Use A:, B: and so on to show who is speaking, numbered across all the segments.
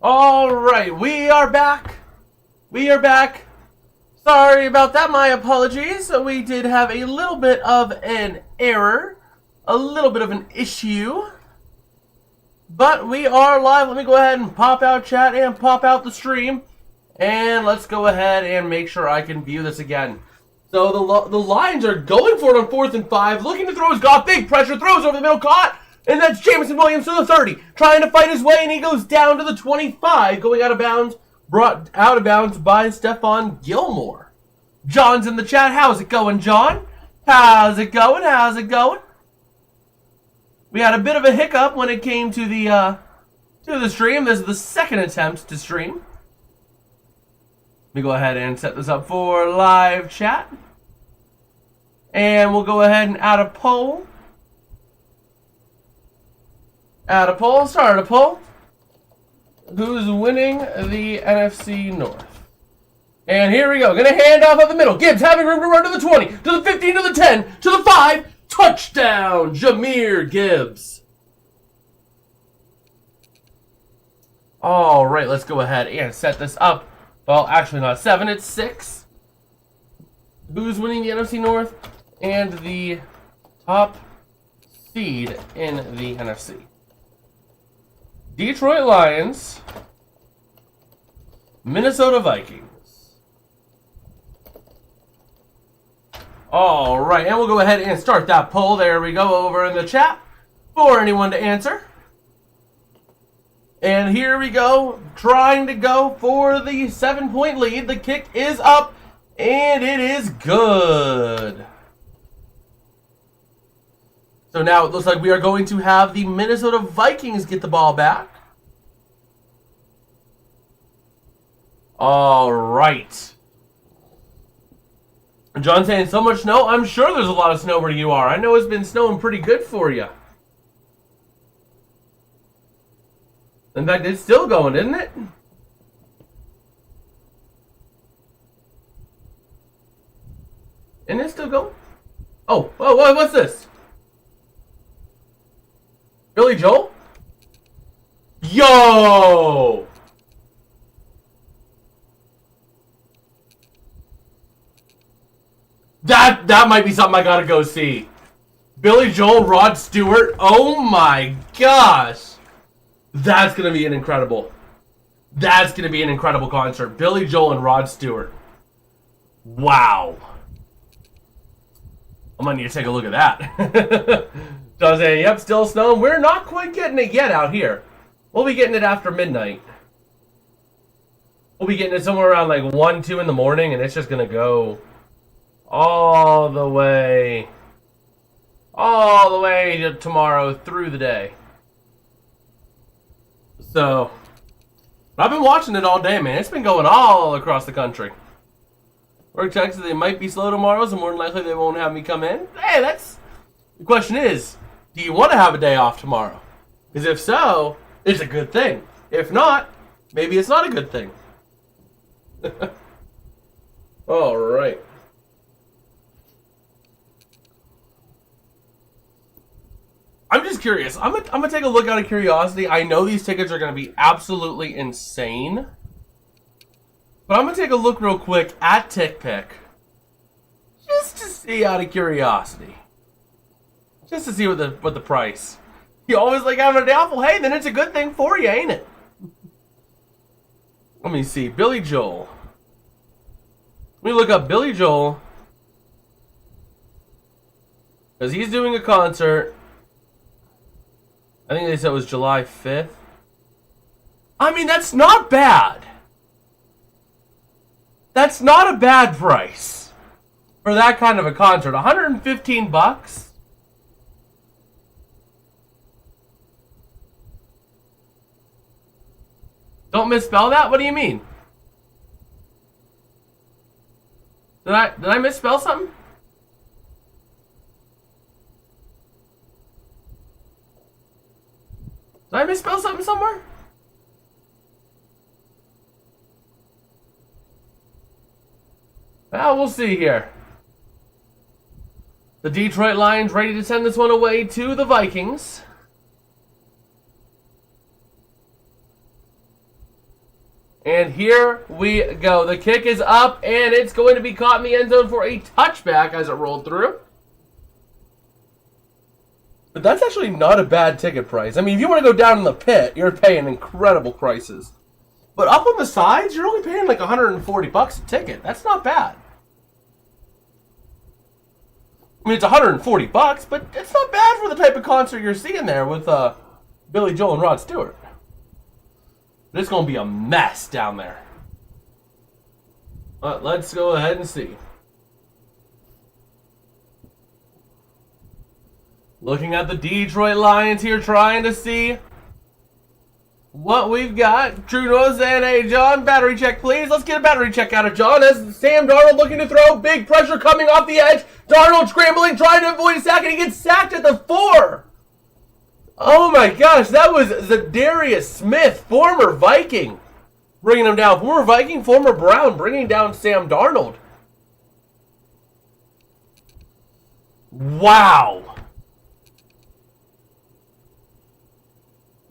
A: All right, we are back. We are back. Sorry about that. My apologies. We did have a little bit of an error, a little bit of an issue. But we are live. Let me go ahead and pop out chat and pop out the stream. And let's go ahead and make sure I can view this again. So the Lions are going for it on 4th and 5. Looking to throw his Goff. Big pressure. Throws over the middle. Caught. And that's Jameson Williams to the 30. Trying to fight his way. And he goes down to the 25. Going out of bounds. Brought out of bounds by Stephon Gilmore. John's in the chat. How's it going, John? How's it going? How's it going? We had a bit of a hiccup when it came to the stream. This is the second attempt to stream. Let me go ahead and set this up for live chat. And we'll go ahead and add a poll. Add a poll. Start a poll. Who's winning the NFC North? And here we go. Gonna hand off up the middle. Gibbs having room to run to the 20, to the 15, to the 10, to the 5. Touchdown, Jahmyr Gibbs. All right, let's go ahead and set this up. Well, actually not 7, it's 6. Who's winning the NFC North and the top seed in the NFC? Detroit Lions, Minnesota Vikings. All right, and we'll go ahead and start that poll. There we go, over in the chat for anyone to answer. And here we go, trying to go for the 7-point lead. The kick is up, and it is good. So now it looks like we are going to have the Minnesota Vikings get the ball back. All right. John saying, so much snow? I'm sure there's a lot of snow where you are. I know it's been snowing pretty good for you. In fact, it's still going, isn't it? Isn't it still going? Oh, what's this? Billy Joel? Yo! That might be something I gotta go see. Billy Joel, Rod Stewart. Oh my gosh. That's gonna be an incredible. That's gonna be an incredible concert. Billy Joel and Rod Stewart. Wow. I might need to take a look at that. John saying, yep, still snowing. We're not quite getting it yet out here. We'll be getting it after midnight. We'll be getting it somewhere around like 1, 2 in the morning, and it's just gonna go all the way to tomorrow through the day. So, I've been watching it all day, man. It's been going all across the country. Work Texas, they might be slow tomorrow, so more than likely they won't have me come in. Hey, the question is, do you want to have a day off tomorrow? Because if so, it's a good thing. If not, maybe it's not a good thing. All right. I'm just curious. I'm gonna take a look out of curiosity. I know these tickets are gonna be absolutely insane, but I'm gonna take a look real quick at TickPick, just to see out of curiosity, just to see what the price. You always like having a day off. Well, hey, then it's a good thing for you, ain't it? Let me see. Billy Joel. Let me look up Billy Joel, because he's doing a concert. I think they said it was July 5th. I mean, that's not bad. That's not a bad price for that kind of a concert. $115? Don't misspell that? What do you mean? Did I misspell something? Did I misspell something somewhere? Well, we'll see here. The Detroit Lions ready to send this one away to the Vikings. And here we go. The kick is up, and it's going to be caught in the end zone for a touchback as it rolled through. But that's actually not a bad ticket price. I mean, if you want to go down in the pit, you're paying incredible prices. But up on the sides, you're only paying like $140 a ticket. That's not bad. I mean, it's $140, but it's not bad for the type of concert you're seeing there with Billy Joel and Rod Stewart. But it's going to be a mess down there. Let's go ahead and see. Looking at the Detroit Lions here, trying to see what we've got. True North and a John, battery check, please. Let's get a battery check out of John as Sam Darnold looking to throw. Big pressure coming off the edge. Darnold scrambling, trying to avoid a sack, and he gets sacked at the 4. Oh my gosh, that was Zadarius Smith, former Viking, bringing him down. Former Viking, former Brown, bringing down Sam Darnold. Wow.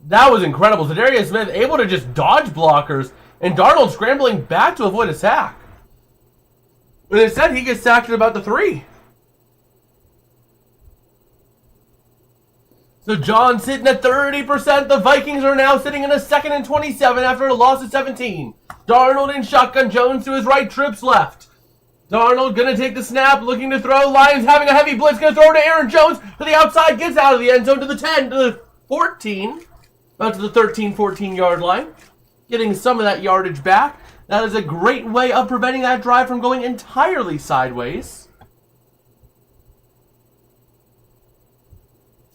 A: That was incredible. Zadarius Smith able to just dodge blockers, and Darnold scrambling back to avoid a sack. But instead, he gets sacked at about the 3. So John sitting at 30%. The Vikings are now sitting in a 2nd and 27 after a loss of 17. Darnold in shotgun. Jones to his right, trips left. Darnold going to take the snap, looking to throw. Lions having a heavy blitz, going to throw to Aaron Jones to the outside, gets out of the end zone to the 10, to the 14. Out to the 13-14 yard line. Getting some of that yardage back. That is a great way of preventing that drive from going entirely sideways.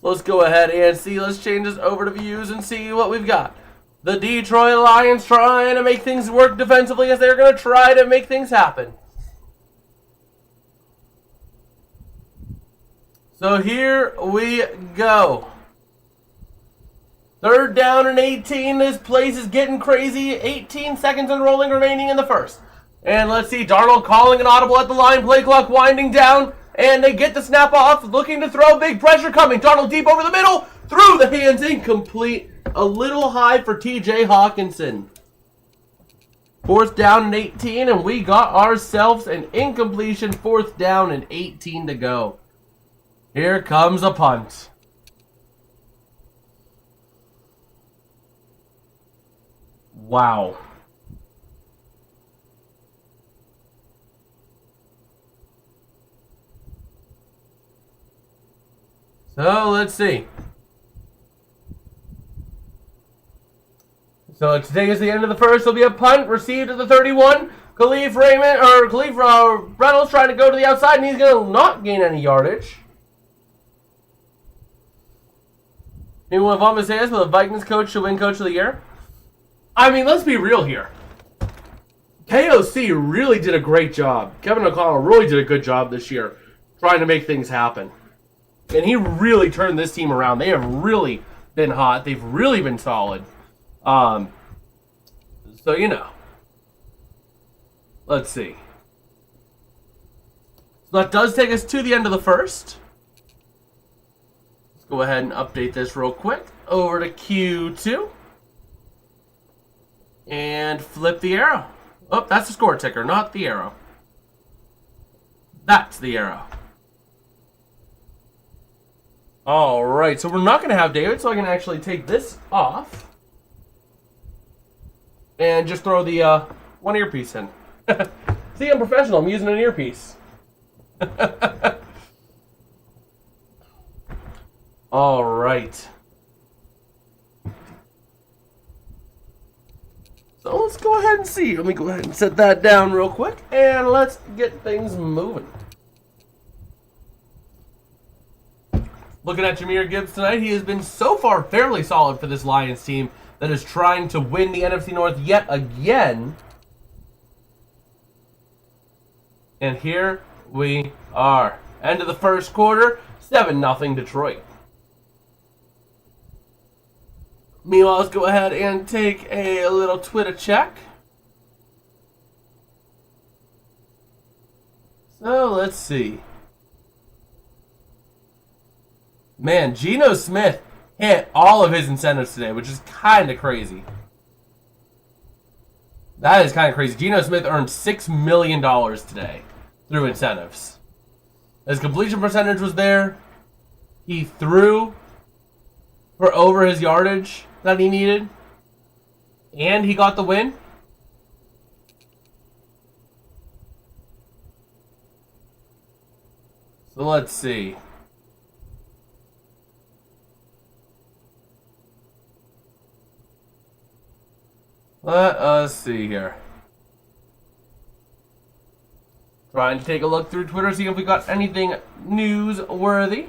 A: Let's go ahead and see. Let's change this over to views and see what we've got. The Detroit Lions trying to make things work defensively as they're going to try to make things happen. So here we go. 3rd down and 18. This place is getting crazy. 18 seconds and rolling remaining in the first. And let's see. Darnold calling an audible at the line. Play clock winding down. And they get the snap off. Looking to throw. Big pressure coming. Darnold deep over the middle. Through the hands. Incomplete. A little high for TJ Hawkinson. 4th down and 18. And we got ourselves an incompletion. 4th down and 18 to go. Here comes a punt. Wow. So let's see. So today is the end of the first. There'll be a punt received at the 31. Khalif Reynolds trying to go to the outside, and he's going to not gain any yardage. Anyone want to say this, but the Vikings coach should win Coach of the Year? I mean, let's be real here. KOC really did a great job. Kevin O'Connell really did a good job this year trying to make things happen. And he really turned this team around. They have really been hot. They've really been solid. So, you know. Let's see. So that does take us to the end of the first. Let's go ahead and update this real quick. Over to Q2. And flip the arrow. Oh, that's the score ticker, not the arrow. That's the arrow. Alright, so we're not going to have David, so I can actually take this off. And just throw the one earpiece in. See, I'm professional. I'm using an earpiece. Alright. So let's go ahead and see. Let me go ahead and set that down real quick, and let's get things moving. Looking at Jahmyr Gibbs tonight, he has been so far fairly solid for this Lions team that is trying to win the NFC North yet again. And here we are. End of the first quarter, 7-0 Detroit. Meanwhile, let's go ahead and take a little Twitter check. So, let's see. Man, Geno Smith hit all of his incentives today, which is kind of crazy. That is kind of crazy. Geno Smith earned $6 million today through incentives. His completion percentage was there. He threw for over his yardage that he needed. And he got the win. So let's see. Let us see here. Trying to take a look through Twitter, see if we got anything newsworthy.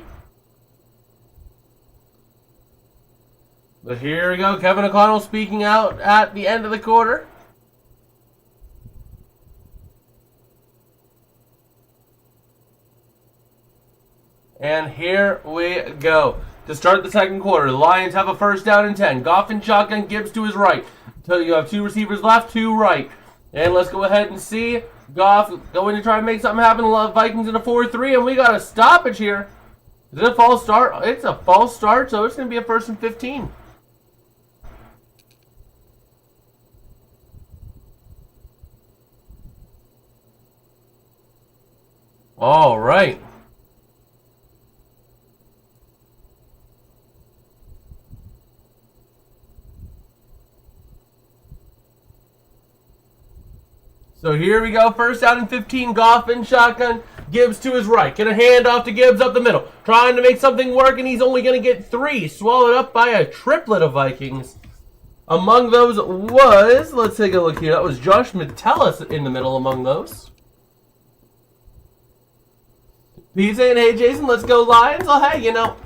A: But here we go. Kevin O'Connell speaking out at the end of the quarter. And here we go. To start the second quarter, the Lions have a first down and 10. Goff and shotgun, Gibbs to his right. Until you have two receivers left, two right. And let's go ahead and see. Goff going to try and make something happen. Vikings in a 4-3, and we got a stoppage here. Is it a false start? It's a false start, so it's going to be a 1st and 15. All right. So here we go. First down and 15. Goff in shotgun. Gibbs to his right. Get a hand off to Gibbs up the middle. Trying to make something work, and he's only going to get 3. Swallowed up by a triplet of Vikings. Among those was, let's take a look here. That was Josh Metellus in the middle among those. He's saying, hey, Jason, let's go Lions. Oh, hey, you know,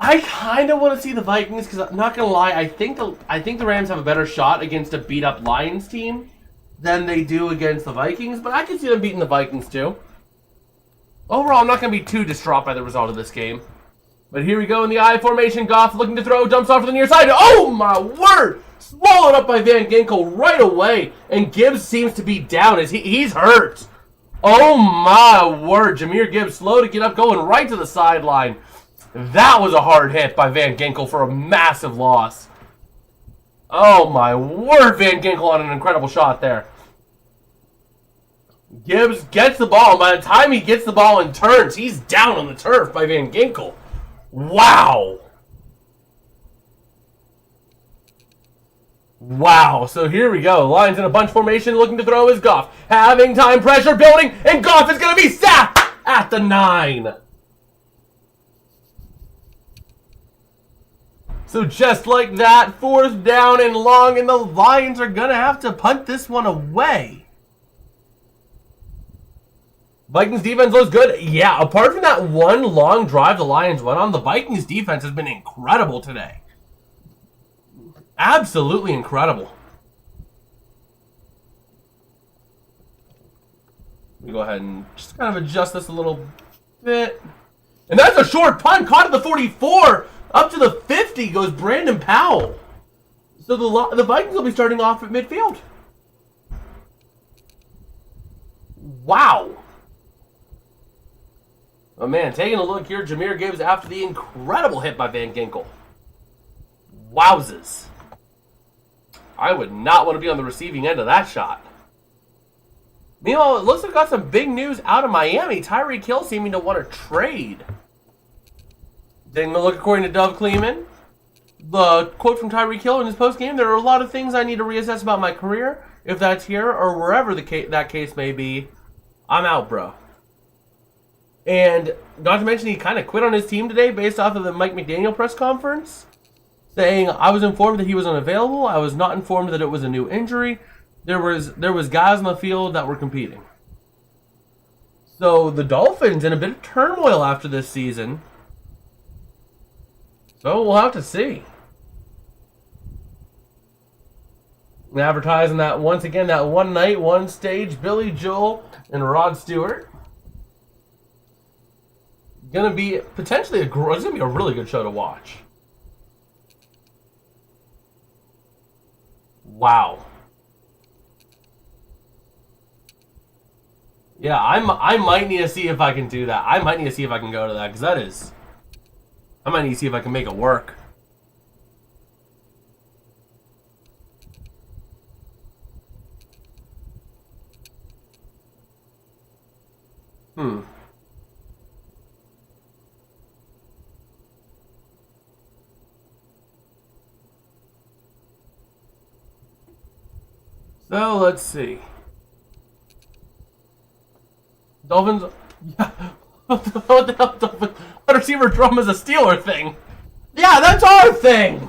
A: I kind of want to see the Vikings because I'm not going to lie. I think the Rams have a better shot against a beat-up Lions team than they do against the Vikings, but I can see them beating the Vikings too. Overall, I'm not going to be too distraught by the result of this game. But here we go in the I formation. Goff looking to throw, jumps off to the near side. Oh my word! Swallowed up by Van Ginkel right away, and Gibbs seems to be down as he's hurt. Oh my word! Jahmyr Gibbs slow to get up, going right to the sideline. That was a hard hit by Van Ginkel for a massive loss. Oh my word, Van Ginkel on an incredible shot there. Gibbs gets the ball, and by the time he gets the ball and turns, he's down on the turf by Van Ginkel. Wow. Wow, so here we go. Lions in a bunch formation looking to throw his Goff. Having time, pressure building, and Goff is going to be sacked at the 9. So just like that, 4th down and long, and the Lions are going to have to punt this one away. Vikings defense looks good. Yeah, apart from that one long drive the Lions went on, the Vikings defense has been incredible today. Absolutely incredible. Let me go ahead and just kind of adjust this a little bit. And that's a short punt, caught at the 44. Up to the 50 goes Brandon Powell. So the Vikings will be starting off at midfield. Wow. Oh man, taking a look here, Jahmyr Gibbs after the incredible hit by Van Ginkel. Wowzers. I would not want to be on the receiving end of that shot. Meanwhile, it looks like we got some big news out of Miami. Tyreek Hill seeming to want to trade. Taking a look according to Dove Kleeman, the quote from Tyreek Hill in his postgame, there are a lot of things I need to reassess about my career. If that's here or wherever that case may be, I'm out, bro. And not to mention he kind of quit on his team today based off of the Mike McDaniel press conference, saying, I was informed that he was unavailable. I was not informed that it was a new injury. There was guys on the field that were competing. So the Dolphins in a bit of turmoil after this season. So we'll have to see. And advertising that once again, that one night, one stage, Billy Joel and Rod Stewart. Gonna be potentially it's gonna be a really good show to watch. Wow. Yeah, I might need to see if I can do that. I might need to see if I can go to that, because that is... I might need to see if I can make it work. So, let's see. Dolphins... Yeah. What the hell, Dolphins? Wide receiver drum is a Steeler thing. Yeah, that's our thing!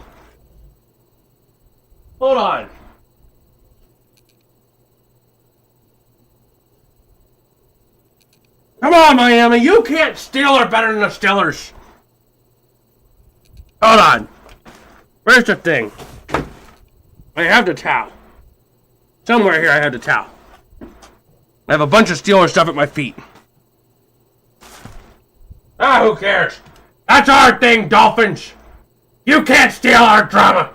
A: Hold on. Come on, Miami. You can't Steeler better than the Steelers. Hold on. Where's the thing? I have the towel. Somewhere here I have the towel. I have a bunch of Steeler stuff at my feet. Ah, who cares? That's our thing, Dolphins. You can't steal our drama.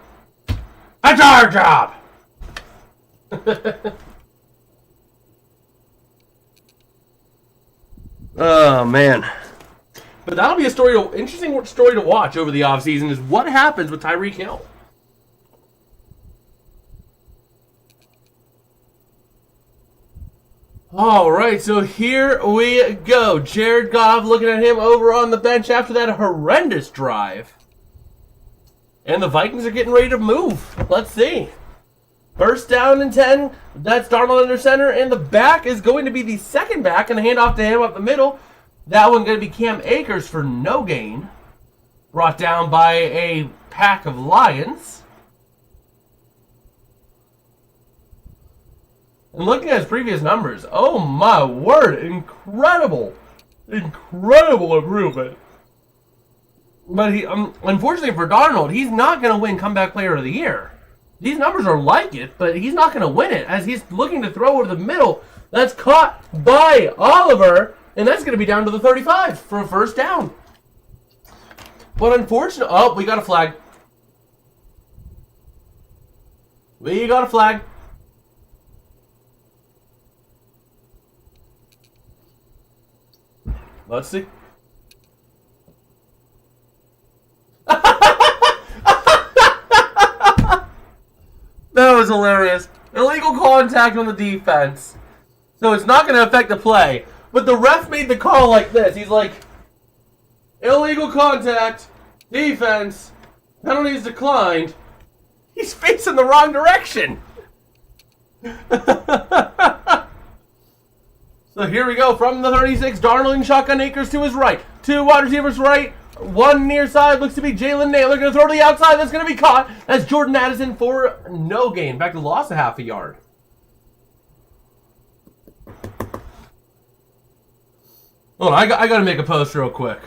A: That's our job. Oh, man. But that'll be a interesting story to watch over the offseason is what happens with Tyreek Hill. All right, so here we go. Jared Goff looking at him over on the bench after that horrendous drive. And the Vikings are getting ready to move. Let's see. First down and 10. That's Darnold under center. And the back is going to be the second back. And the handoff to him up the middle. That one going to be Cam Akers for no gain. Brought down by a pack of Lions. And looking at his previous numbers, oh my word, incredible improvement. But he, unfortunately for Darnold, he's not going to win Comeback Player of the Year. These numbers are like it, but he's not going to win it as he's looking to throw over the middle. That's caught by Oliver, and that's going to be down to the 35 for a first down. But unfortunately, oh, we got a flag. We got a flag. Let's see. That was hilarious. Illegal contact on the defense. So it's not going to affect the play. But the ref made the call like this. He's like, illegal contact, defense, penalties declined. He's facing the wrong direction. So here we go from the 36. Darnold and shotgun Akers to his right. Two wide receivers right. One near side looks to be Jalen Naylor. Going to throw to the outside. That's going to be caught. That's Jordan Addison for no gain. In fact, lost a half a yard. Hold on, I got to make a post real quick.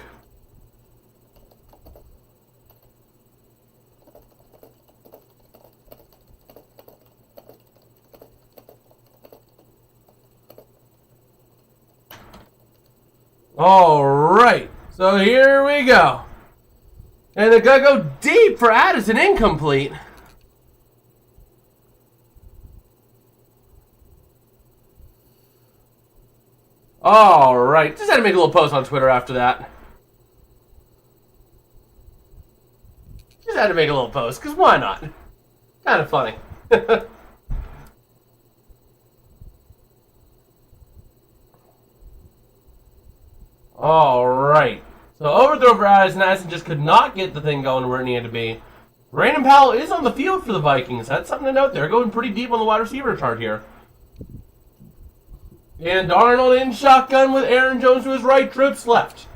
A: All right, so here we go. And they're going to go deep for Addison, incomplete. All right, just had to make a little post on Twitter after that. Just had to make a little post, because why not? Kind of funny. All right. So overthrow for Addison. Addison just could not get the thing going where it needed to be. Brandon Powell is on the field for the Vikings. That's something to note. They're going pretty deep on the wide receiver chart here. And Darnold in shotgun with Aaron Jones to his right, trips left.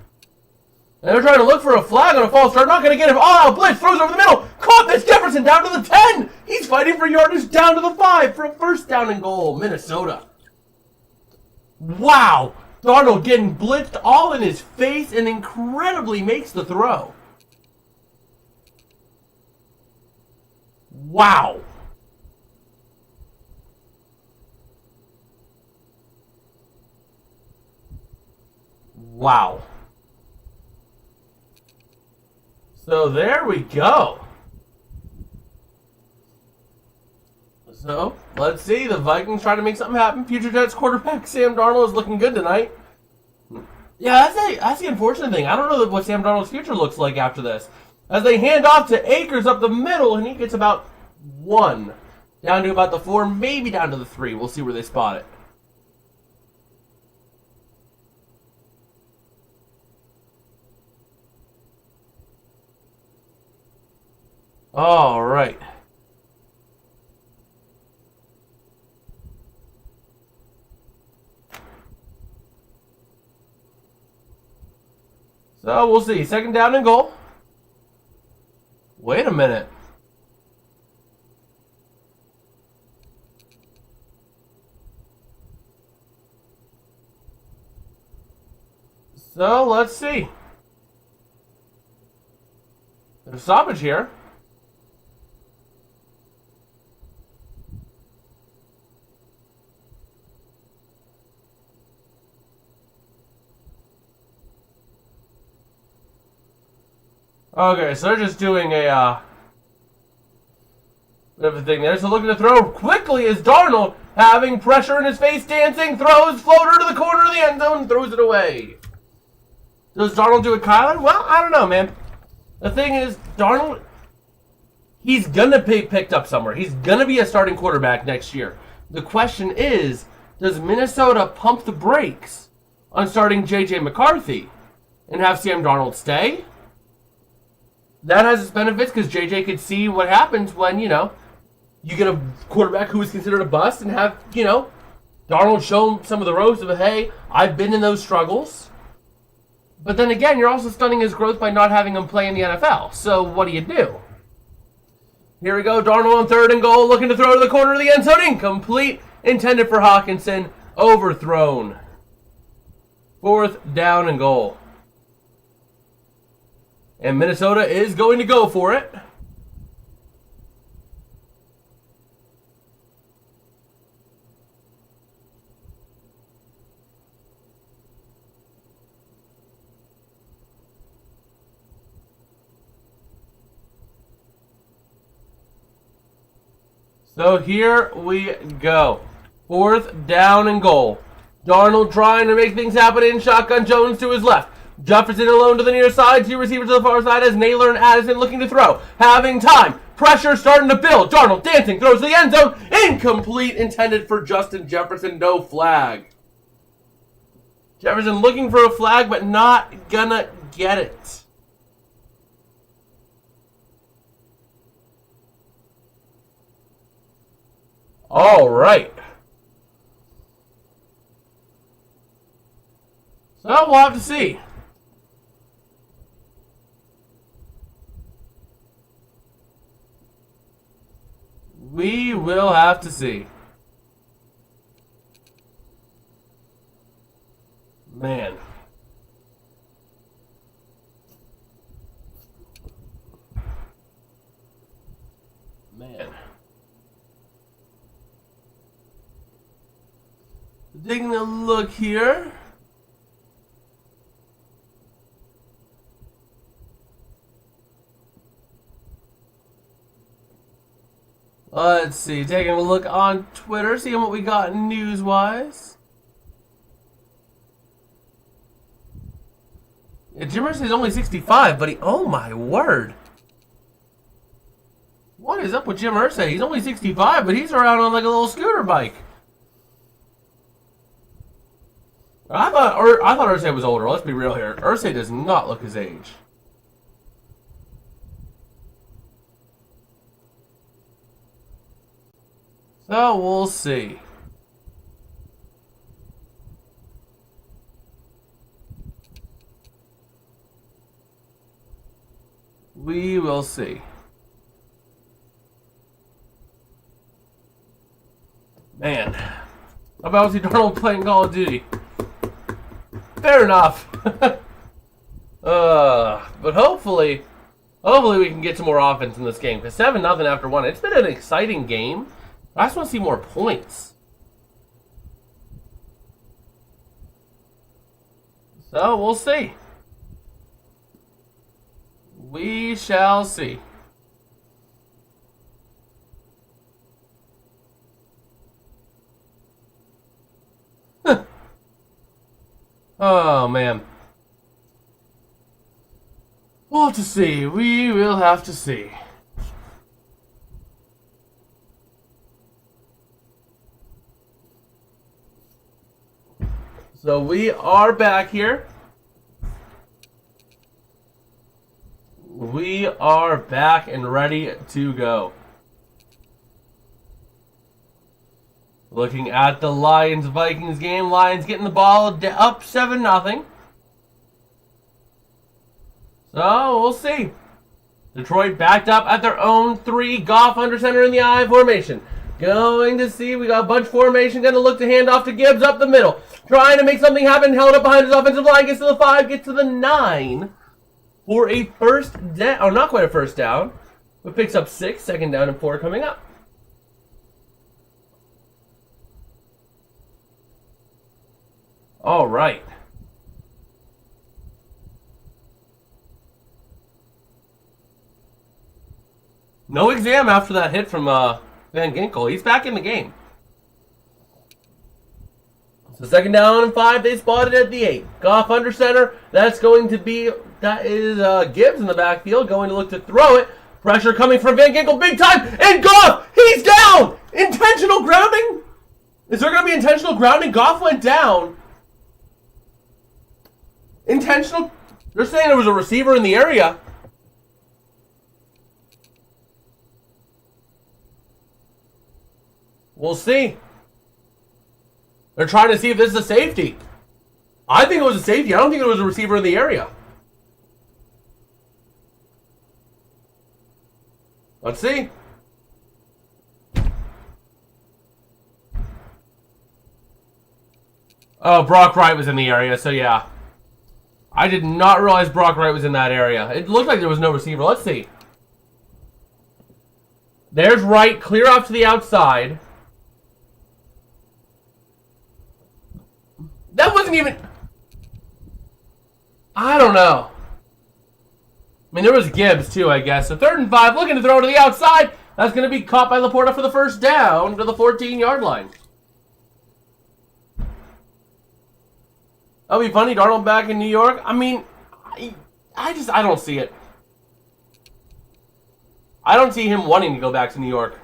A: And they're trying to look for a flag on a false start. Not going to get him. Oh, blitz throws over the middle. Caught this Jefferson down to the 10. He's fighting for yardage down to the 5 for a first down and goal. Minnesota. Wow. Darnold getting blitzed all in his face and incredibly makes the throw. Wow. Wow. So there we go. So, let's see. The Vikings try to make something happen. Future Jets quarterback Sam Darnold is looking good tonight. Yeah, that's the unfortunate thing. I don't know what Sam Darnold's future looks like after this. As they hand off to Akers up the middle, and he gets about 1. Down to about the 4, maybe down to the 3. We'll see where they spot it. All right. So we'll see. Second down and goal. Wait a minute. So let's see. There's a stoppage here. Okay, so they're just doing a bit of a thing there. So looking to throw quickly is Darnold, having pressure in his face, dancing, throws floater to the corner of the end zone, throws it away. Does Darnold do it, Kyler? Well, I don't know, man. The thing is, Darnold, he's gonna be picked up somewhere. He's gonna be a starting quarterback next year. The question is, does Minnesota pump the brakes on starting J.J. McCarthy and have Sam Darnold stay? That has its benefits because JJ could see what happens when, you get a quarterback who is considered a bust and have, Darnold show some of the ropes of, hey, I've been in those struggles. But then again, you're also stunning his growth by not having him play in the NFL. So what do you do? Here we go, Darnold on third and goal, looking to throw to the corner of the end zone. Incomplete, intended for Hawkinson, overthrown. Fourth down and goal. And Minnesota is going to go for it. So here we go. Fourth down and goal. Darnold trying to make things happen in shotgun. Jones to his left. Jefferson alone to the near side. Two receivers to the far side as Naylor and Addison looking to throw. Having time. Pressure starting to build. Darnold dancing. Throws to the end zone. Incomplete. Intended for Justin Jefferson. No flag. Jefferson looking for a flag but not gonna get it. All right. So we'll have to see. We will have to see. Man. Taking a look here. Let's see, taking a look on Twitter, seeing what we got news-wise. Yeah, Jim Irsay's only 65, but oh my word. What is up with Jim Irsay? He's only 65, but he's around on like a little scooter bike. I thought Irsay was older. Let's be real here. Irsay does not look his age. So we'll see. We will see. Man. How about Darnold playing Call of Duty? Fair enough. But hopefully we can get some more offense in this game. Because 7-0 after one. It's been an exciting game. I just want to see more points. So we'll see. We shall see. Oh, man. We'll have to see. We will have to see. So we are back here. We are back and ready to go. Looking at the Lions-Vikings game. Lions getting the ball up 7-0. So, we'll see. Detroit backed up at their own 3. Goff under center in the I formation. Going to see. We got a bunch formation. Going to look to hand off to Gibbs up the middle. Trying to make something happen. Held up behind his offensive line. Gets to the 5. Gets to the 9. For a first down. Oh, not quite a first down. But picks up 6. Second down and 4 coming up. All right. No exam after that hit from Van Ginkel. He's back in the game. So second down and 5. They spotted at the 8. Goff under center. That is Gibbs in the backfield. Going to look to throw it. Pressure coming from Van Ginkel. Big time. And Goff. He's down. Intentional grounding. Is there going to be intentional grounding? Goff went down. Intentional. They're saying there was a receiver in the area. We'll see. They're trying to see if this is a safety. I think it was a safety. I don't think it was a receiver in the area. Let's see. Oh, Brock Wright was in the area, so yeah. I did not realize Brock Wright was in that area. It looked like there was no receiver. Let's see. There's Wright, clear off to the outside. That wasn't even... I don't know. I mean, there was Gibbs, too, I guess. So 3rd and 5, looking to throw to the outside. That's going to be caught by Laporta for the first down to the 14-yard line. That'll be funny. Darnold back in New York. I mean, I don't see it. I don't see him wanting to go back to New York.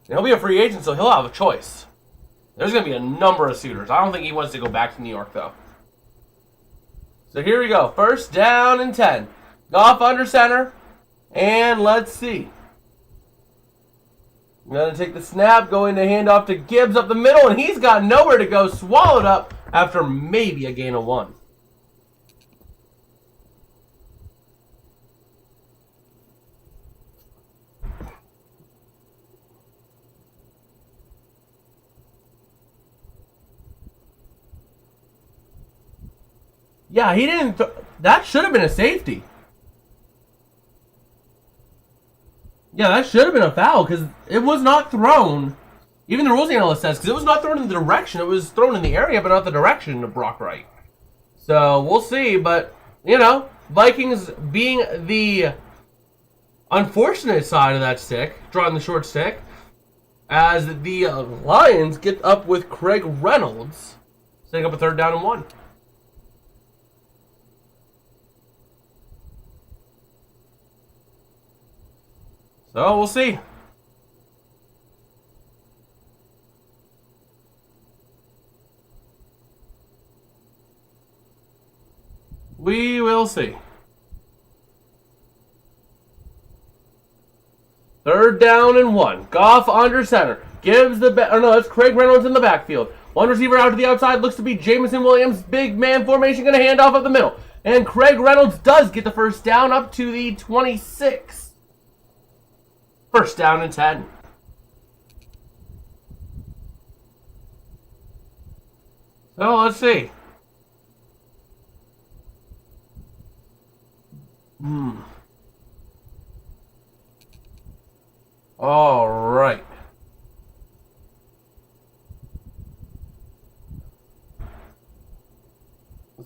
A: And he'll be a free agent, so he'll have a choice. There's going to be a number of suitors. I don't think he wants to go back to New York, though. So here we go. First down and 10. Goff under center. And let's see. I'm going to take the snap. Going to hand off to Gibbs up the middle. And he's got nowhere to go. Swallowed up after maybe a gain of 1. Yeah, he didn't... That should have been a safety. Yeah, that should have been a foul because it was not thrown. Even the rules analyst says because it was not thrown in the direction. It was thrown in the area, but not the direction of Brock Wright. So we'll see. But, you know, Vikings being the unfortunate side of that stick, drawing the short stick, as the Lions get up with Craig Reynolds, setting up a 3rd down and 1. So, we'll see. We will see. 3rd down and 1. Goff under center. Gives the... it's Craig Reynolds in the backfield. One receiver out to the outside. Looks to be Jameson Williams. Big man formation. Going to hand off up the middle. And Craig Reynolds does get the first down up to the 26. First down and 10. So, let's see. All right.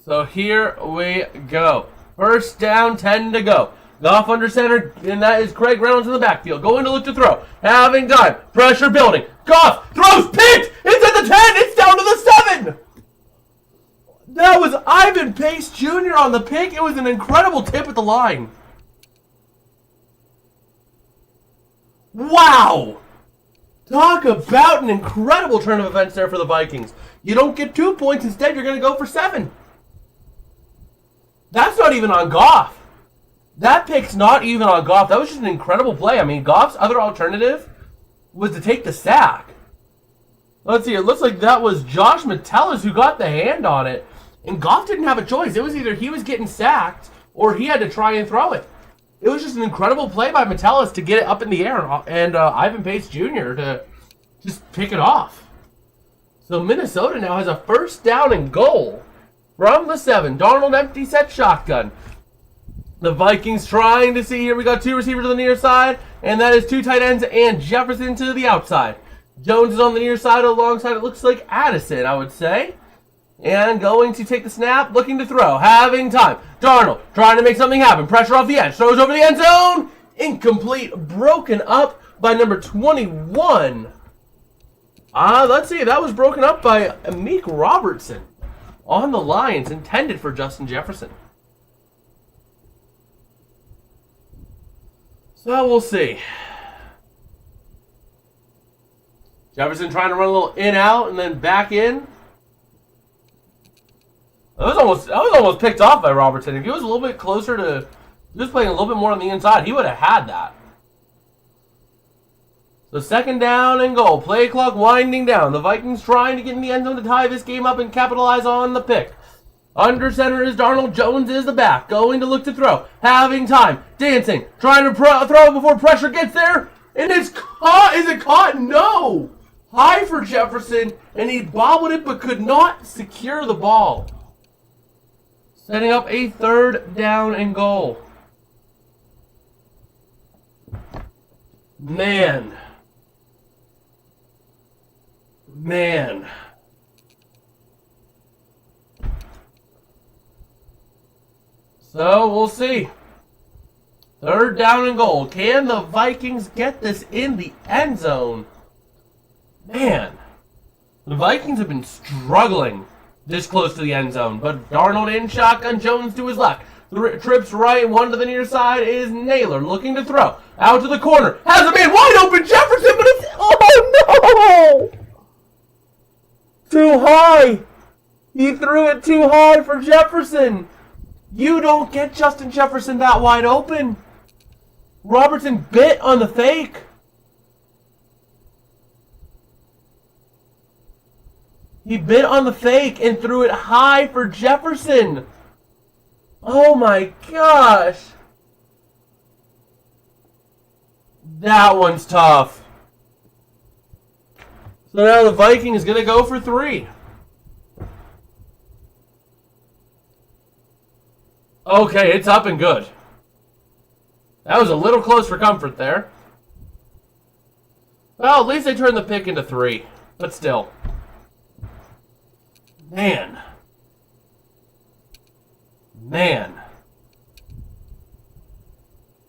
A: So, here we go. First down, 10 to go. Goff under center, and that is Craig Reynolds in the backfield. Going to look to throw. Having time. Pressure building. Goff throws, picked! It's at the 10! It's down to the 7! That was Ivan Pace Jr. on the pick. It was an incredible tip at the line. Wow! Talk about an incredible turn of events there for the Vikings. You don't get 2 points. Instead, you're going to go for 7. That's not even on Goff. That pick's not even on Goff. That was just an incredible play. I mean, Goff's other alternative was to take the sack. Let's see. It looks like that was Josh Metellus who got the hand on it. And Goff didn't have a choice. It was either he was getting sacked or he had to try and throw it. It was just an incredible play by Metellus to get it up in the air. And Ivan Pace Jr. to just pick it off. So Minnesota now has a first down and goal from the 7. Darnold empty set shotgun. The Vikings trying to see here. We got 2 receivers on the near side, and that is 2 tight ends and Jefferson to the outside. Jones is on the near side alongside, it looks like Addison, I would say. And going to take the snap, looking to throw, having time. Darnold trying to make something happen. Pressure off the edge, throws over the end zone. Incomplete, broken up by number 21. Let's see, that was broken up by Amik Robertson on the Lions, intended for Justin Jefferson. So we'll see. Jefferson trying to run a little in-out and then back in. That was almost picked off by Robertson. If he was a little bit closer to, if he was playing a little bit more on the inside, he would have had that. So 2nd down and goal. Play clock winding down. The Vikings trying to get in the end zone to tie this game up and capitalize on the pick. Under center is Darnold. Jones is the back. Going to look to throw. Having time. Dancing. Trying to throw before pressure gets there. And it's caught. Is it caught? No. High for Jefferson. And he bobbled it but could not secure the ball. Setting up a 3rd down and goal. Man. So we'll see. 3rd down and goal. Can the Vikings get this in the end zone? Man. The Vikings have been struggling this close to the end zone. But Darnold in shotgun, Jones to his left. Trips right, 1 to the near side is Naylor looking to throw. Out to the corner. Has a man wide open, Jefferson, but it's... Oh, no! Too high. He threw it too high for Jefferson. You don't get Justin Jefferson that wide open. Robertson bit on the fake. He bit on the fake and threw it high for Jefferson. Oh my gosh. That one's tough. So now the Viking is going to go for 3. Okay, it's up and good. That was a little close for comfort there. Well, at least they turned the pick into 3. But still. Man.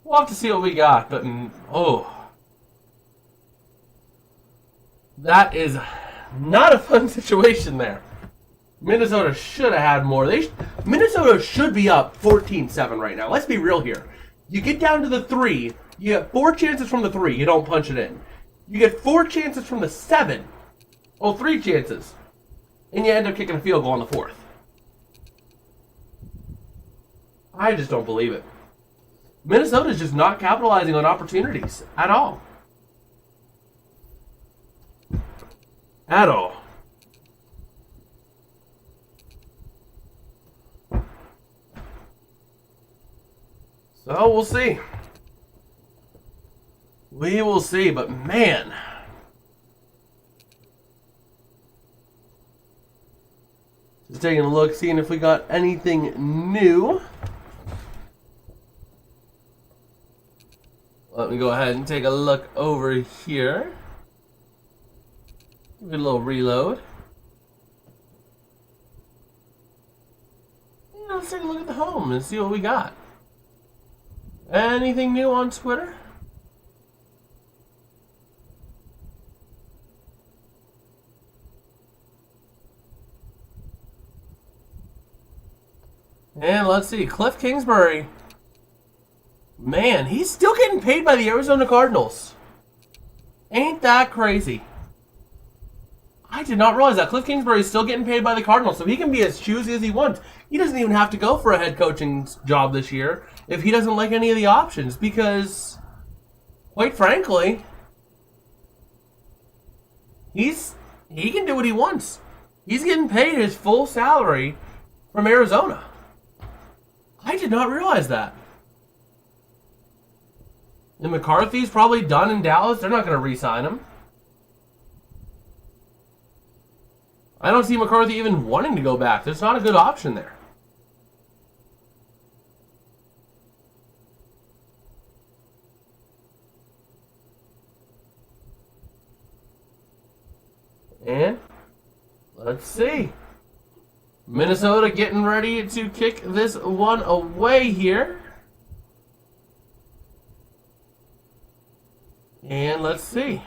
A: We'll have to see what we got, but oh. That is not a fun situation there. Minnesota should have had more. Minnesota should be up 14-7 right now. Let's be real here. You get down to the 3, you get 4 chances from the 3, you don't punch it in. You get 4 chances from the 7. Oh, 3 chances. And you end up kicking a field goal on the 4th. I just don't believe it. Minnesota's just not capitalizing on opportunities at all. At all. So we'll see. We will see, but man. Just taking a look, seeing if we got anything new. Let me go ahead and take a look over here. Give it a little reload. Yeah, let's take a look at the home and see what we got. Anything new on Twitter? And let's see, Cliff Kingsbury. Man, he's still getting paid by the Arizona Cardinals. Ain't that crazy? I did not realize that. Cliff Kingsbury is still getting paid by the Cardinals, so he can be as choosy as he wants. He doesn't even have to go for a head coaching job this year if he doesn't like any of the options, because, quite frankly, he can do what he wants. He's getting paid his full salary from Arizona. I did not realize that. And McCarthy's probably done in Dallas. They're not going to re-sign him. I don't see McCarthy even wanting to go back. There's not a good option there. And let's see. Minnesota getting ready to kick this one away here. And let's see.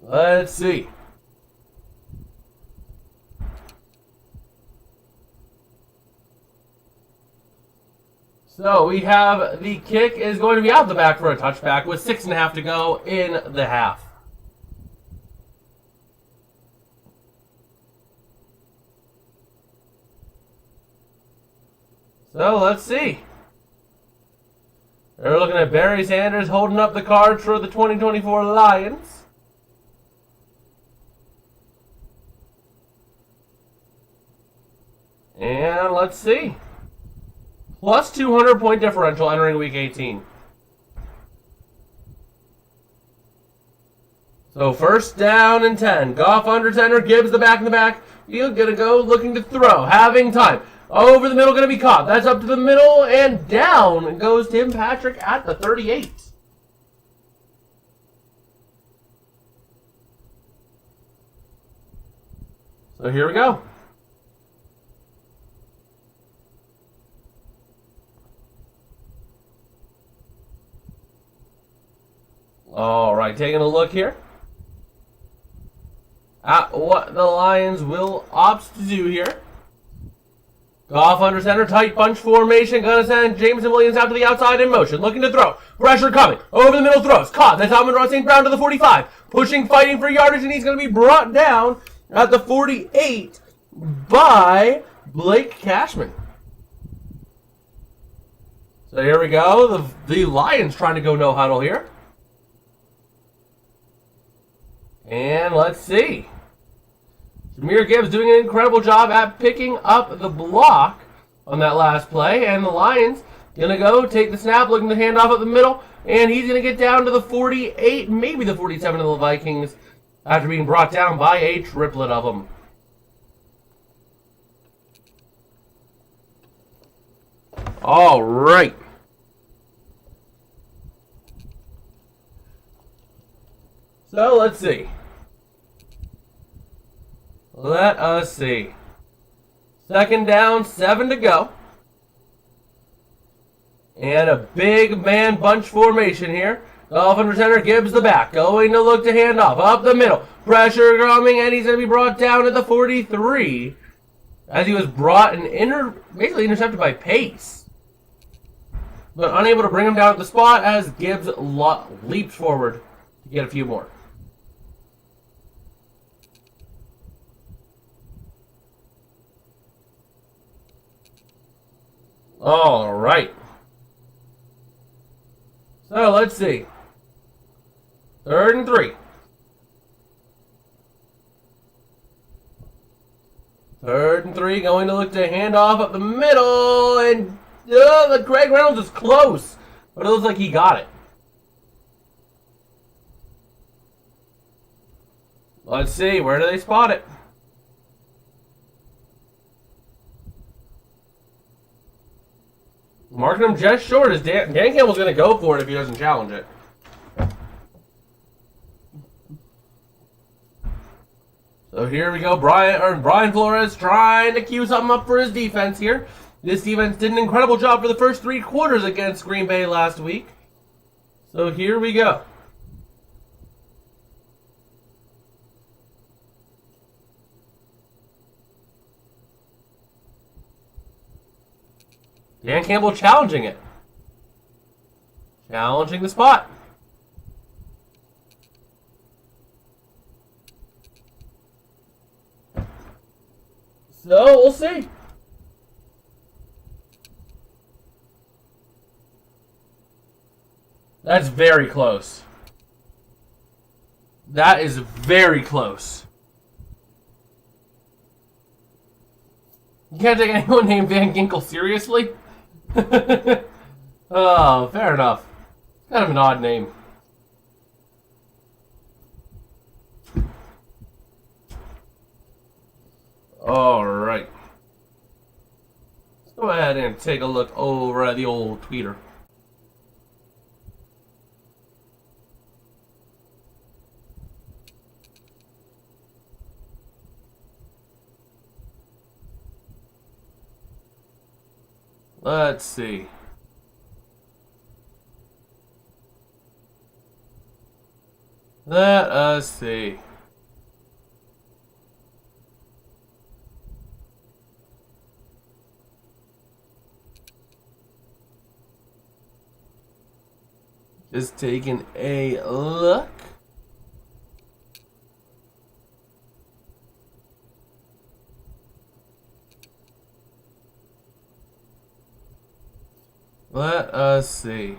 A: Let's see. So we have the kick is going to be out the back for a touchback with 6.5 to go in the half. So let's see. They're looking at Barry Sanders holding up the cards for the 2024 Lions. And let's see. Plus 200 point differential entering week 18. So first down and 10. Goff under center. Gibbs the back in the back. He's going to go looking to throw. Having time. Over the middle, going to be caught. That's up to the middle and down goes Tim Patrick at the 38. So here we go. All right, taking a look here at what the Lions will opt to do here. Goff under center, tight bunch formation. Gonna send Jameson Williams out to the outside in motion. Looking to throw. Pressure coming. Over the middle throws. Caught. That's Amon-Ra St. Brown to the 45. Pushing, fighting for yardage, and he's going to be brought down at the 48 by Blake Cashman. So here we go. The Lions trying to go no huddle here. And let's see. Jahmyr Gibbs doing an incredible job at picking up the block on that last play. And the Lions going to go take the snap, looking to hand off at the middle. And he's going to get down to the 48, maybe the 47 of the Vikings after being brought down by a triplet of them. All right. So let's see. Let us see. Second down, 7 to go. And a big man bunch formation here. Goff under center, Gibbs the back. Going to look to hand off. Up the middle. Pressure coming, and he's going to be brought down at the 43. As he was brought and basically intercepted by Pace. But unable to bring him down at the spot as Gibbs leaps forward to get a few more. All right. So let's see. 3rd and 3. 3rd and 3. Going to look to hand off up the middle, and the Greg Reynolds is close, but it looks like he got it. Let's see. Where do they spot it? Marking him just short as Dan Campbell's going to go for it if he doesn't challenge it. So here we go. Brian Flores trying to cue something up for his defense here. This defense did an incredible job for the first 3 quarters against Green Bay last week. So here we go. Dan Campbell challenging it. Challenging the spot. So, we'll see. That's very close. That is very close. You can't take anyone named Van Ginkel seriously? Oh, fair enough. Kind of an odd name. Alright. Let's go ahead and take a look over at the old tweeter. Let's see. Let us see. Just taking a look. Let us see.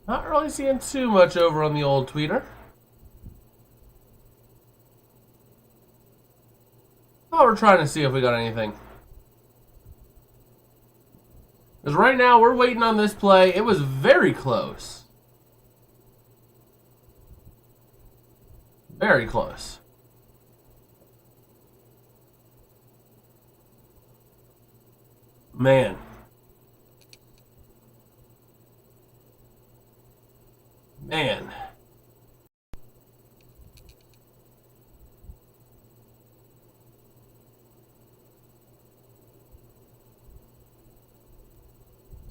A: Not really seeing too much over on the old tweeter. Oh, we're trying to see if we got anything. Because right now we're waiting on this play. It was very close. Very close. Man. Man.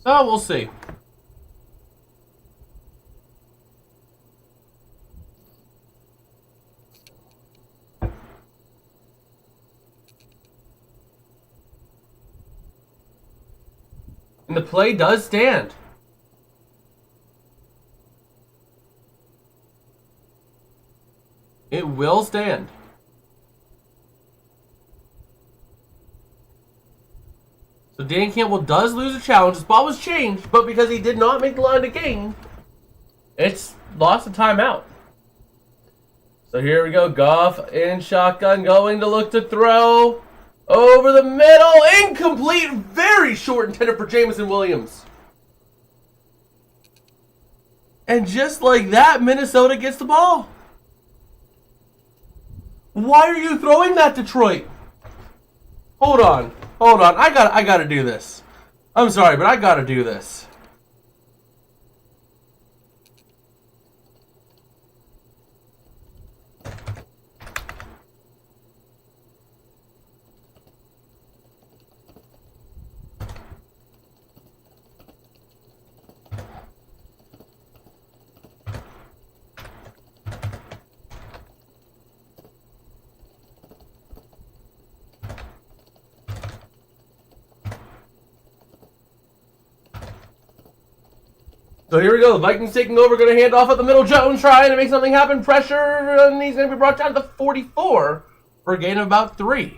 A: So we'll see. And the play does stand. It will stand. So Dan Campbell does lose a challenge. His ball was changed, but because he did not make the line to gain, it's lost a timeout. So here we go. Goff in shotgun, going to look to throw. Over the middle. Incomplete. Very short, intended for Jameson Williams. And just like that, Minnesota gets the ball. Why are you throwing that, Detroit? Hold on. Hold on. I gotta do this. I'm sorry, but I gotta do this. So here we go. The Vikings taking over. Going to hand off at the middle. Jones trying to make something happen. Pressure. And he's going to be brought down to 44 for a gain of about 3.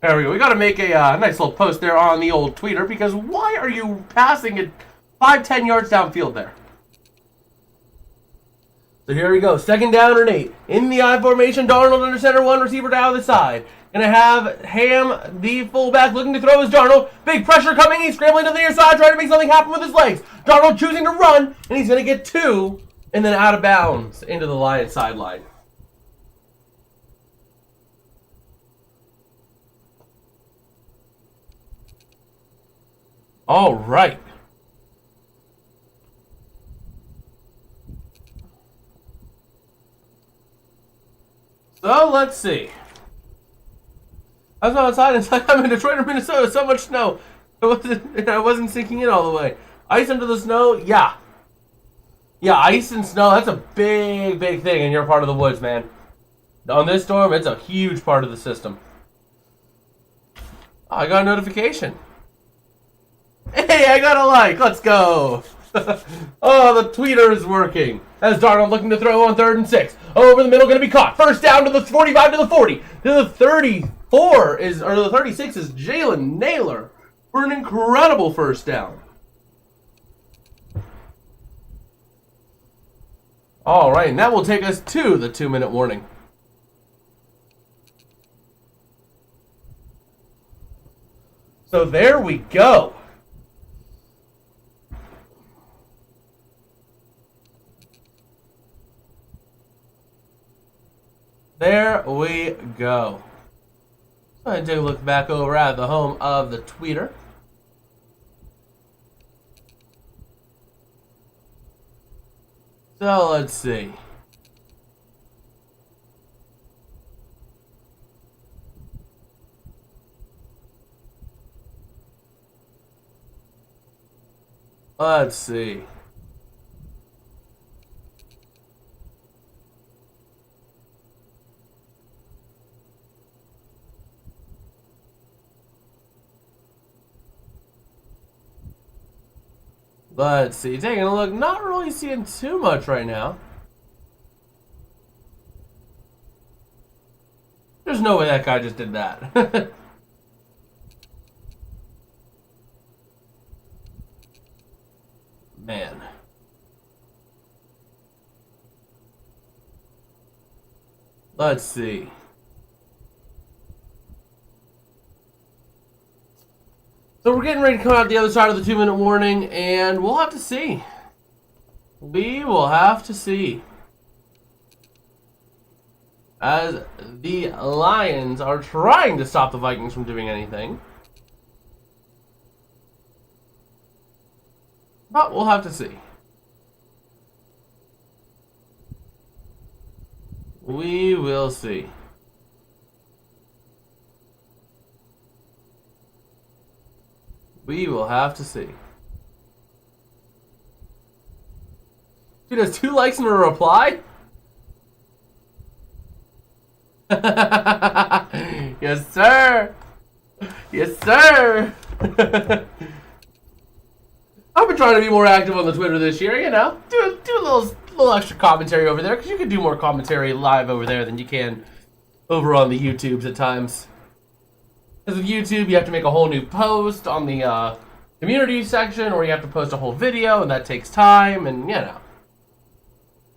A: There we go. We got to make a nice little post there on the old tweeter, because why are you passing it 5-10 yards downfield there? So here we go. 2nd down and 8. In the I formation, Darnold under center, 1 receiver down the side. Gonna have Ham, the fullback, looking to throw his Darnold. Big pressure coming. He's scrambling to the near side, trying to make something happen with his legs. Darnold choosing to run, and he's gonna get 2, and then out of bounds into the Lions sideline. All right. So let's see. I was outside, and it's like I'm in Detroit or Minnesota. So much snow. I wasn't sinking in all the way. Ice under the snow, yeah. Yeah, ice and snow, that's a big, big thing in your part of the woods, man. On this storm, it's a huge part of the system. Oh, I got a notification. Hey, I got a like. Let's go. Oh, the tweeter is working. As Darnold looking to throw on 3rd and 6. Over the middle, going to be caught. First down to the 45 to the 40. To the 34 is, or the 36 is Jalen Naylor for an incredible first down. All right, and that will take us to the 2-minute warning. So there we go. There we go. So I take a look back over at the home of the tweeter. So let's see. Let's see. Let's see. Taking a look. Not really seeing too much right now. There's no way that guy just did that. Man. Let's see. So we're getting ready to come out the other side of the 2-minute warning, and we'll have to see. We will have to see. As the Lions are trying to stop the Vikings from doing anything. But we'll have to see. We will see. We will have to see. Dude, has 2 likes and a reply? Yes, sir. Yes, sir. I've been trying to be more active on the Twitter this year, you know. Do a little extra commentary over there, because you can do more commentary live over there than you can over on the YouTubes at times. Because with YouTube, you have to make a whole new post on the community section, or you have to post a whole video, and that takes time, and you know.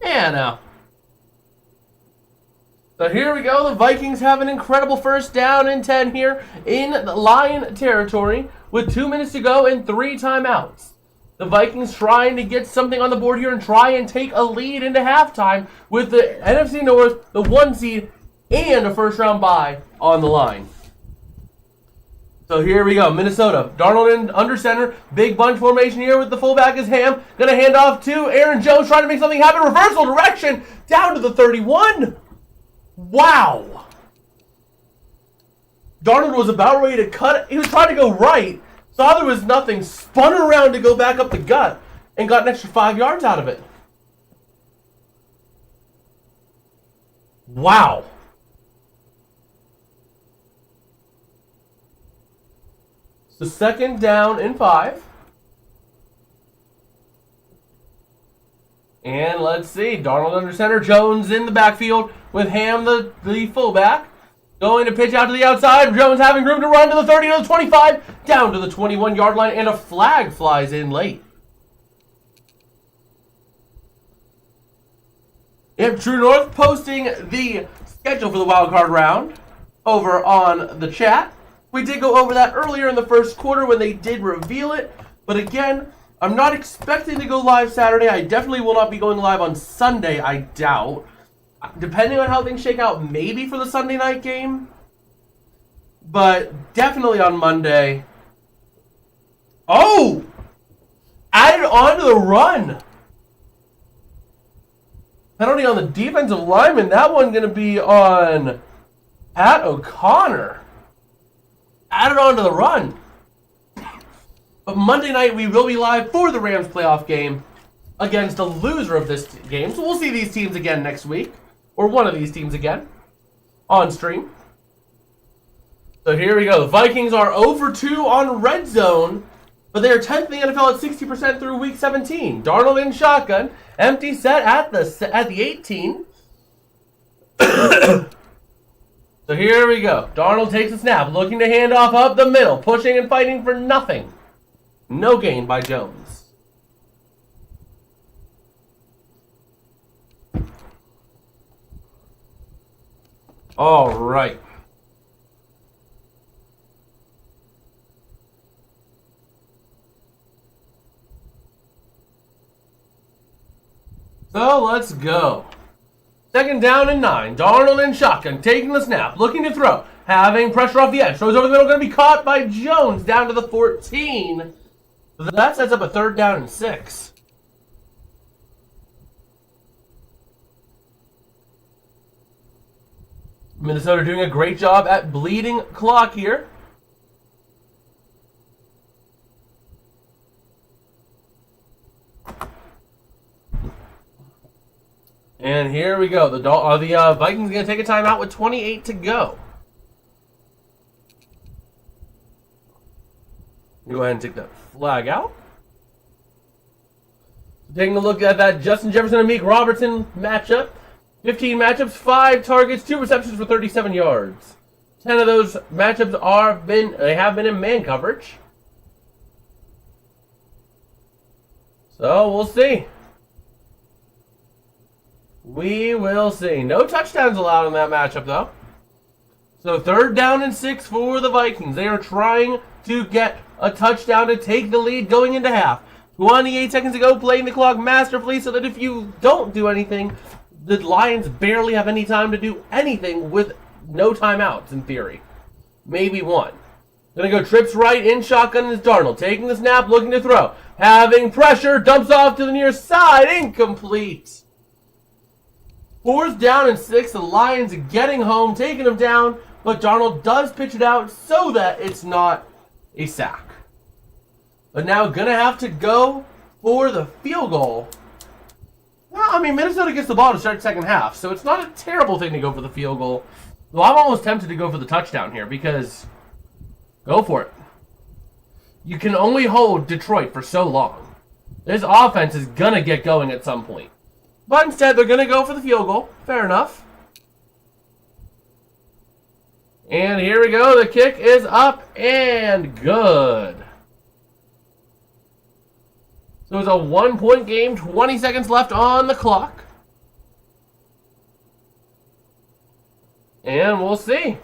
A: Yeah, no. So here we go. The Vikings have an incredible first down and 10 here in the Lion territory with 2 minutes to go and 3 timeouts. The Vikings trying to get something on the board here and try and take a lead into halftime with the NFC North, the 1 seed, and a first-round bye on the line. So here we go. Minnesota. Darnold in under center. Big bunch formation here with the fullback is Ham. Going to hand off to Aaron Jones trying to make something happen. Reversal direction down to the 31. Wow. Darnold was about ready to cut. He was trying to go right. Saw there was nothing. Spun around to go back up the gut. And got an extra 5 yards out of it. Wow. So 2nd down and 5. And let's see. Darnold under center. Jones in the backfield with Ham, the fullback. Going to pitch out to the outside. Jones having room to run to the 30, to the 25. Down to the 21-yard line. And a flag flies in late. Yep, True North posting the schedule for the wild card round over on the chat. We did go over that earlier in the first quarter when they did reveal it. But again, I'm not expecting to go live Saturday. I definitely will not be going live on Sunday, I doubt. Depending on how things shake out, maybe for the Sunday night game. But definitely on Monday. Oh! Added on to the run. Penalty on the defensive lineman. That one going to be on Pat O'Connor. added on to the run. But Monday night, we will be live for the Rams playoff game against the loser of this game. So we'll see these teams again next week. Or one of these teams again. On stream. So here we go. The Vikings are 0-2 on Red Zone. But they are 10th in the NFL at 60% through Week 17. Darnold in shotgun. Empty set at the 18. So here we go. Darnold takes a snap. Looking to hand off up the middle. Pushing and fighting for nothing. No gain by Jones. All right. So let's go. 2nd down and 9. Darnold in shotgun. Taking the snap. Looking to throw. Having pressure off the edge. Throws over the middle. Going to be caught by Jones down to the 14. That sets up a 3rd down and 6. Minnesota doing a great job at bleeding clock here. And here we go. The Vikings going to take a timeout with 28 to go. Go ahead and take that flag out. Taking a look at that Justin Jefferson and Meek Robertson matchup. 15 matchups, 5 targets, 2 receptions for 37 yards. 10 of those matchups have been in man coverage. So we'll see. We will see. No touchdowns allowed in that matchup though. So 3rd down and 6 for the Vikings. They are trying to get a touchdown to take the lead going into half. 28 seconds to go, playing the clock masterfully so that if you don't do anything, the Lions barely have any time to do anything with no timeouts, in theory. Maybe one. Gonna go trips right in shotgun is Darnold. Taking the snap, looking to throw. Having pressure, dumps off to the near side. Incomplete. 4th down and 6. The Lions getting home, taking them down. But Darnold does pitch it out so that it's not a sack. But now going to have to go for the field goal. Well, I mean, Minnesota gets the ball to start the 2nd half, so it's not a terrible thing to go for the field goal. Well, I'm almost tempted to go for the touchdown here because go for it. You can only hold Detroit for so long. This offense is going to get going at some point. But instead, they're going to go for the field goal. Fair enough. And here we go. The kick is up and good. So it's a 1-point game. 20 seconds left on the clock. And we'll see.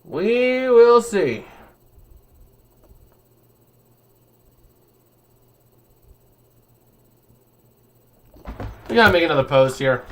A: We will see. We gotta make another post here.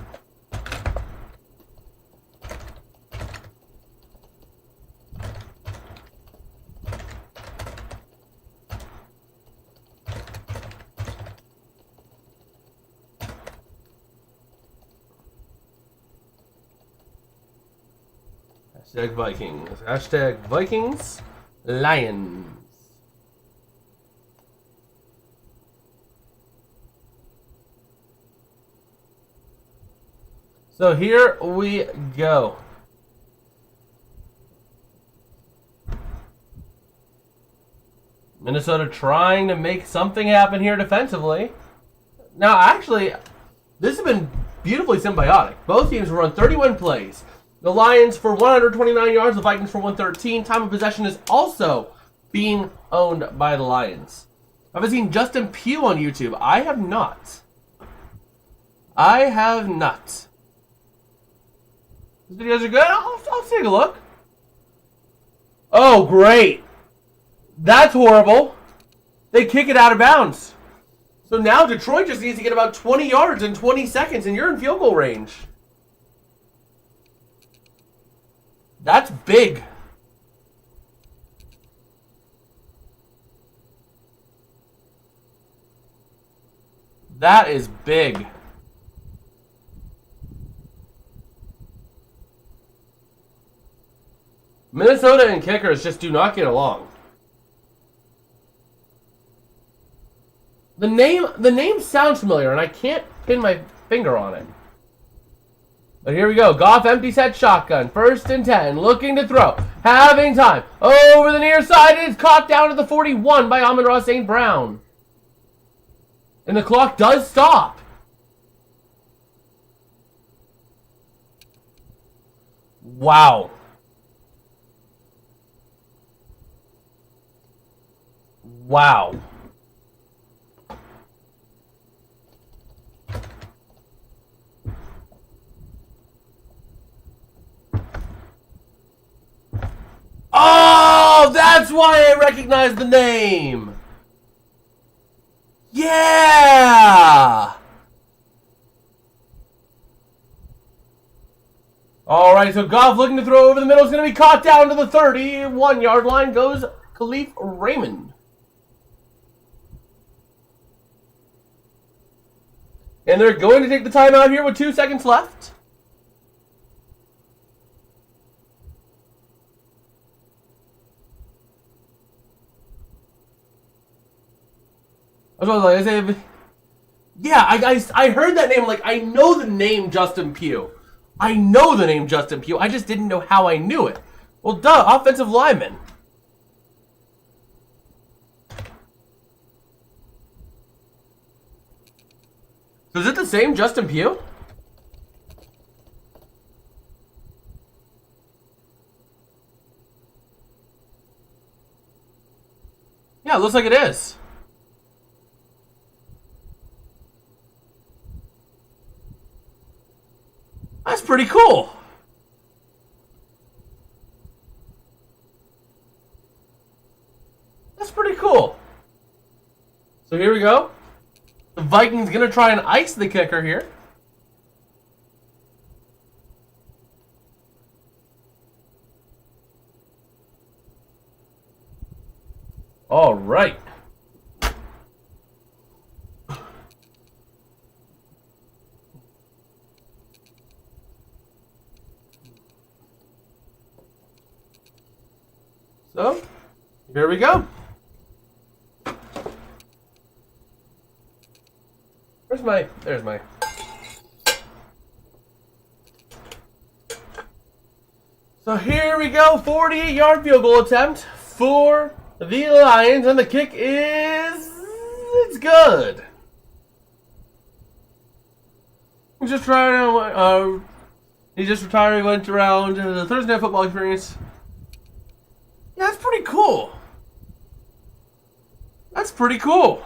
A: Hashtag Vikings. Hashtag Vikings. Lions. So here we go. Minnesota trying to make something happen here defensively. Now, actually, this has been beautifully symbiotic. Both teams run 31 plays. The Lions for 129 yards, the Vikings for 113. Time of possession is also being owned by the Lions. Have I seen Justin Pugh on YouTube? I have not. I have not. These videos are good. I'll take a look. Oh, great. That's horrible. They kick it out of bounds. So now Detroit just needs to get about 20 yards in 20 seconds, and you're in field goal range. That's big. That is big. Minnesota and kickers just do not get along. The name sounds familiar, and I can't pin my finger on it. But here we go. Goff empty set shotgun. 1st and 10. Looking to throw. Having time. Over the near side. It's caught down to the 41 by Amon-Ra St. Brown. And the clock does stop. Wow. Wow. Oh, that's why I recognize the name. Yeah. All right, so Goff looking to throw over the middle is going to be caught down to the 31-yard line. Goes Khalif Raymond. And they're going to take the timeout here with 2 seconds left. Yeah, I heard that name. Like, I know the name Justin Pugh. I know the name Justin Pugh. I just didn't know how I knew it. Well, duh, offensive lineman. So is it the same Justin Pugh? Yeah, it looks like it is. That's pretty cool. That's pretty cool. So here we go. The Vikings going to try and ice the kicker here. All right. So, here we go. There's my. So here we go, 48-yard field goal attempt for the Lions, and the kick it's good. He's just trying. He just retired. Went around the Thursday Night Football experience. Yeah, that's pretty cool. That's pretty cool.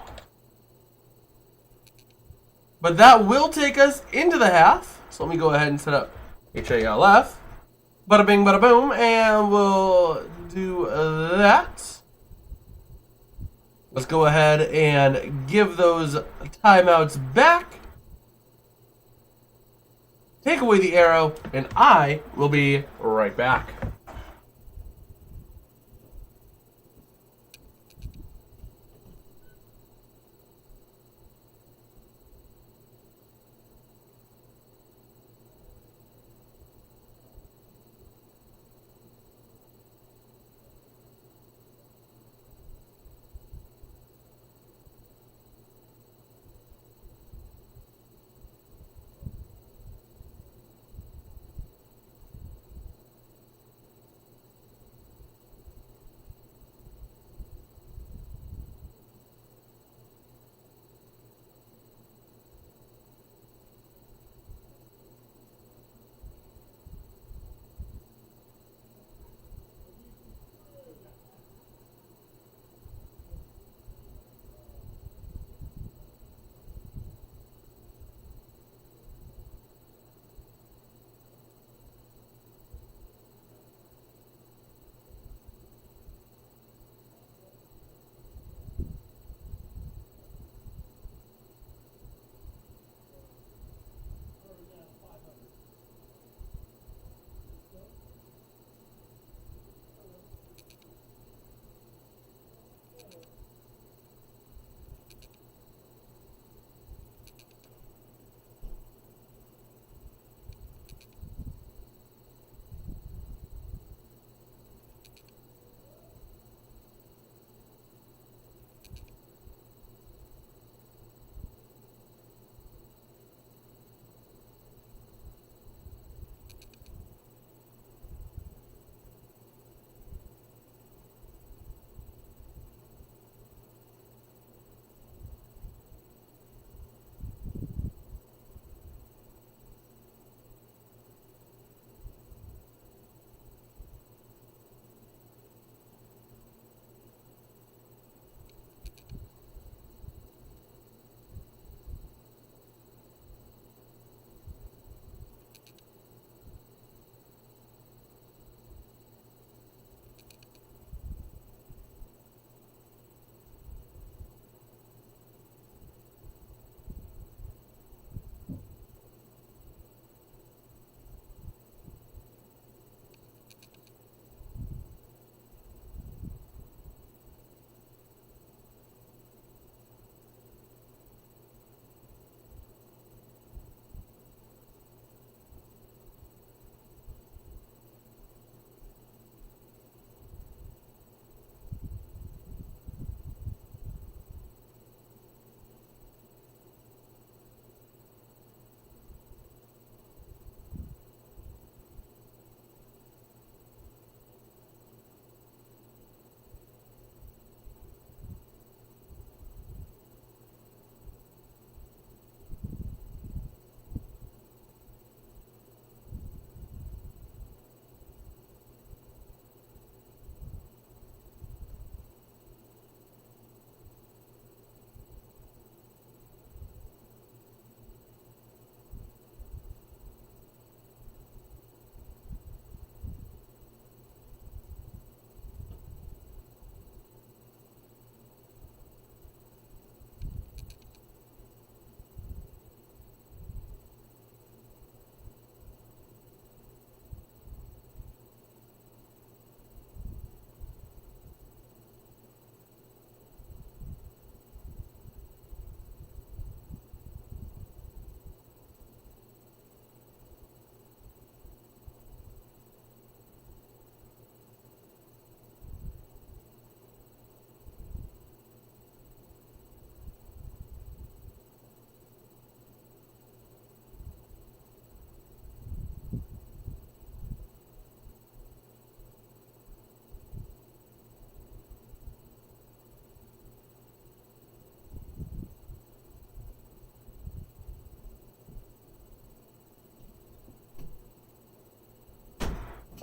A: But that will take us into the half. So let me go ahead and set up HALF. Bada bing, bada boom, and we'll do that. Let's go ahead and give those timeouts back. Take away the arrow, and I will be right back.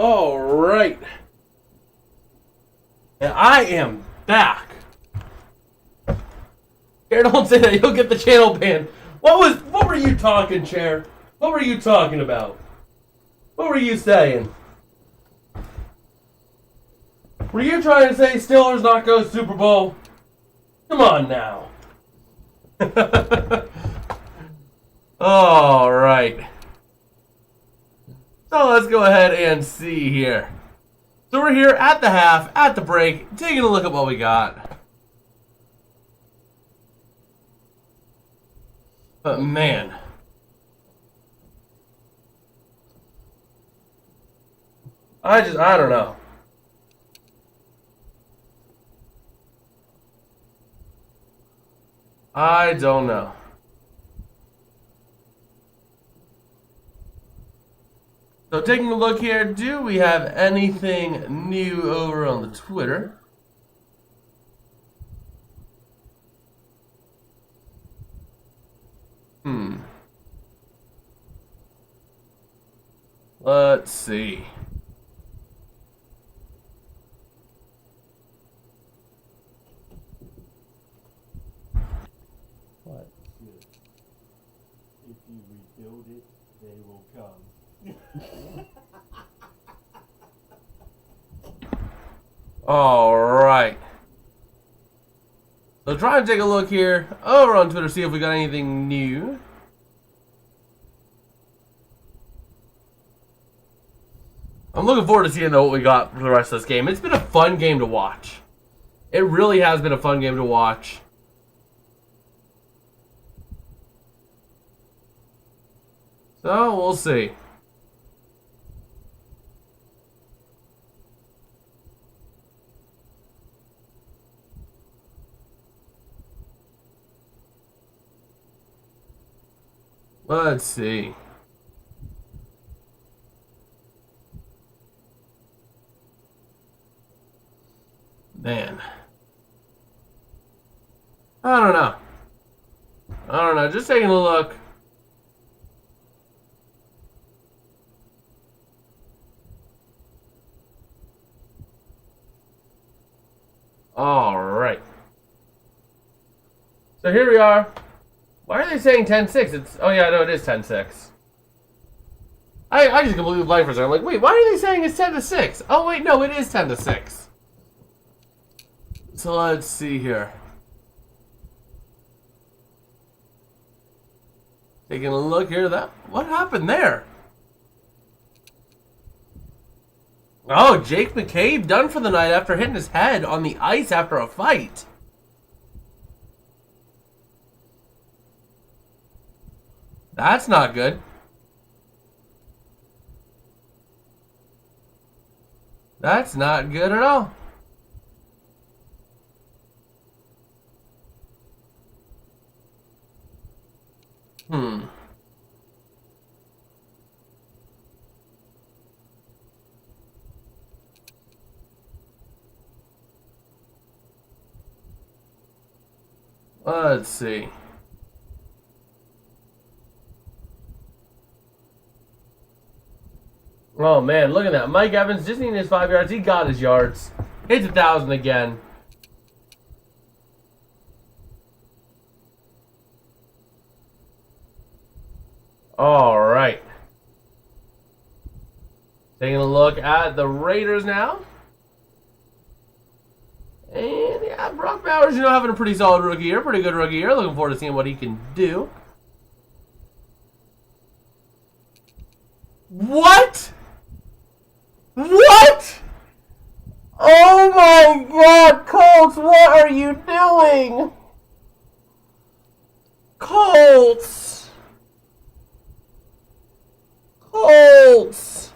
A: All right. And I am back. Chair, don't say that. You'll get the channel banned. What were you talking, Chair? What were you talking about? What were you saying? Were you trying to say Steelers not go Super Bowl? Come on now. All right. So let's go ahead and see here. So we're here at the half, at the break, taking a look at what we got. But man. I don't know. I don't know. So taking a look here, do we have anything new over on the Twitter? Let's see.
B: What? If you rebuild it, they will come.
A: All right. So try and take a look here over on Twitter, see if we got anything new. I'm looking forward to seeing what we got for the rest of this game. It's been a fun game to watch. It really has been a fun game to watch. So we'll see. Let's see. Man. I don't know. Just taking a look. All right. So here we are. Why are they saying 10-6? It's oh yeah, no, it is 10-6. I just completely blank for a second. I'm like, wait, why are they saying it's 10-6? Oh wait, no, it is 10-6. So let's see here. Taking a look here, what happened there? Oh, Jake McCabe done for the night after hitting his head on the ice after a fight. That's not good. That's not good at all. Let's see. Oh man, look at that. Mike Evans just needed his 5 yards. He got his yards. Hits 1,000 again. All right. Taking a look at the Raiders now. And yeah, Brock Bowers, having a pretty solid rookie year. Pretty good rookie year. Looking forward to seeing what he can do. What? What? Oh my God, Colts, what are you doing? Colts. Colts.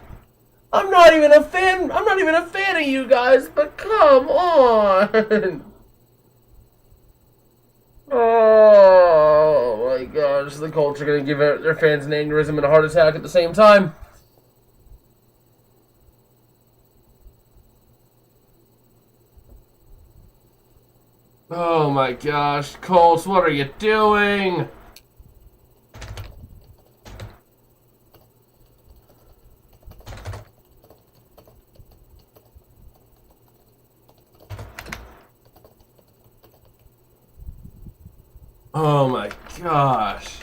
A: I'm not even a fan of you guys, but come on. Oh my gosh, the Colts are going to give their fans an aneurysm and a heart attack at the same time. Oh my gosh, Colts, what are you doing? Oh my gosh.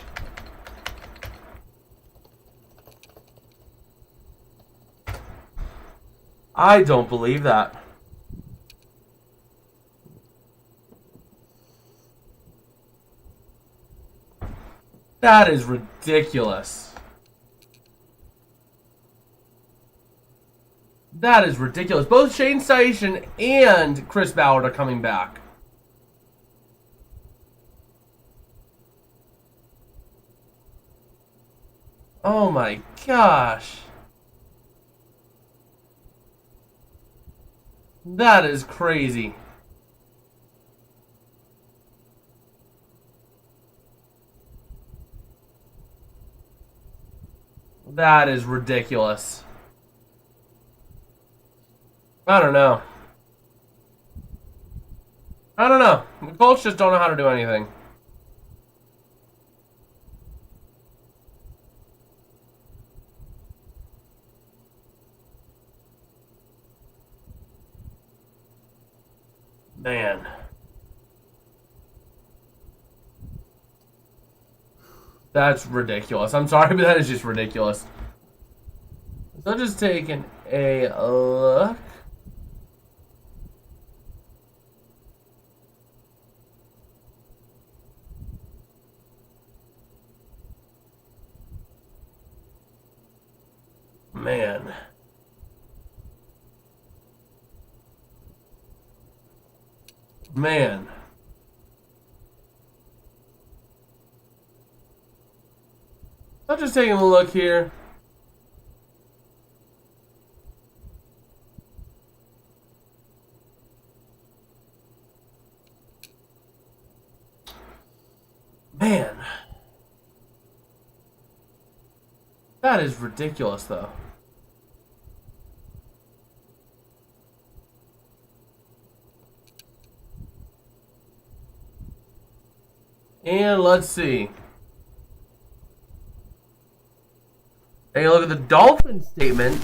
A: I don't believe that. That is ridiculous. That is ridiculous. Both Shane Steichen and Chris Ballard are coming back. Oh my gosh. That is crazy. That is ridiculous. I don't know. I don't know. The Colts just don't know how to do anything. Man. That's ridiculous. I'm sorry, but that is just ridiculous. So just taking a look. Man. Man. I'm just taking a look here. Man. That is ridiculous, though. And let's see. Take a look at the Dolphins statement.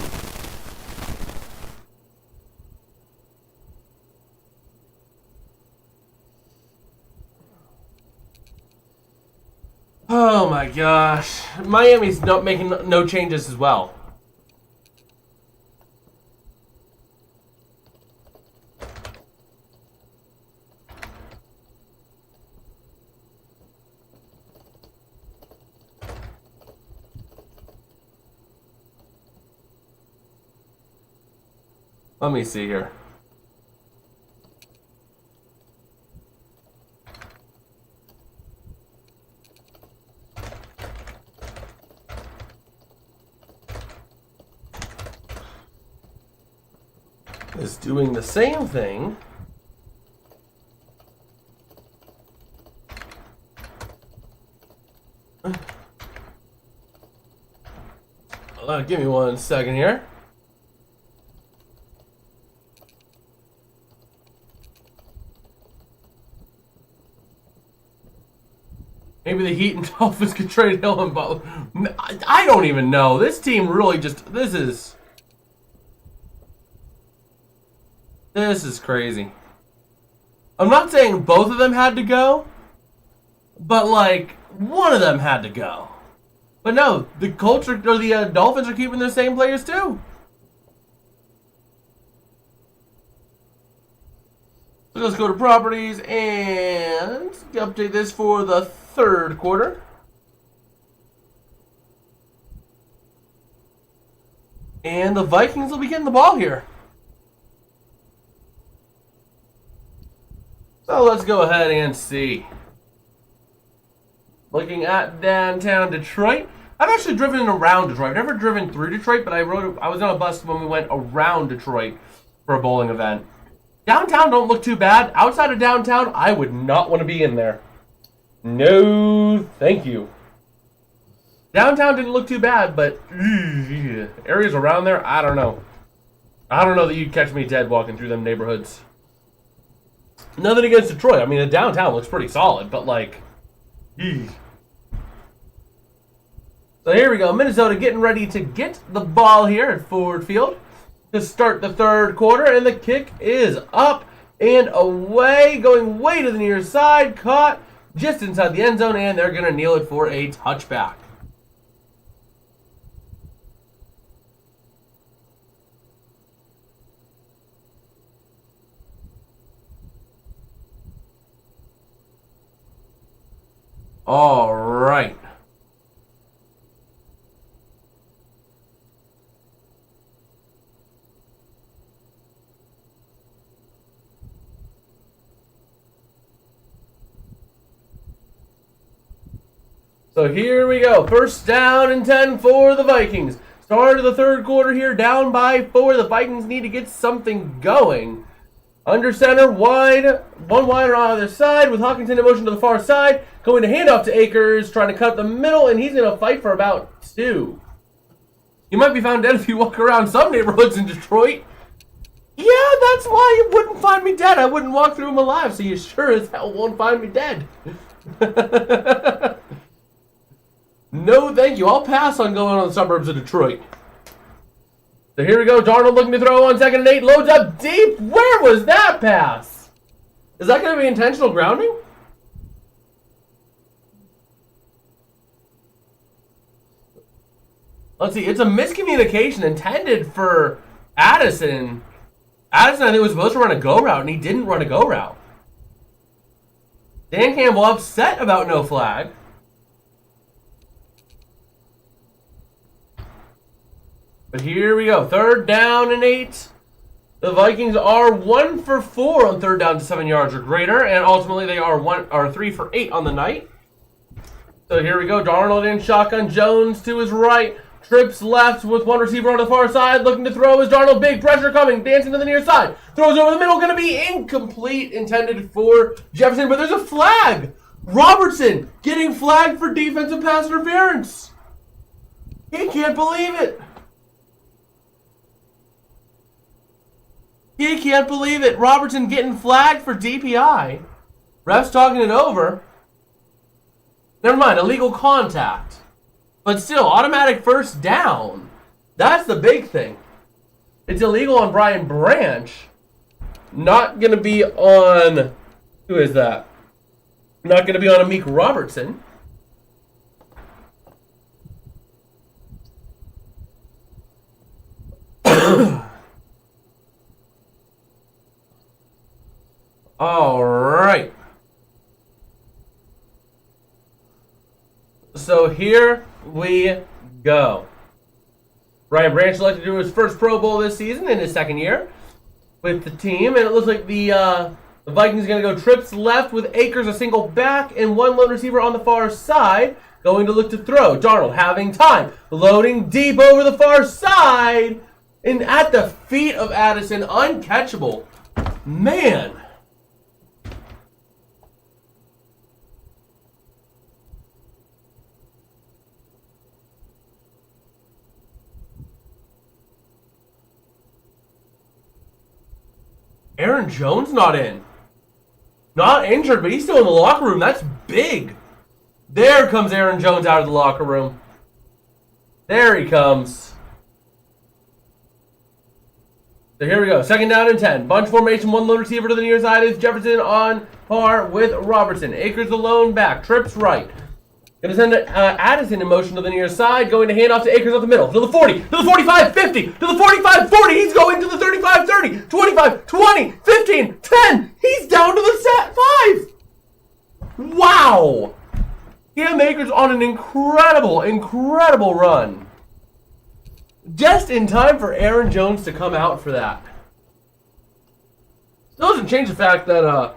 A: Oh my gosh. Miami's not making no changes as well. Let me see here. Is doing the same thing. Give me 1 second here. Maybe the Heat and Dolphins could trade Hill and Butler. I don't even know. This team really just... This is crazy. I'm not saying both of them had to go, but like one of them had to go. But no, the Colts or the Dolphins are keeping their same players too. So let's go to properties and update this for the third quarter. And the Vikings will be getting the ball here. So let's go ahead and see. Looking at downtown Detroit. I've actually driven around Detroit. I've never driven through Detroit, but I was on a bus when we went around Detroit for a bowling event. Downtown don't look too bad. Outside of downtown, I would not want to be in there. No, thank you. Downtown didn't look too bad, but areas around there, I don't know. I don't know that you'd catch me dead walking through them neighborhoods. Nothing against Detroit. I mean, the downtown looks pretty solid, but like, So here we go. Minnesota getting ready to get the ball here at Ford Field to start the third quarter, and the kick is up and away, going way to the near side, caught just inside the end zone, and they're going to kneel it for a touchback. All right. So here we go. First down and 10 for the Vikings. Start of the third quarter here, down by 4. The Vikings need to get something going. Under center, wide, one wide on either side, with Hawkinson in motion to the far side. Going to hand off to Akers, trying to cut the middle, and he's going to fight for about 2. You might be found dead if you walk around some neighborhoods in Detroit. Yeah, that's why you wouldn't find me dead. I wouldn't walk through them alive, so you sure as hell won't find me dead. No, thank you. I'll pass on going on the suburbs of Detroit. So here we go. Darnold looking to throw on 2nd and 8. Loads up deep. Where was that pass? Is that going to be intentional grounding? Let's see. It's a miscommunication intended for Addison. Addison, I think, was supposed to run a go route, and he didn't run a go route. Dan Campbell upset about no flag. But here we go. 3rd down and 8. The Vikings are 1 for 4 on 3rd down to 7 yards or greater, and ultimately they are 3 for 8 on the night. So here we go. Darnold in shotgun. Jones to his right. Trips left with one receiver on the far side. Looking to throw is Darnold. Big pressure coming. Dancing to the near side. Throws over the middle. Going to be incomplete. Intended for Jefferson, but there's a flag. Robertson getting flagged for defensive pass interference. He can't believe it. He can't believe it. Robertson getting flagged for DPI. Refs talking it over. Never mind, illegal contact. But still, automatic first down. That's the big thing. It's illegal on Brian Branch. Not going to be on... Who is that? Not going to be on Amik Robertson. All right. So here we go. Brian Branch selected to do his first Pro Bowl this season in his 2nd year with the team, and it looks like the Vikings are going to go trips left with Akers a single back and one lone receiver on the far side, going to look to throw. Darnold having time, loading deep over the far side, and at the feet of Addison, uncatchable. Man. Aaron Jones not in. Not injured, but he's still in the locker room. That's big. There comes Aaron Jones out of the locker room. There he comes. So here we go. 2nd down and 10. Bunch formation, one lone receiver to the near side is Jefferson on par with Robertson. Akers the lone back. Trips right. Going to send Addison in motion to the near side. Going to hand off to Akers up the middle. To the 40. To the 45, 50. To the 45, 40. He's going to the 35, 30. 25, 20, 15, 10. He's down to the 5. Wow. Cam Akers on an incredible, incredible run. Just in time for Aaron Jones to come out for that. Still doesn't change the fact that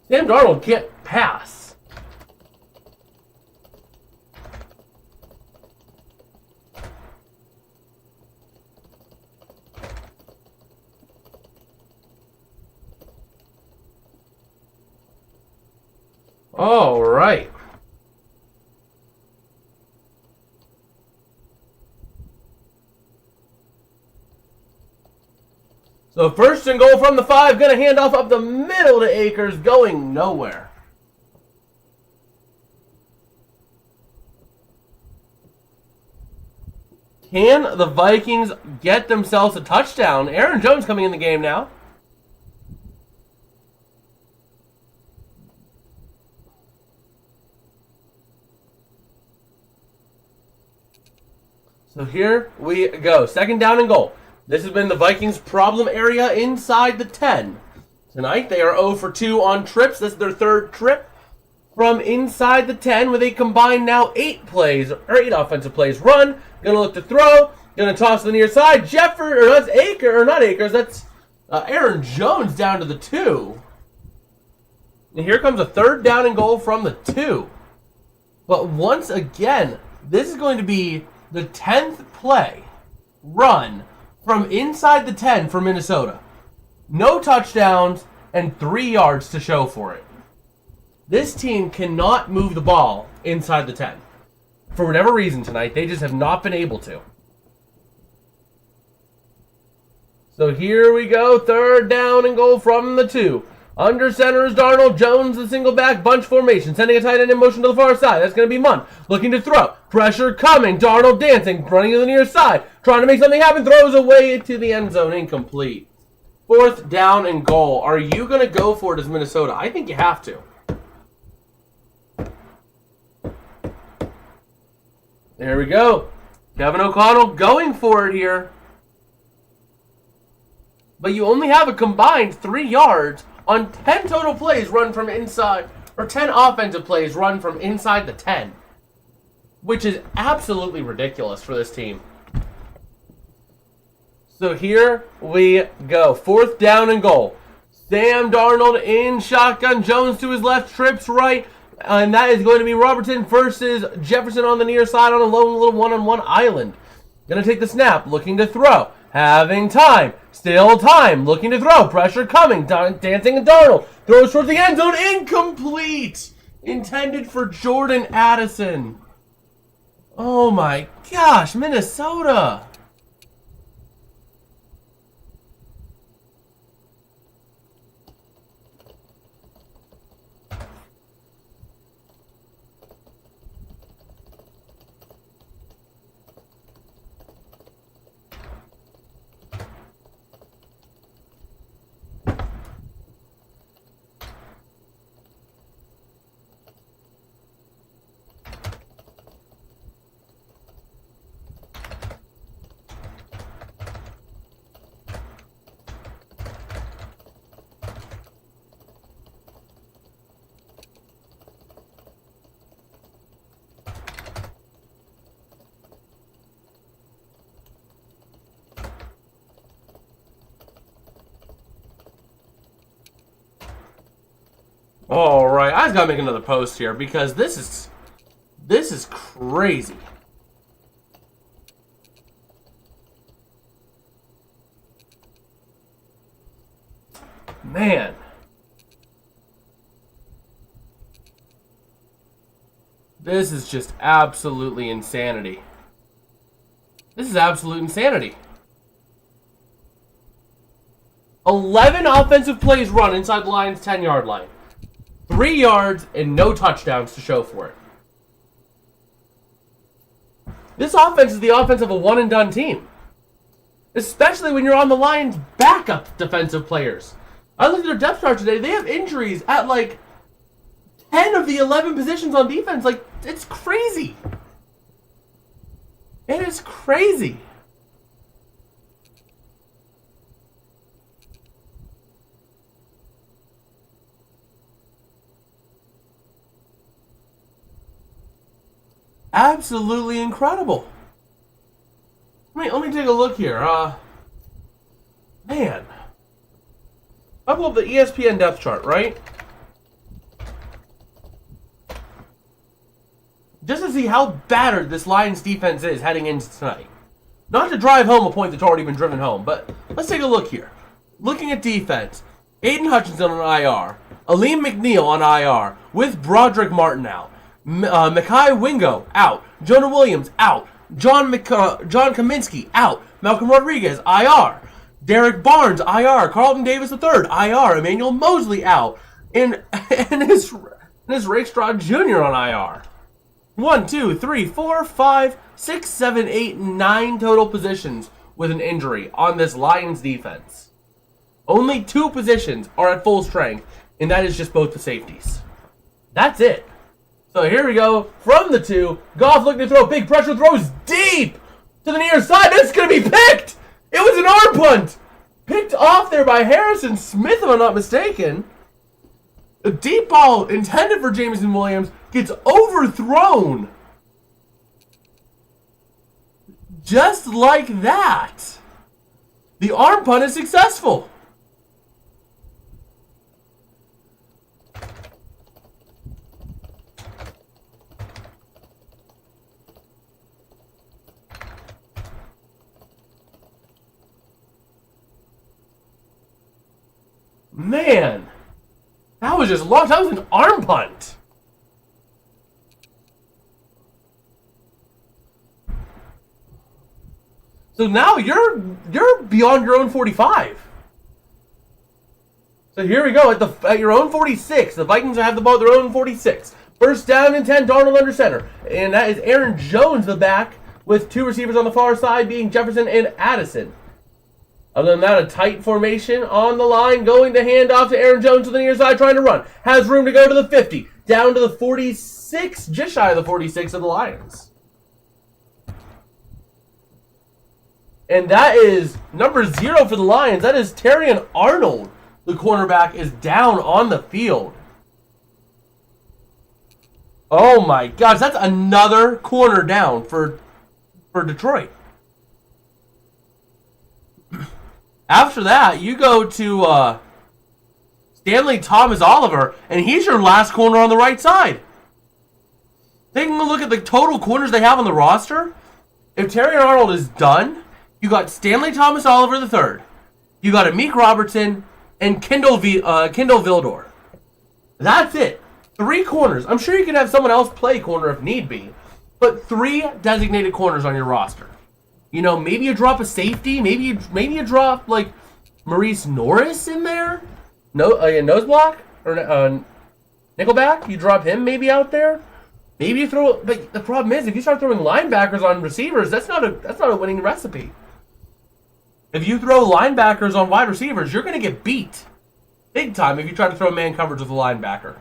A: Sam Darnold can't pass. All right. So 1st and goal from the 5. Going to hand off up the middle to Akers. Going nowhere. Can the Vikings get themselves a touchdown? Aaron Jones coming in the game now. So here we go. Second down and goal. This has been the Vikings' problem area inside the 10. Tonight they are 0 for 2 on trips. This is their third trip from inside the 10 with a combined now 8 offensive plays run. Gonna look to throw. Gonna toss to the near side. That's Aaron Jones down to the 2. And here comes a third down and goal from the 2. But once again, this is going to be the 10th play run from inside the 10 for Minnesota. No touchdowns and 3 yards to show for it. This team cannot move the ball inside the 10. For whatever reason tonight, they just have not been able to. So here we go, third down and goal from the 2. Under center is Darnold. Jones, the single back, bunch formation. Sending a tight end in motion to the far side. That's going to be Munn. Looking to throw. Pressure coming. Darnold dancing. Running to the near side. Trying to make something happen. Throws away to the end zone. Incomplete. Fourth down and goal. Are you going to go for it as Minnesota? I think you have to. There we go. Kevin O'Connell going for it here. But you only have a combined 3 yards on 10 total plays run from inside, or 10 offensive plays run from inside the 10. Which is absolutely ridiculous for this team. So here we go. Fourth down and goal. Sam Darnold in shotgun. Jones to his left, trips right. And that is going to be Robertson versus Jefferson on the near side on a lone little one-on-one island. Going to take the snap, looking to throw. Having time. Still time. Looking to throw. Pressure coming. Dancing and Darnold. Throws towards the end zone. Incomplete. Intended for Jordan Addison. Oh my gosh. Minnesota. All right, I just gotta make another post here because this is crazy. Man. This is just absolutely insanity. This is absolute insanity. 11 offensive plays run inside the Lions' 10-yard line. 3 yards and no touchdowns to show for it. This offense is the offense of a one-and-done team. Especially when you're on the Lions' backup defensive players. I looked at their depth chart today. They have injuries at like 10 of the 11 positions on defense. Like, it's crazy. It is crazy. Absolutely incredible. Let me take a look here. Man. I pull up the ESPN depth chart, right? Just to see how battered this Lions defense is heading into tonight. Not to drive home a point that's already been driven home, but let's take a look here. Looking at defense, Aiden Hutchinson on IR, Aleem McNeil on IR, with Broderick Martin out. Mekhi Wingo, out. Jonah Williams, out. John Kaminsky, out. Malcolm Rodriguez, IR. Derek Barnes, IR. Carlton Davis III, IR. Emmanuel Mosley, out. And his Rakestraw Jr. on IR. 1, 2, 3, 4, 5, 6, 7, 8, 9 total positions with an injury on this Lions defense. Only 2 positions are at full strength, and that is just both the safeties. That's it. So here we go, from the 2, Goff looking to throw, big pressure, throws deep! to the near side. That's going to be picked. It was an arm punt. Picked off there by Harrison Smith, if I'm not mistaken. A deep ball intended for Jameson Williams gets overthrown. Just like that. The arm punt is successful. Man, that was just long. That was an arm punt. So now you're beyond your own 45. So here we go at your own 46. The Vikings have the ball at their own 46. First down and 10. Darnold under center, and that is Aaron Jones, the back, with two receivers on the far side, being Jefferson and Addison. Other than that, a tight formation on the line, going to hand off to Aaron Jones to the near side, trying to run. Has room to go to the 50, down to the 46, just shy of the 46 of the Lions. And that is number 0 for the Lions. That is Terrion Arnold. The cornerback is down on the field. Oh my gosh, that's another corner down for Detroit. After that, you go to Stanley Thomas Oliver, and he's your last corner on the right side. Taking a look at the total corners they have on the roster, if Terrion Arnold is done, you got Stanley Thomas Oliver III, you got Amik Robertson, and Kendall Vildor. That's it. 3 corners. I'm sure you can have someone else play corner if need be, but 3 designated corners on your roster. You know, maybe you drop a safety. Maybe you drop like Maurice Norris in there. No, nose block or nickelback. You drop him maybe out there. Maybe you throw. But the problem is, if you start throwing linebackers on receivers, that's not a winning recipe. If you throw linebackers on wide receivers, you're going to get beat big time if you try to throw man coverage with a linebacker.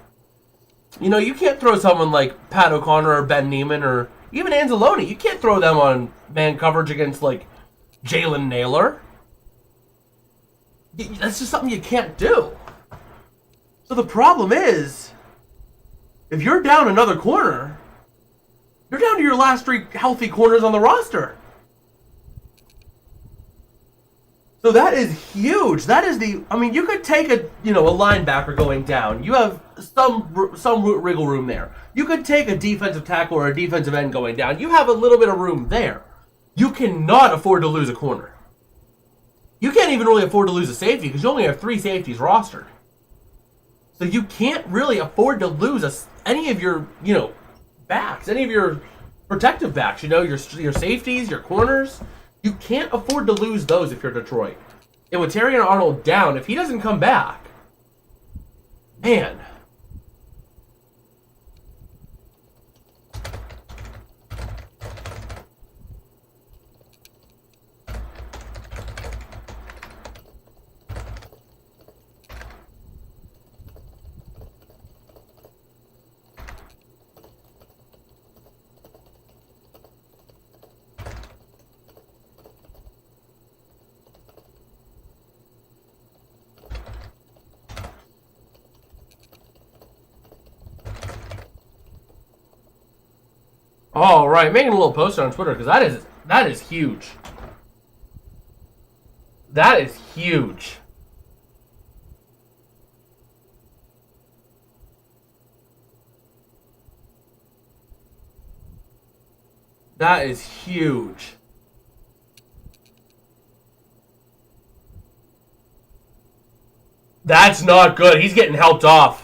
A: You know, you can't throw someone like Pat O'Connor or Ben Neiman or even Anzalone. You can't throw them on man coverage against, like, Jalen Naylor. That's just something you can't do. So the problem is, if you're down another corner, you're down to your last 3 healthy corners on the roster. So that is huge. That is you could take a linebacker going down. You have some wiggle room there. You could take a defensive tackle or a defensive end going down. You have a little bit of room there. You cannot afford to lose a corner. You can't even really afford to lose a safety because you only have 3 safeties rostered. So you can't really afford to lose any of your, backs, any of your protective backs, your safeties, your corners. You can't afford to lose those if you're Detroit. And with Terrion Arnold down, if he doesn't come back, man. All right, making a little poster on Twitter because that is huge. That is huge. That is huge. That's not good. He's getting helped off.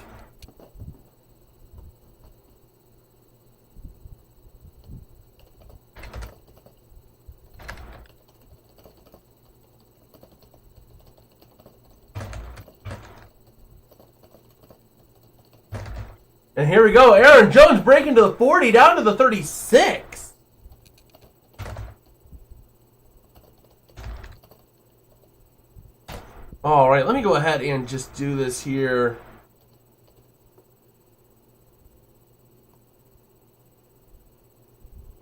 A: And here we go. Aaron Jones breaking to the 40, down to the 36. All right, let me go ahead and just do this here.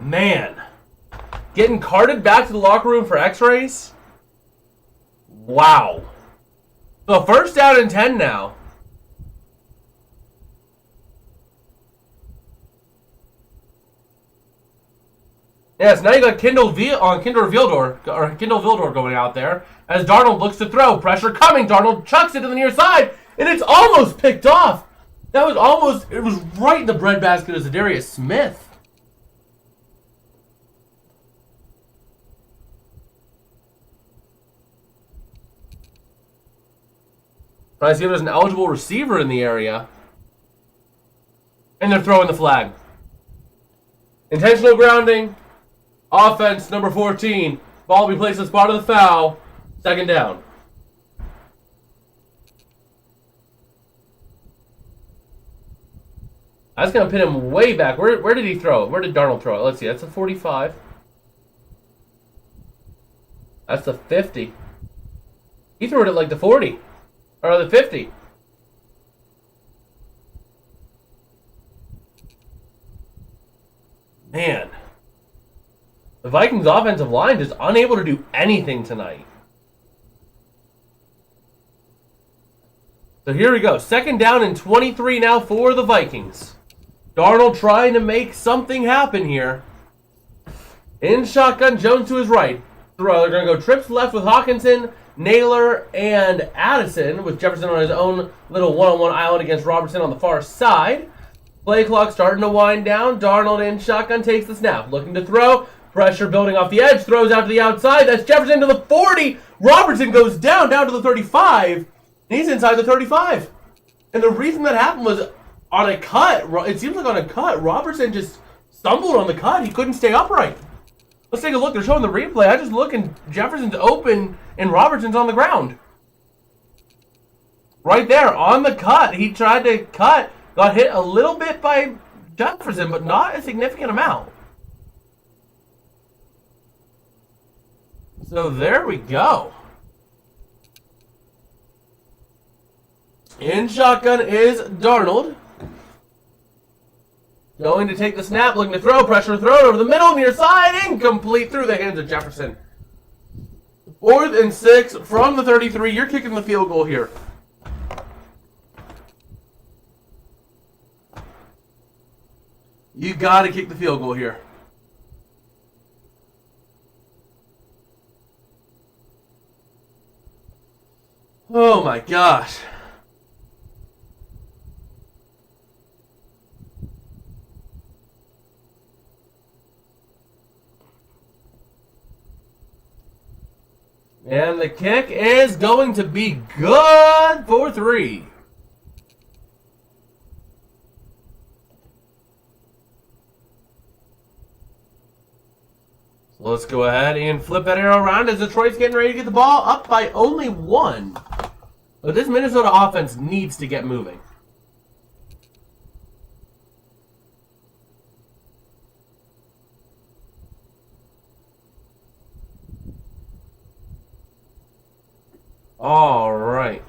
A: Man, getting carted back to the locker room for x-rays. Wow. So first down and 10 now. Yes, now you got Kindle Vildor going out there as Darnold looks to throw. Pressure coming. Darnold chucks it to the near side, and it's almost picked off. That was almost, it was right in the breadbasket of Zadarius Smith. Trying to see if there's an eligible receiver in the area. And they're throwing the flag. Intentional grounding. Offense, number 14. Ball will be placed at the spot of the foul. Second down. That's going to pin him way back. Where did he throw it? Where did Darnold throw it? Let's see. That's a 45. That's the 50. He threw it at like the 40. Or the 50. Man. The Vikings offensive line is unable to do anything tonight. So here we go. Second down and 23 now for the Vikings. Darnold trying to make something happen here. In shotgun, Jones to his right. They're going to go trips left with Hawkinson, Naylor, and Addison, with Jefferson on his own little one-on-one island against Robertson on the far side. Play clock starting to wind down. Darnold in shotgun takes the snap. Looking to throw. Pressure building off the edge. Throws out to the outside. That's Jefferson to the 40. Robertson goes down to the 35. And he's inside the 35. And the reason that happened was on a cut. It seems like on a cut, Robertson just stumbled on the cut. He couldn't stay upright. Let's take a look. They're showing the replay. I just look and Jefferson's open and Robertson's on the ground. Right there on the cut. He tried to cut. Got hit a little bit by Jefferson, but not a significant amount. So there we go. In shotgun is Darnold. Going to take the snap, looking to throw. Pressure thrown over the middle, near side, incomplete through the hands of Jefferson. 4th and 6 from the 33. You're kicking the field goal here. You got to kick the field goal here. Oh my gosh. And the kick is going to be good for 3. So let's go ahead and flip that arrow around as Detroit's getting ready to get the ball up by only 1. But this Minnesota offense needs to get moving. All right.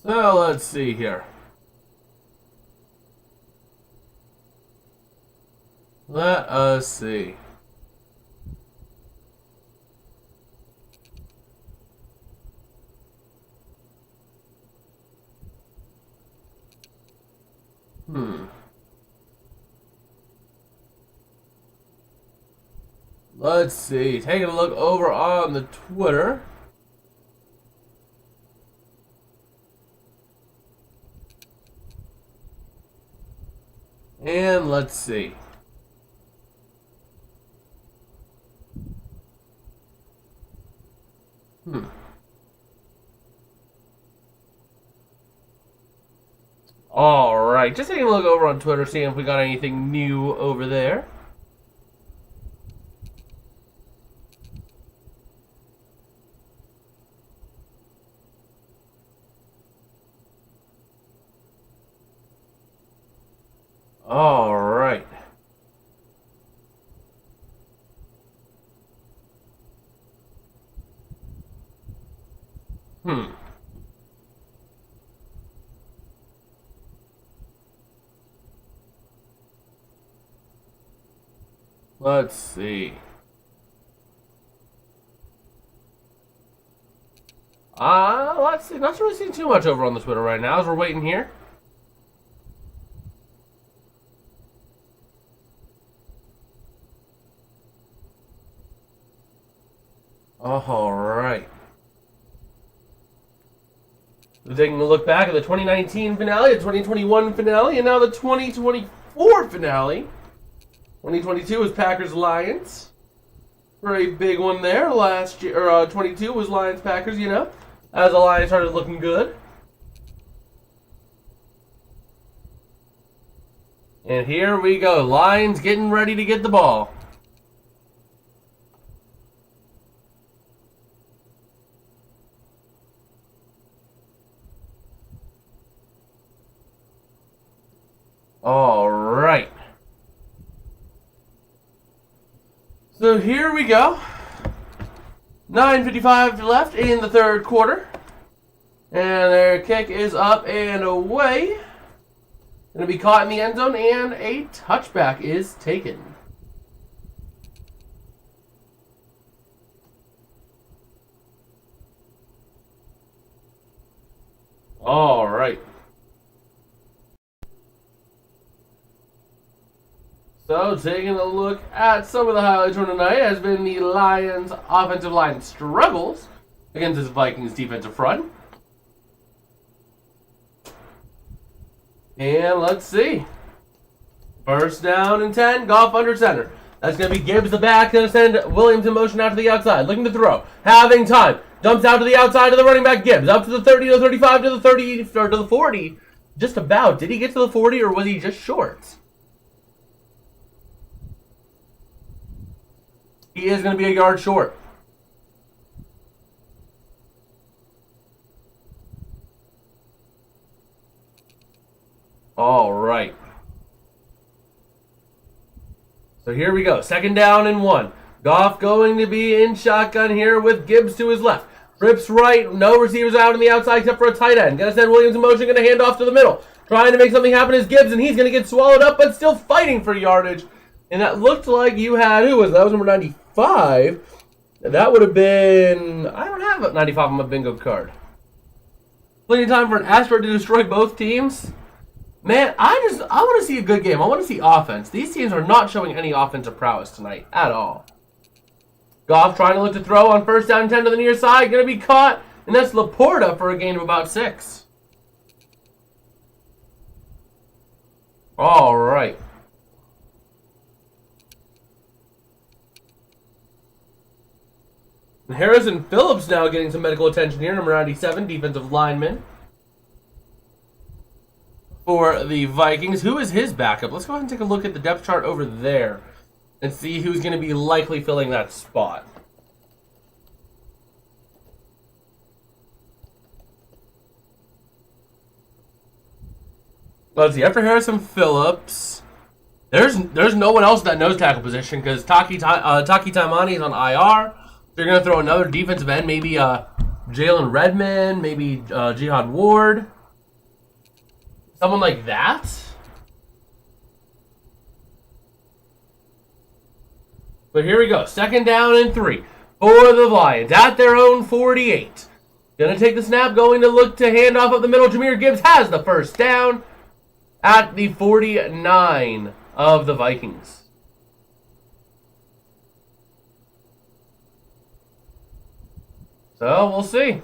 A: So let's see here. Let us see. Let's see. Taking a look over on the Twitter. And let's see. All right. Just taking a look over on Twitter, seeing if we got anything new over there. All right. Let's see. Let's see. Not really seeing too much over on the Twitter right now as we're waiting here. All right. We're taking a look back at the 2019 finale, the 2021 finale, and now the 2024 finale. 2022 was Packers-Lions. Very big one there. Last year, or 22 was Lions-Packers, you know, as the Lions started looking good. And here we go. Lions getting ready to get the ball. All right. So here we go. 9:55 left in the third quarter. And their kick is up and away. Going to be caught in the end zone, and a touchback is taken. All right. So, taking a look at some of the highlights from tonight has been the Lions' offensive line struggles against this Vikings defensive front. And let's see. First down and 10, Goff under center. That's going to be Gibbs the back, going to send Williams in motion out to the outside, looking to throw, having time. Dumps out to the outside of the running back Gibbs, up to the 30, to the 35, to the 30, or to the 40. Just about. Did he get to the 40 or was he just short? He is going to be a yard short. All right. So here we go. Second down and 1. Goff going to be in shotgun here with Gibbs to his left. Trips right. No receivers out on the outside except for a tight end. Going to send Williams in motion. Going to hand off to the middle. Trying to make something happen is Gibbs, and he's going to get swallowed up, but still fighting for yardage. And that looked like you had, who was that? That was number 95. That would have been, I don't have 95 on my bingo card. Plenty of time for an asteroid to destroy both teams. Man, I want to see a good game. I want to see offense. These teams are not showing any offensive prowess tonight at all. Goff trying to look to throw on first down and 10 to the near side. Going to be caught, and that's Laporta for a gain of about 6. All right. Harrison Phillips now getting some medical attention here, number 97, defensive lineman for the Vikings. Who is his backup? Let's go ahead and take a look at the depth chart over there and see who's going to be likely filling that spot. Let's see. After Harrison Phillips, there's no one else that knows tackle position because Taki Taimani is on IR. They're going to throw another defensive end, maybe Jalen Redmond, maybe Jihad Ward. Someone like that. But here we go. Second down and 3 for the Lions at their own 48. Going to take the snap, going to look to hand off up the middle. Jahmyr Gibbs has the first down at the 49 of the Vikings. So, we'll see.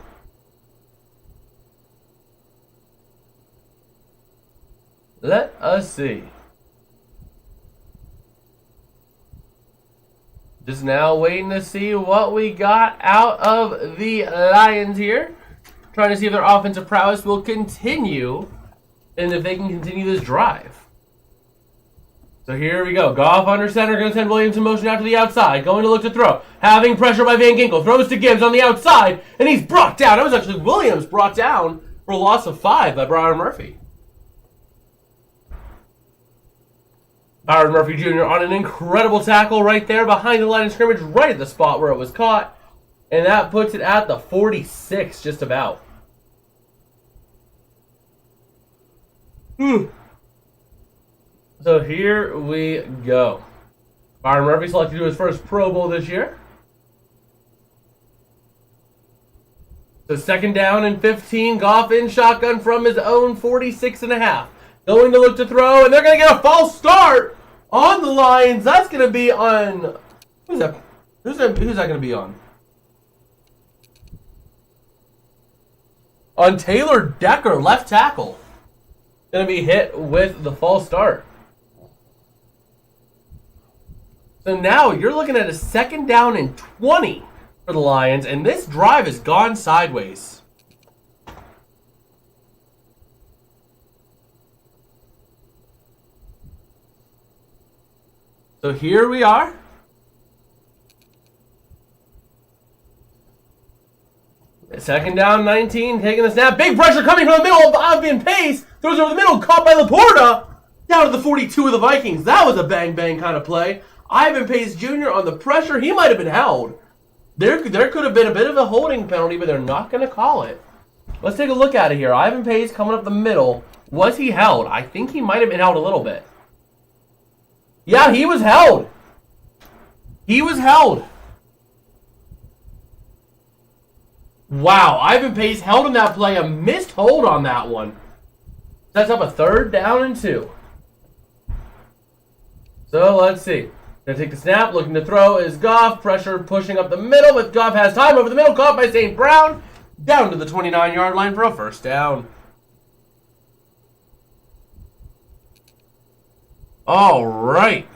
A: Let us see. Just now waiting to see what we got out of the Lions here. Trying to see if their offensive prowess will continue and if they can continue this drive. So here we go. Goff under center, going to send Williams in motion out to the outside. Going to look to throw. Having pressure by Van Ginkel. Throws to Gibbs on the outside. And he's brought down. That was actually Williams brought down for a loss of 5 by Byron Murphy. Byron Murphy Jr. on an incredible tackle right there behind the line of scrimmage, right at the spot where it was caught. And that puts it at the 46 just about. So here we go. Byron Murphy selected to his first Pro Bowl this year. So second down and 15. Goff in shotgun from his own 46.5. Going to look to throw, and they're going to get a false start on the Lions. That's going to be on... Who's that going to be on? On Taylor Decker, left tackle. Going to be hit with the false start. So now you're looking at a second down and 20 for the Lions, and this drive has gone sideways. So here we are. Second down, 19, taking the snap. Big pressure coming from the middle of Obvian Pace. Throws over the middle, caught by Laporta. Down to the 42 of the Vikings. That was a bang-bang kind of play. Ivan Pace Jr. on the pressure. He might have been held. There could have been a bit of a holding penalty, but they're not going to call it. Let's take a look at it here. Ivan Pace coming up the middle. Was he held? I think he might have been held a little bit. Yeah, he was held. He was held. Wow, Ivan Pace held in that play. A missed hold on that one. Sets up a third down and 2. So let's see. Gonna take the snap, looking to throw is Goff. Pressure pushing up the middle, but Goff has time over the middle. Caught by St. Brown. Down to the 29-yard line for a first down. All right.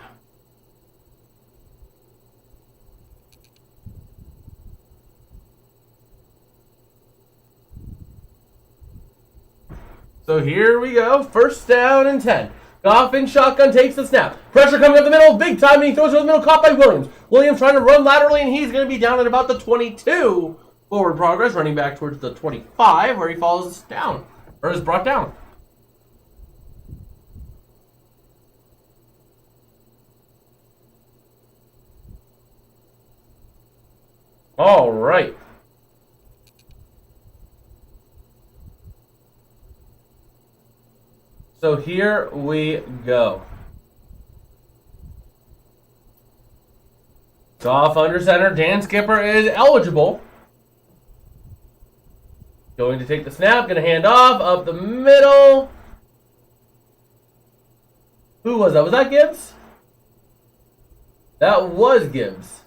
A: So here we go. First down and 10. Goff in shotgun takes the snap. Pressure coming up the middle. Big time, and he throws over the middle. Caught by Williams. Williams trying to run laterally, and he's going to be down at about the 22. Forward progress, running back towards the 25, where he falls down. Or is brought down. All right. So here we go. Goff under center. Dan Skipper is eligible. Going to take the snap. Going to hand off up the middle. Who was that? Was that Gibbs? That was Gibbs.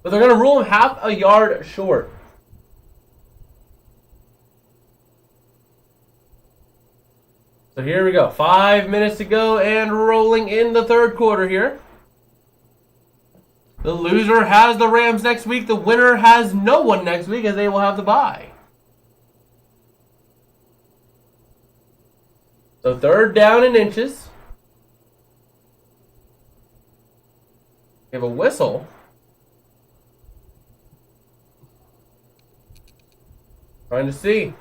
A: But they're going to rule him half a yard short. So here we go. 5 minutes to go and rolling in the third quarter here. The loser has the Rams next week. The winner has no one next week as they will have the bye. So third down and inches. We have a whistle. Trying to see.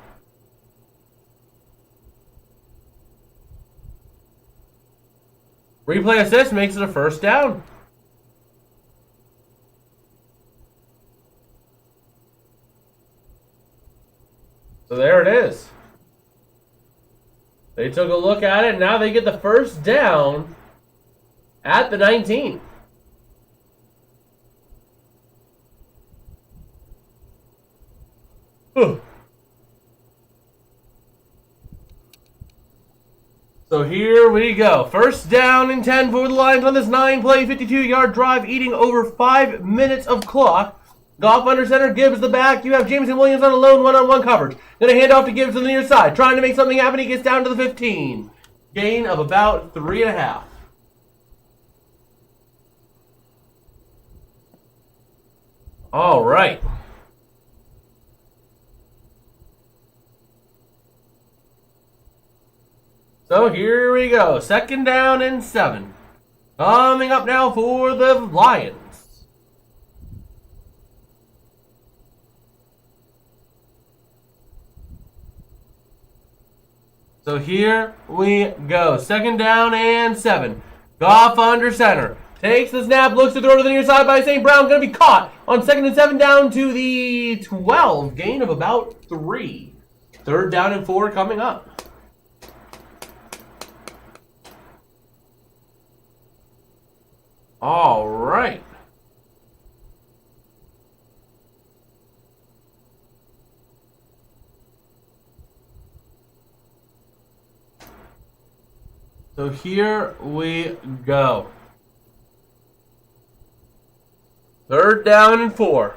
A: Replay assist makes it a first down. So there it is. They took a look at it. Now they get the first down at the 19. So here we go. First down and 10 for the Lions on this 9-play, 52-yard drive, eating over 5 minutes of clock. Goff under center, Gibbs the back. You have Jameson Williams on a lone one-on-one coverage. Going to hand off to Gibbs on the near side. Trying to make something happen. He gets down to the 15. Gain of about 3.5. All right. So here we go. Second down and 7. Coming up now for the Lions. So here we go. Second down and 7. Goff under center. Takes the snap, looks to throw to the near side by St. Brown. Going to be caught on 2nd and 7 down to the 12. Gain of about 3. Third down and 4 coming up. All right. So here we go. 3rd down and 4.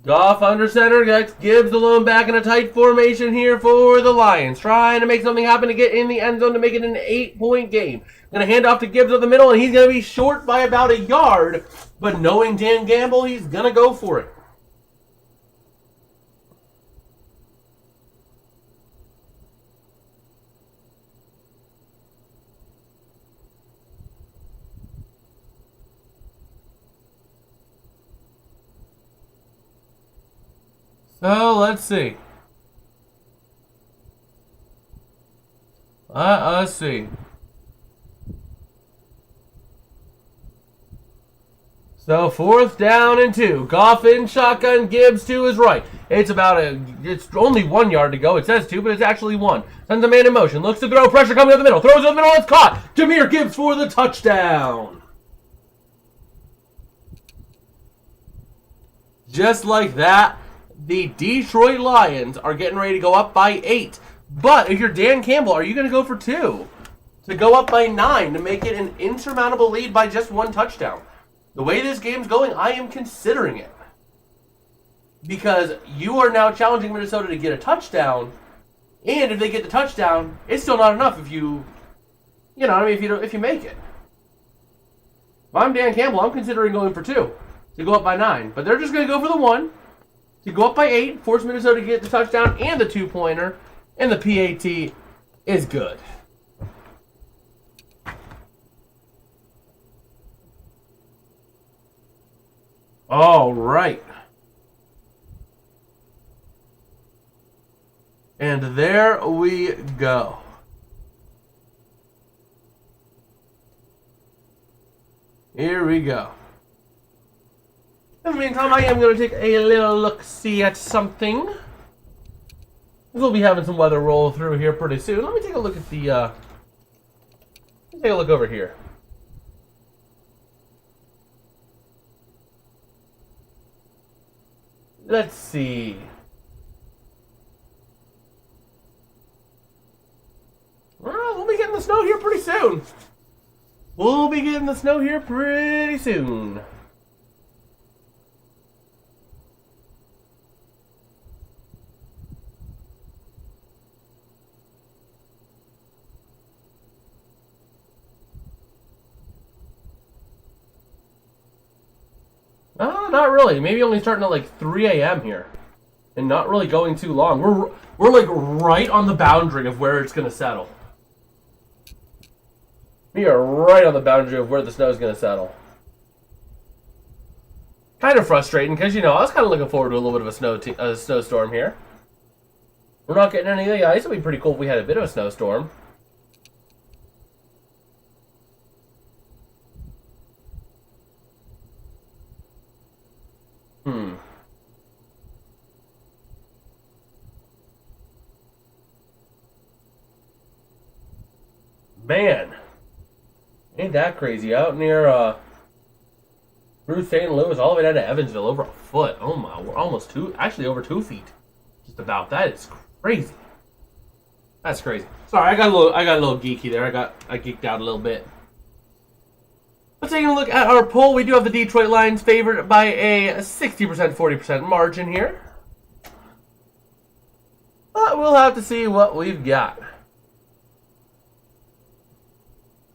A: Goff under center, gets Gibbs alone back in a tight formation here for the Lions. Trying to make something happen to get in the end zone to make it an 8-point game. Going to hand off to Gibbs up the middle, and he's going to be short by about a yard. But knowing Dan Gamble, he's going to go for it. So, let's see. Let's see. So 4th down and 2. Goff in shotgun, Gibbs to his right. It's only 1 yard to go. It says 2, but it's actually 1. Sends a man in motion. Looks to throw. Pressure coming up the middle. Throws in the middle. It's caught. Jahmyr Gibbs for the touchdown. Just like that, the Detroit Lions are getting ready to go up by 8. But if you're Dan Campbell, are you going to go for 2? To go up by 9 to make it an insurmountable lead by just 1 touchdown. The way this game's going, I am considering it. Because you are now challenging Minnesota to get a touchdown. And if they get the touchdown, it's still not enough if you know what I mean, if you make it. If I'm Dan Campbell, I'm considering going for 2 to go up by 9. But they're just going to go for the 1 to go up by 8, force Minnesota to get the touchdown and the 2-pointer. And the PAT is good. All right. And there we go. Here we go. In the meantime, I am going to take a little look-see at something. We'll be having some weather roll through here pretty soon. Let me take a look at the, let me take a look over here. Let's see. Well, we'll be getting the snow here pretty soon. We'll be getting the snow here pretty soon. Not really. Maybe only starting at like 3 a.m. here. And not really going too long. We're like right on the boundary of where it's going to settle. We are right on the boundary of where the snow is going to settle. Kind of frustrating because, I was kind of looking forward to a little bit of a snowstorm here. We're not getting any of the ice. It would be pretty cool if we had a bit of a snowstorm. Man, ain't that crazy. Out near through St. Louis, all the way down to Evansville, over a foot. Oh my, we're almost over 2 feet. Just about. That is crazy. That's crazy. Sorry, I got a little geeky there. I geeked out a little bit. But taking a look at our poll, we do have the Detroit Lions favored by a 60%, 40% margin here. But we'll have to see what we've got.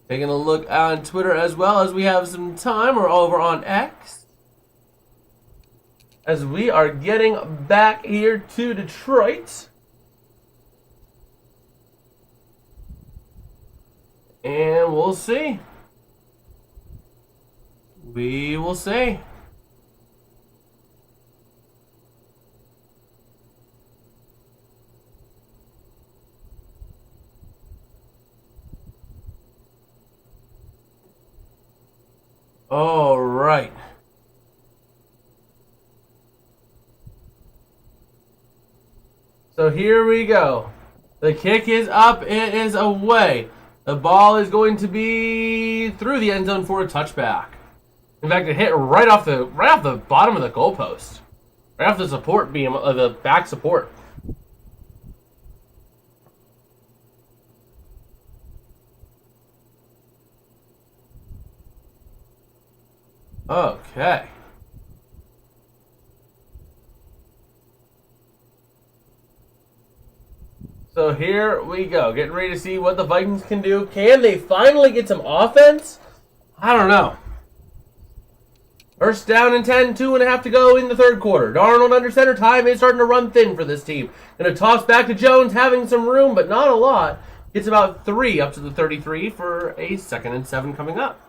A: Taking a look on Twitter as well as we have some time. We're over on X. As we are getting back here to Detroit. And we'll see. We will see. All right. So here we go. The kick is up. It is away. The ball is going to be through the end zone for a touchback. In fact, it hit right off the bottom of the goalpost, right off the support beam, the back support. Okay. So here we go. Getting ready to see what the Vikings can do. Can they finally get some offense? I don't know. First down and 10, 2.5 to go in the third quarter. Darnold under center. Time is starting to run thin for this team. Going to toss back to Jones, having some room, but not a lot. Gets about 3 up to the 33 for a 2nd and 7 coming up.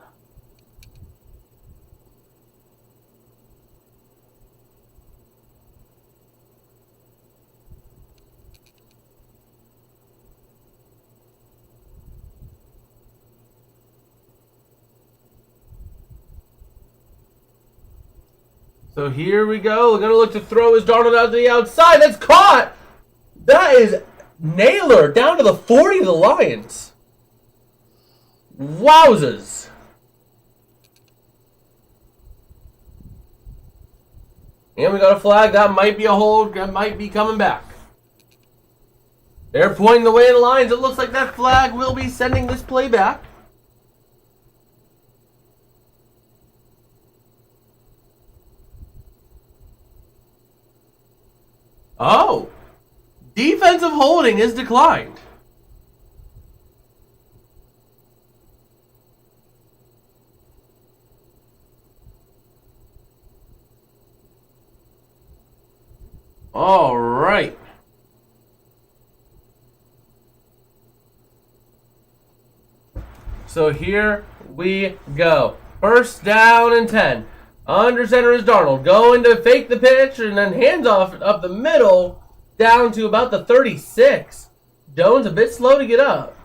A: So here we go. We're going to look to throw his Darnold out to the outside. That's caught. That is Naylor down to the 40 of the Lions. Wowzers. And we got a flag. That might be a hold. That might be coming back. They're pointing the way in the Lions. It looks like that flag will be sending this play back. Oh, defensive holding is declined. All right. So here we go. First down and 10. Under center is Darnold. Going to fake the pitch and then hands off up the middle down to about the 36. Jones a bit slow to get up.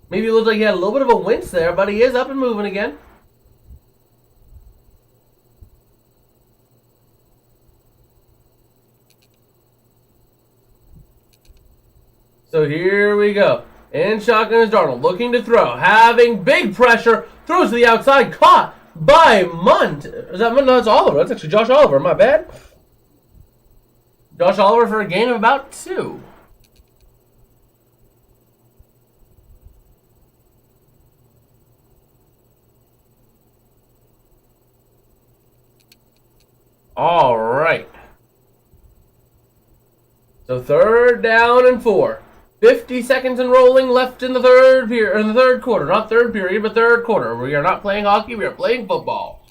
A: Maybe it looks like he had a little bit of a wince there, but he is up and moving again. So here we go. In shotgun is Darnold. Looking to throw. Having big pressure. Throws to the outside. Caught by Munt. Is that Munt? No, that's Oliver. That's actually Josh Oliver. My bad. Josh Oliver for a gain of about 2. All right. So third down and 4. 50 seconds and rolling left in the third quarter. Not third period, but third quarter. We are not playing hockey. We are playing football.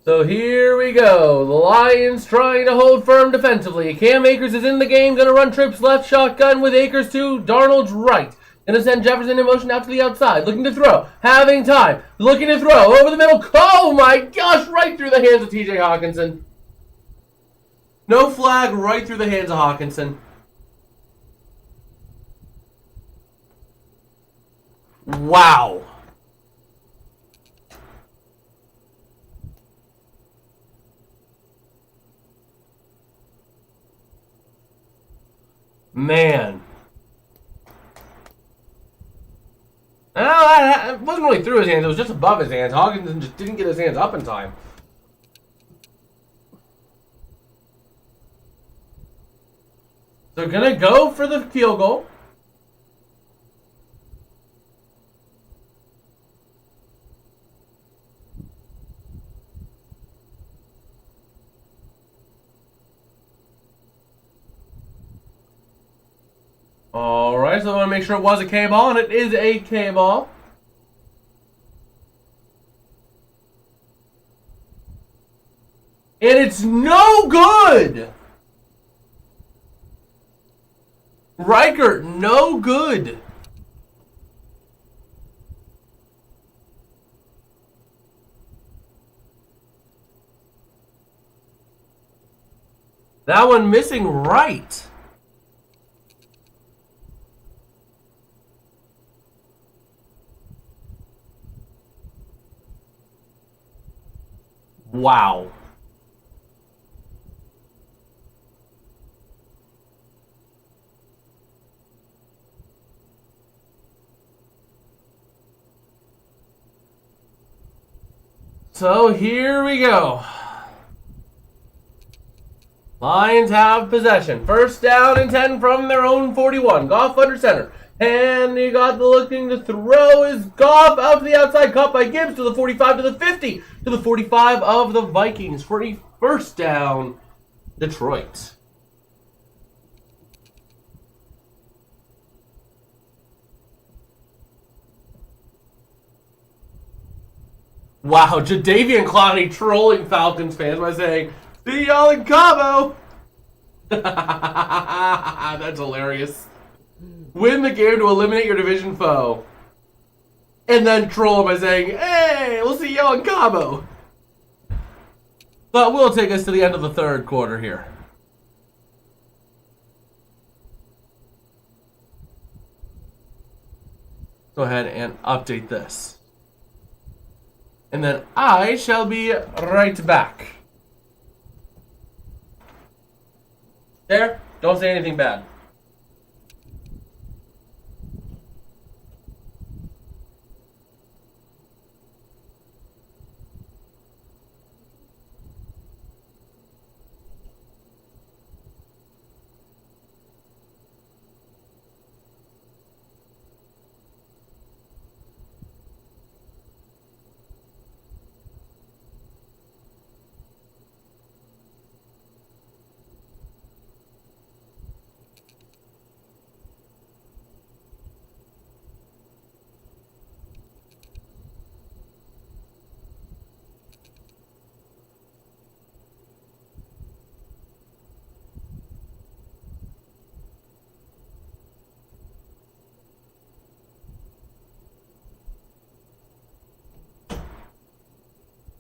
A: So here we go. The Lions trying to hold firm defensively. Cam Akers is in the game. Going to run trips left shotgun with Akers to Darnold's right. Going to send Jefferson in motion out to the outside. Looking to throw. Having time. Looking to throw. Over the middle. Oh my gosh. Right through the hands of TJ Hawkinson. No flag. Right through the hands of Hawkinson. Wow. Man. No, it wasn't really through his hands. It was just above his hands. Hawkinson just didn't get his hands up in time. They're going to go for the field goal. Alright, so I want to make sure it was a K-ball, and it is a K-ball. And it's no good! Reichert, no good. That one missing right. Wow. So here we go. Lions have possession. First down and 10 from their own 41. Goff under center. And he got the looking to throw his Goff out to the outside. Caught by Gibbs to the 45, to the 50, to the 45 of the Vikings for a first down, Detroit. Wow, Jadeveon Clowney trolling Falcons fans by saying, "See y'all in Cabo." That's hilarious. Win the game to eliminate your division foe. And then troll him by saying, "Hey, we'll see y'all in Cabo." But will take us to the end of the third quarter here. Go ahead and update this. And then I shall be right back. There, don't say anything bad.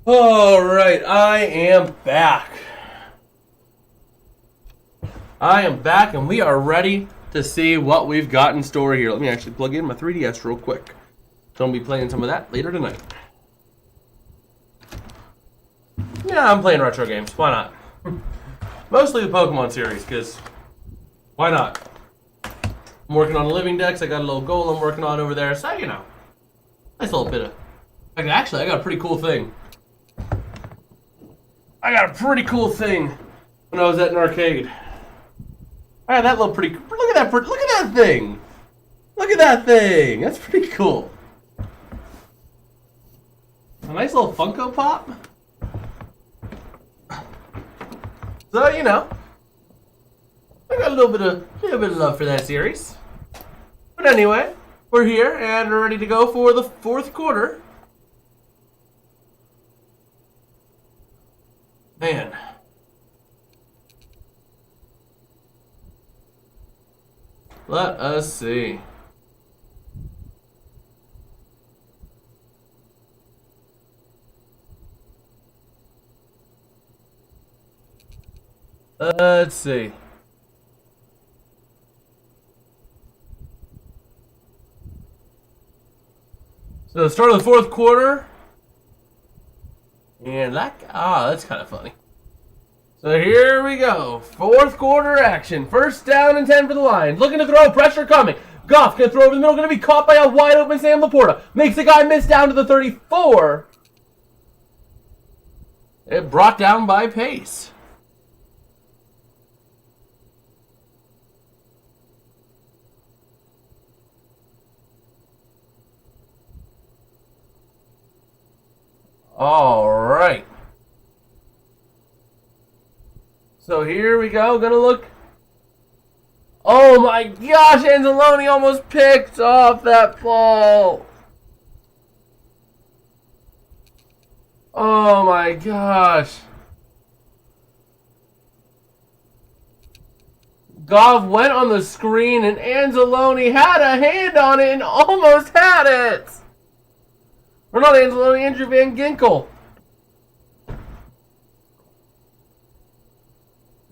A: All right, I am back. And we are ready to see what we've got in store here. Let me actually plug in my 3DS real quick. So I'll be playing some of that later tonight. Yeah, I'm playing retro games. Why not? Mostly the Pokemon series, because why not? I'm working on living decks. I got a little goal I'm working on over there. So, you know, nice little bit of... Actually, I got a pretty cool thing. I got a pretty cool thing when I was at an arcade. I had that little pretty... Look at that thing! Look at that thing! That's pretty cool. A nice little Funko Pop. So, you know, I got a little bit of love for that series. But anyway, we're here and we're ready to go for the fourth quarter. Man. Let us see. Let's see. So the start of the fourth quarter. And that's kind of funny. So here we go. Fourth quarter action. First down and 10 for the Lions. Looking to throw. Pressure coming. Goff going to throw over the middle. Going to be caught by a wide open Sam Laporta. Makes the guy miss down to the 34. It brought down by Pace. All right. So here we go. Gonna look. Oh my gosh, Anzalone almost picked off that ball. Oh my gosh. Goff went on the screen and Anzalone had a hand on it and almost had it. Or not Anzalone, Andrew Van Ginkel.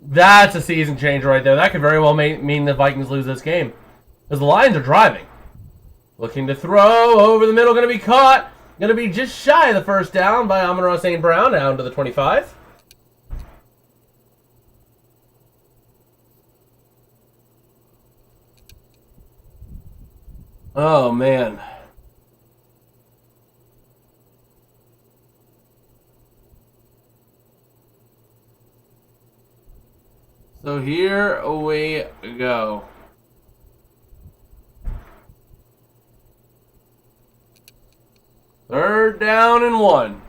A: That's a season changer right there. That could very well mean the Vikings lose this game. Because the Lions are driving. Looking to throw over the middle. Going to be caught. Going to be just shy of the first down by Amon-Ra St. Brown down to the 25. Oh, man. So here we go. Third down and 1.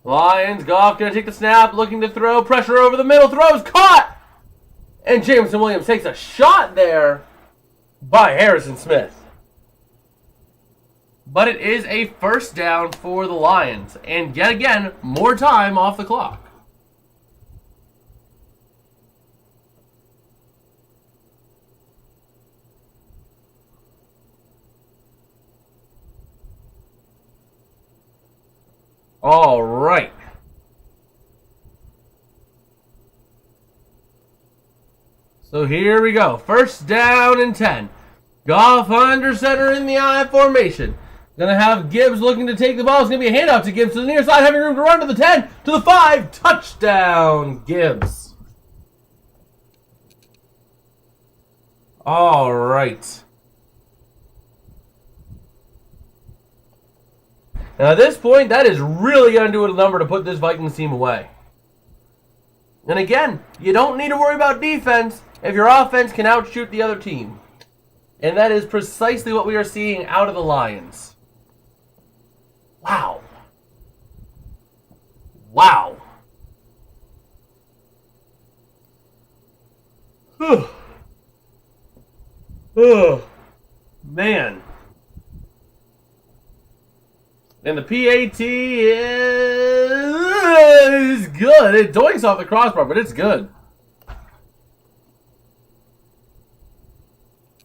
A: Lions, Goff gonna take the snap, looking to throw, pressure over the middle, throws, caught! And Jameson Williams takes a shot there by Harrison Smith. But it is a first down for the Lions, and yet again, more time off the clock. All right. So here we go. First down and 10. Goff under center in the I formation. Gonna have Gibbs looking to take the ball. It's gonna be a handoff to Gibbs to the near side, having room to run to the 10, to the 5. Touchdown, Gibbs. All right. Now at this point, that is really going to do a number to put this Vikings team away. And again, you don't need to worry about defense if your offense can outshoot the other team. And that is precisely what we are seeing out of the Lions. Wow. Wow. Oh, man. And the PAT is good. It doinks off the crossbar, but it's good.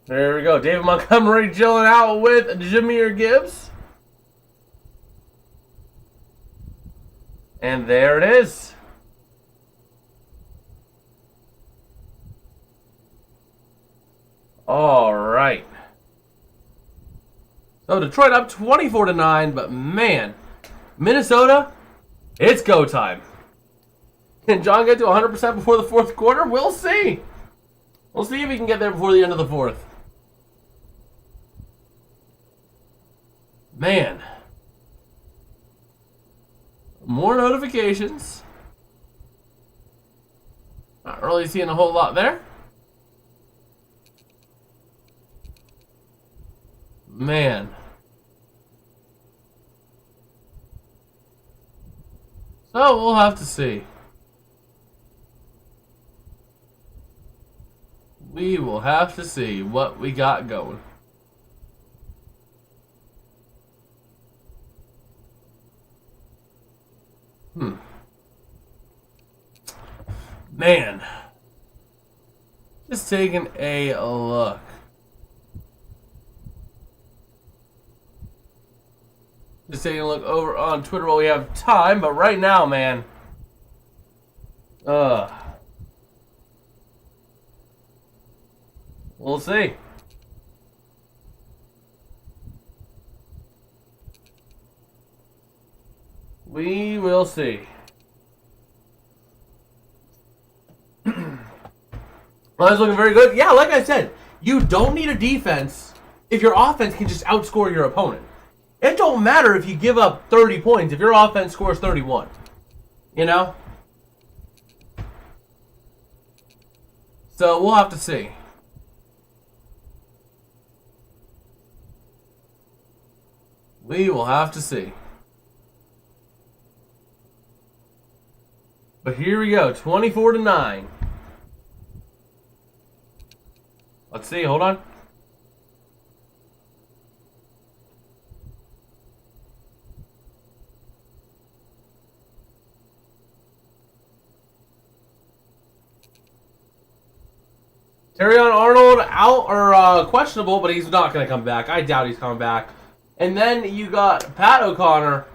A: There we go. David Montgomery chilling out with Jahmyr Gibbs. And there it is. All right. So Detroit up 24-9, but man, Minnesota, it's go time. Can John get to 100% before the fourth quarter? We'll see. We'll see if he can get there before the end of the fourth. Man. More notifications. Not really seeing a whole lot there. Man. So we'll have to see. We will have to see what we got going. Man. Just taking a look. Just taking a look over on Twitter while we have time, but right now, man. We'll see. We will see. Well, that's looking very good. Yeah, like I said, you don't need a defense if your offense can just outscore your opponent. It don't matter if you give up 30 points if your offense scores 31. You know? So we'll have to see. We will have to see. But here we go, 24-9. Let's see, hold on. Terrion Arnold out or questionable, but he's not going to come back. I doubt he's coming back. And then you got Pat O'Connor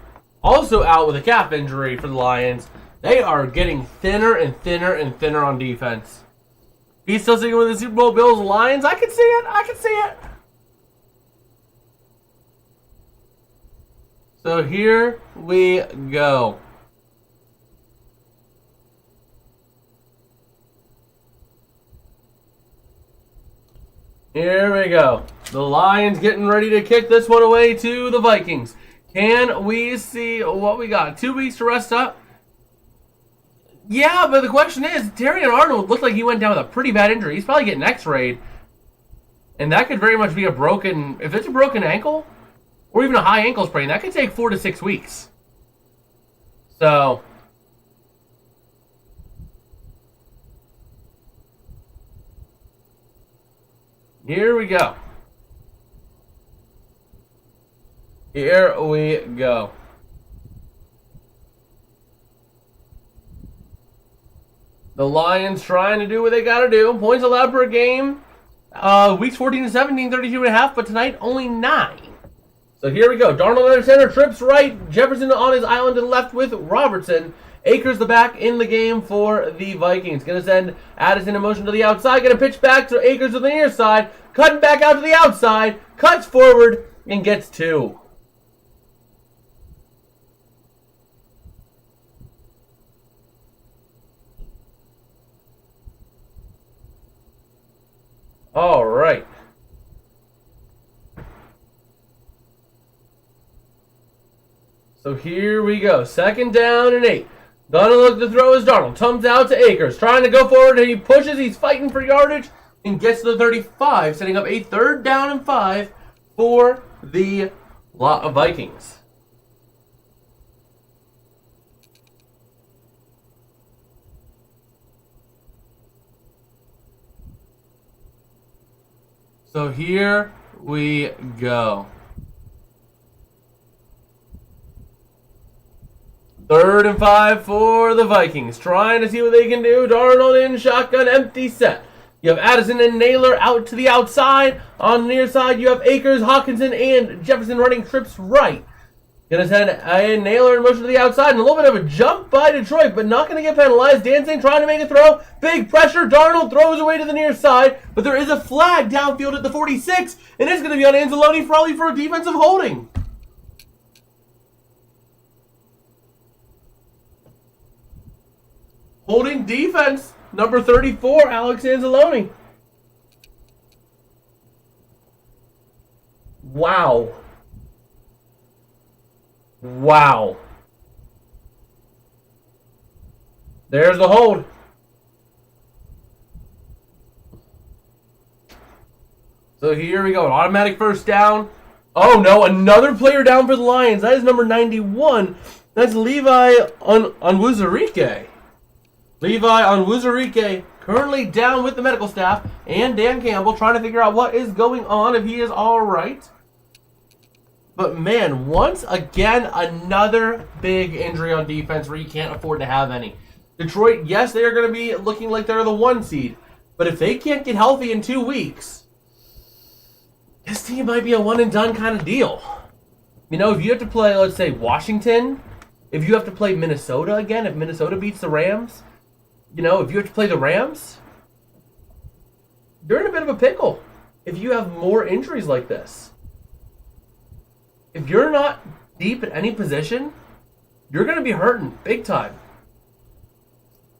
A: also out with a calf injury for the Lions. They are getting thinner and thinner and thinner on defense. He's still sticking with the Super Bowl Bills Lions. I can see it. I can see it. So here we go. Here we go. The Lions getting ready to kick this one away to the Vikings. Can we see what we got? 2 weeks to rest up. Yeah, but the question is, Darian Arnold looked like he went down with a pretty bad injury. He's probably getting x-rayed. And that could very much be a broken... If it's a broken ankle, or even a high ankle sprain, that could take 4 to 6 weeks. So... Here we go. Here we go. The Lions trying to do what they got to do. Points allowed per game. Weeks 14 to 17, 32.5, but tonight only 9. So here we go. Darnold under center, trips right. Jefferson on his island to the left with Robertson. Akers the back in the game for the Vikings. Going to send Addison in motion to the outside. Going to pitch back to Akers to the near side. Cutting back out to the outside. Cuts forward and gets 2. All right. So here we go. 2nd down and 8. Gonna look to throw is Darnold. Comes out to Akers. Trying to go forward. And he pushes. He's fighting for yardage. And gets to the 35. Setting up a 3rd down and 5 for the Vikings. So here we go. 3rd and 5 for the Vikings. Trying to see what they can do. Darnold in shotgun, empty set. You have Addison and Naylor out to the outside. On the near side, you have Akers, Hawkinson, and Jefferson running trips right. Going to send a Naylor in motion to the outside. And a little bit of a jump by Detroit, but not going to get penalized. Dancing, trying to make a throw. Big pressure. Darnold throws away to the near side. But there is a flag downfield at the 46. And it's going to be on Anzalone probably for a defensive holding. Holding defense, number 34, Alex Anzalone. Wow. Wow. There's the hold. So here we go. An automatic 1st down. Oh no, another player down for the Lions. That is number 91. That's Levi Onwuzurike. Levi Onwuzurike currently down with the medical staff and Dan Campbell trying to figure out what is going on, if he is all right. But man, once again, another big injury on defense where you can't afford to have any. Detroit, yes, they are going to be looking like they're the 1 seed. But if they can't get healthy in 2 weeks, this team might be a one and done kind of deal. You know, if you have to play, let's say, Washington, if you have to play Minnesota again, if Minnesota beats the Rams, you know, if you have to play the Rams, you're in a bit of a pickle if you have more injuries like this. If you're not deep at any position, you're going to be hurting big time.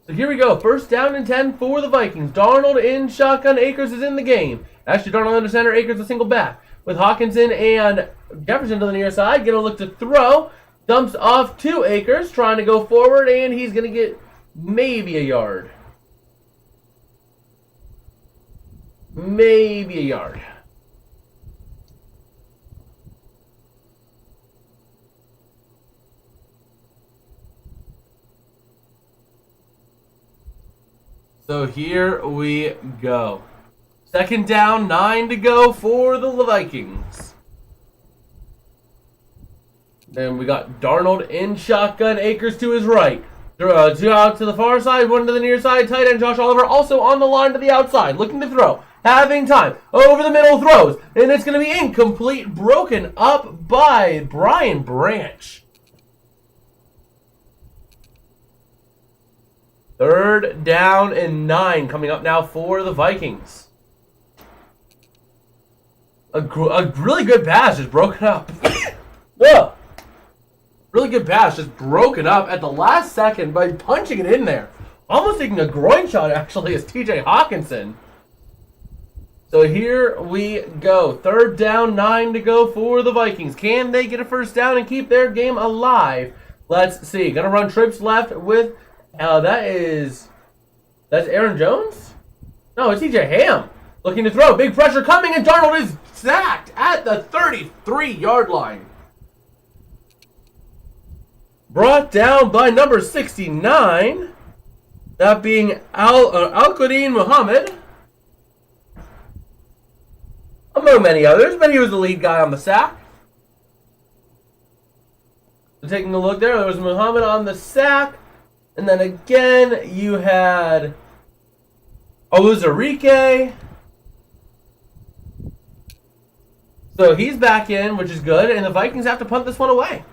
A: So here we go. 1st down and 10 for the Vikings. Darnold in shotgun. Akers is in the game. Actually, Darnold under center. Akers a single back. With Hawkinson and Jefferson to the near side. Going to look to throw. Dumps off to Akers. Trying to go forward, and he's going to get maybe a yard. Maybe a yard. So here we go. 2nd down, 9 to go for the Vikings. Then we got Darnold in shotgun, Akers to his right. Two out to the far side, one to the near side. Tight end Josh Oliver also on the line to the outside, looking to throw. Having time. Over the middle throws. And it's going to be incomplete. Broken up by Brian Branch. 3rd down and 9 coming up now for the Vikings. A really good pass just broken up. Whoa. Really good pass just broken up at the last second by punching it in there. Almost taking a groin shot, actually, is TJ Hawkinson. So here we go. 3rd down, 9 to go for the Vikings. Can they get a 1st down and keep their game alive? Let's see. Gonna run trips left with That's Aaron Jones? No, it's TJ Ham. Looking to throw. Big pressure coming, and Darnold is sacked at the 33-yard line. Brought down by number 69. That being Al-Qadin Muhammad. Among many others, but he was the lead guy on the sack. So taking a look there was Muhammad on the sack. And then again, you had Oluzarike. So he's back in, which is good. And the Vikings have to punt this one away.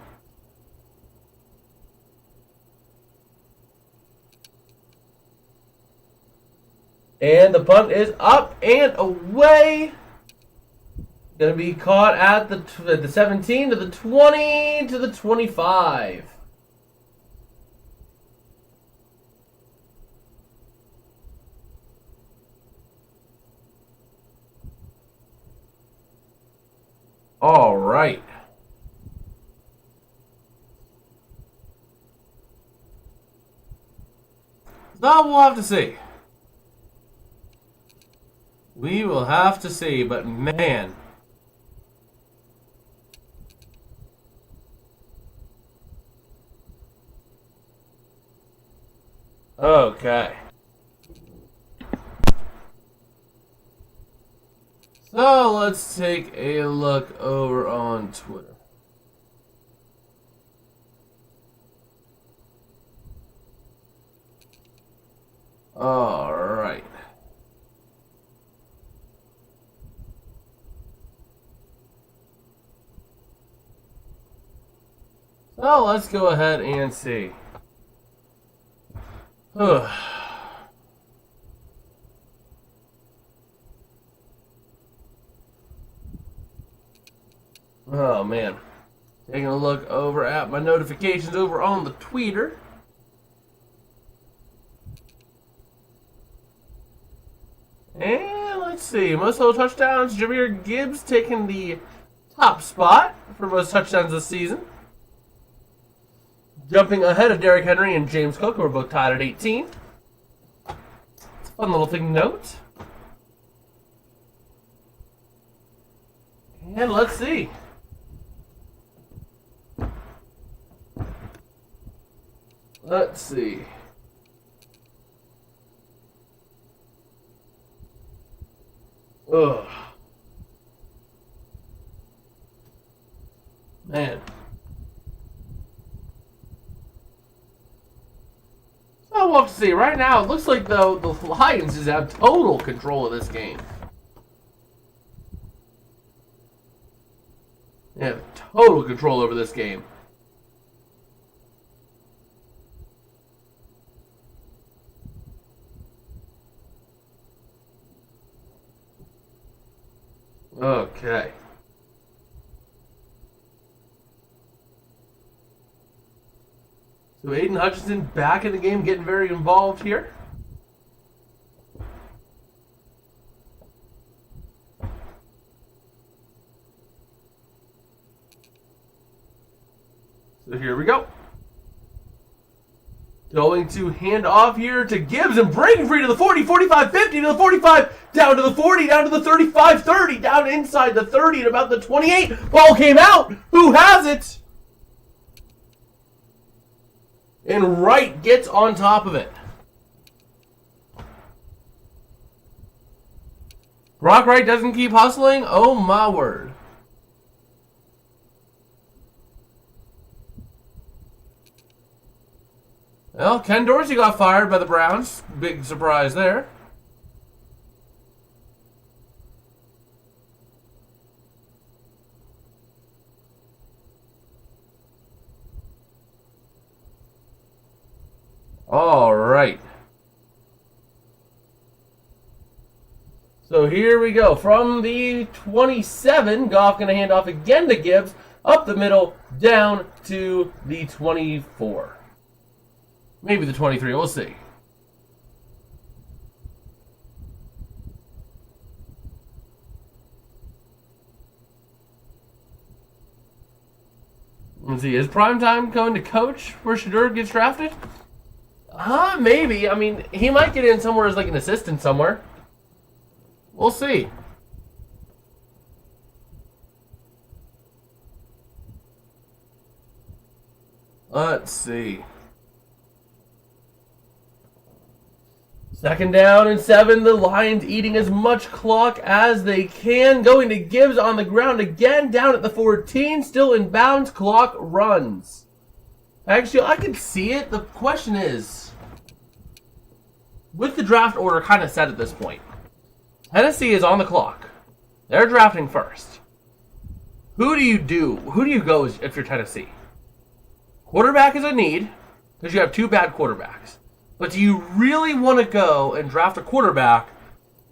A: And the punt is up and away. Going to be caught at the 17 to the 20 to the 25. All right. So we'll have to see. We will have to see, but man. Okay. So let's take a look over on Twitter. All right. So let's go ahead and see. Oh man. Taking a look over at my notifications over on the Twitter. And let's see. Most total touchdowns, Jahmyr Gibbs taking the top spot for most touchdowns this season. Jumping ahead of Derrick Henry and James Cook, who are both tied at 18. It's a fun little thing to note. And let's see. Let's see. Ugh. Man. So we'll have to see. Right now, it looks like the Lions just have total control of this game. They have total control over this game. Okay. So Aiden Hutchinson back in the game, getting very involved here. So here we go. Going to hand off here to Gibbs and breaking free to the 40, 45, 50 to the 45, down to the 40, down to the 35, 30, down inside the 30 at about the 28. Ball came out. Who has it? And Wright gets on top of it. Brock Wright doesn't keep hustling. Oh my word. Well, Ken Dorsey got fired by the Browns. Big surprise there. All right. So here we go. From the 27, Goff going to hand off again to Gibbs. Up the middle, down to the 24. Maybe the 23. We'll see. Let's see. Is Primetime going to coach where Shedeur gets drafted? Maybe. I mean, he might get in somewhere as like an assistant somewhere. We'll see. Let's see. 2nd down and 7. The Lions eating as much clock as they can. Going to Gibbs on the ground again. Down at the 14. Still in bounds. Clock runs. Actually, I can see it. The question is, with the draft order kind of set at this point, Tennessee is on the clock. They're drafting first. Who do you do? Who do you go if you're Tennessee? Quarterback is a need because you have 2 bad quarterbacks. But do you really want to go and draft a quarterback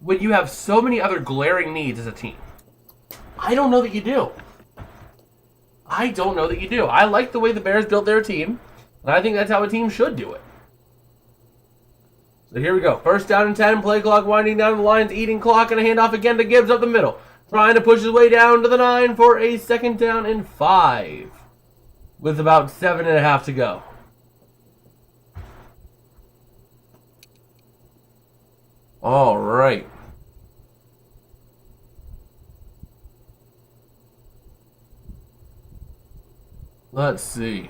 A: when you have so many other glaring needs as a team? I don't know that you do. I don't know that you do. I like the way the Bears built their team, and I think that's how a team should do it. So here we go. 1st down and 10. Play clock winding down. The Lions eating clock, and a handoff again to Gibbs up the middle. Trying to push his way down to the 9 for a 2nd down and 5. With about 7.5 to go. All right. Let's see.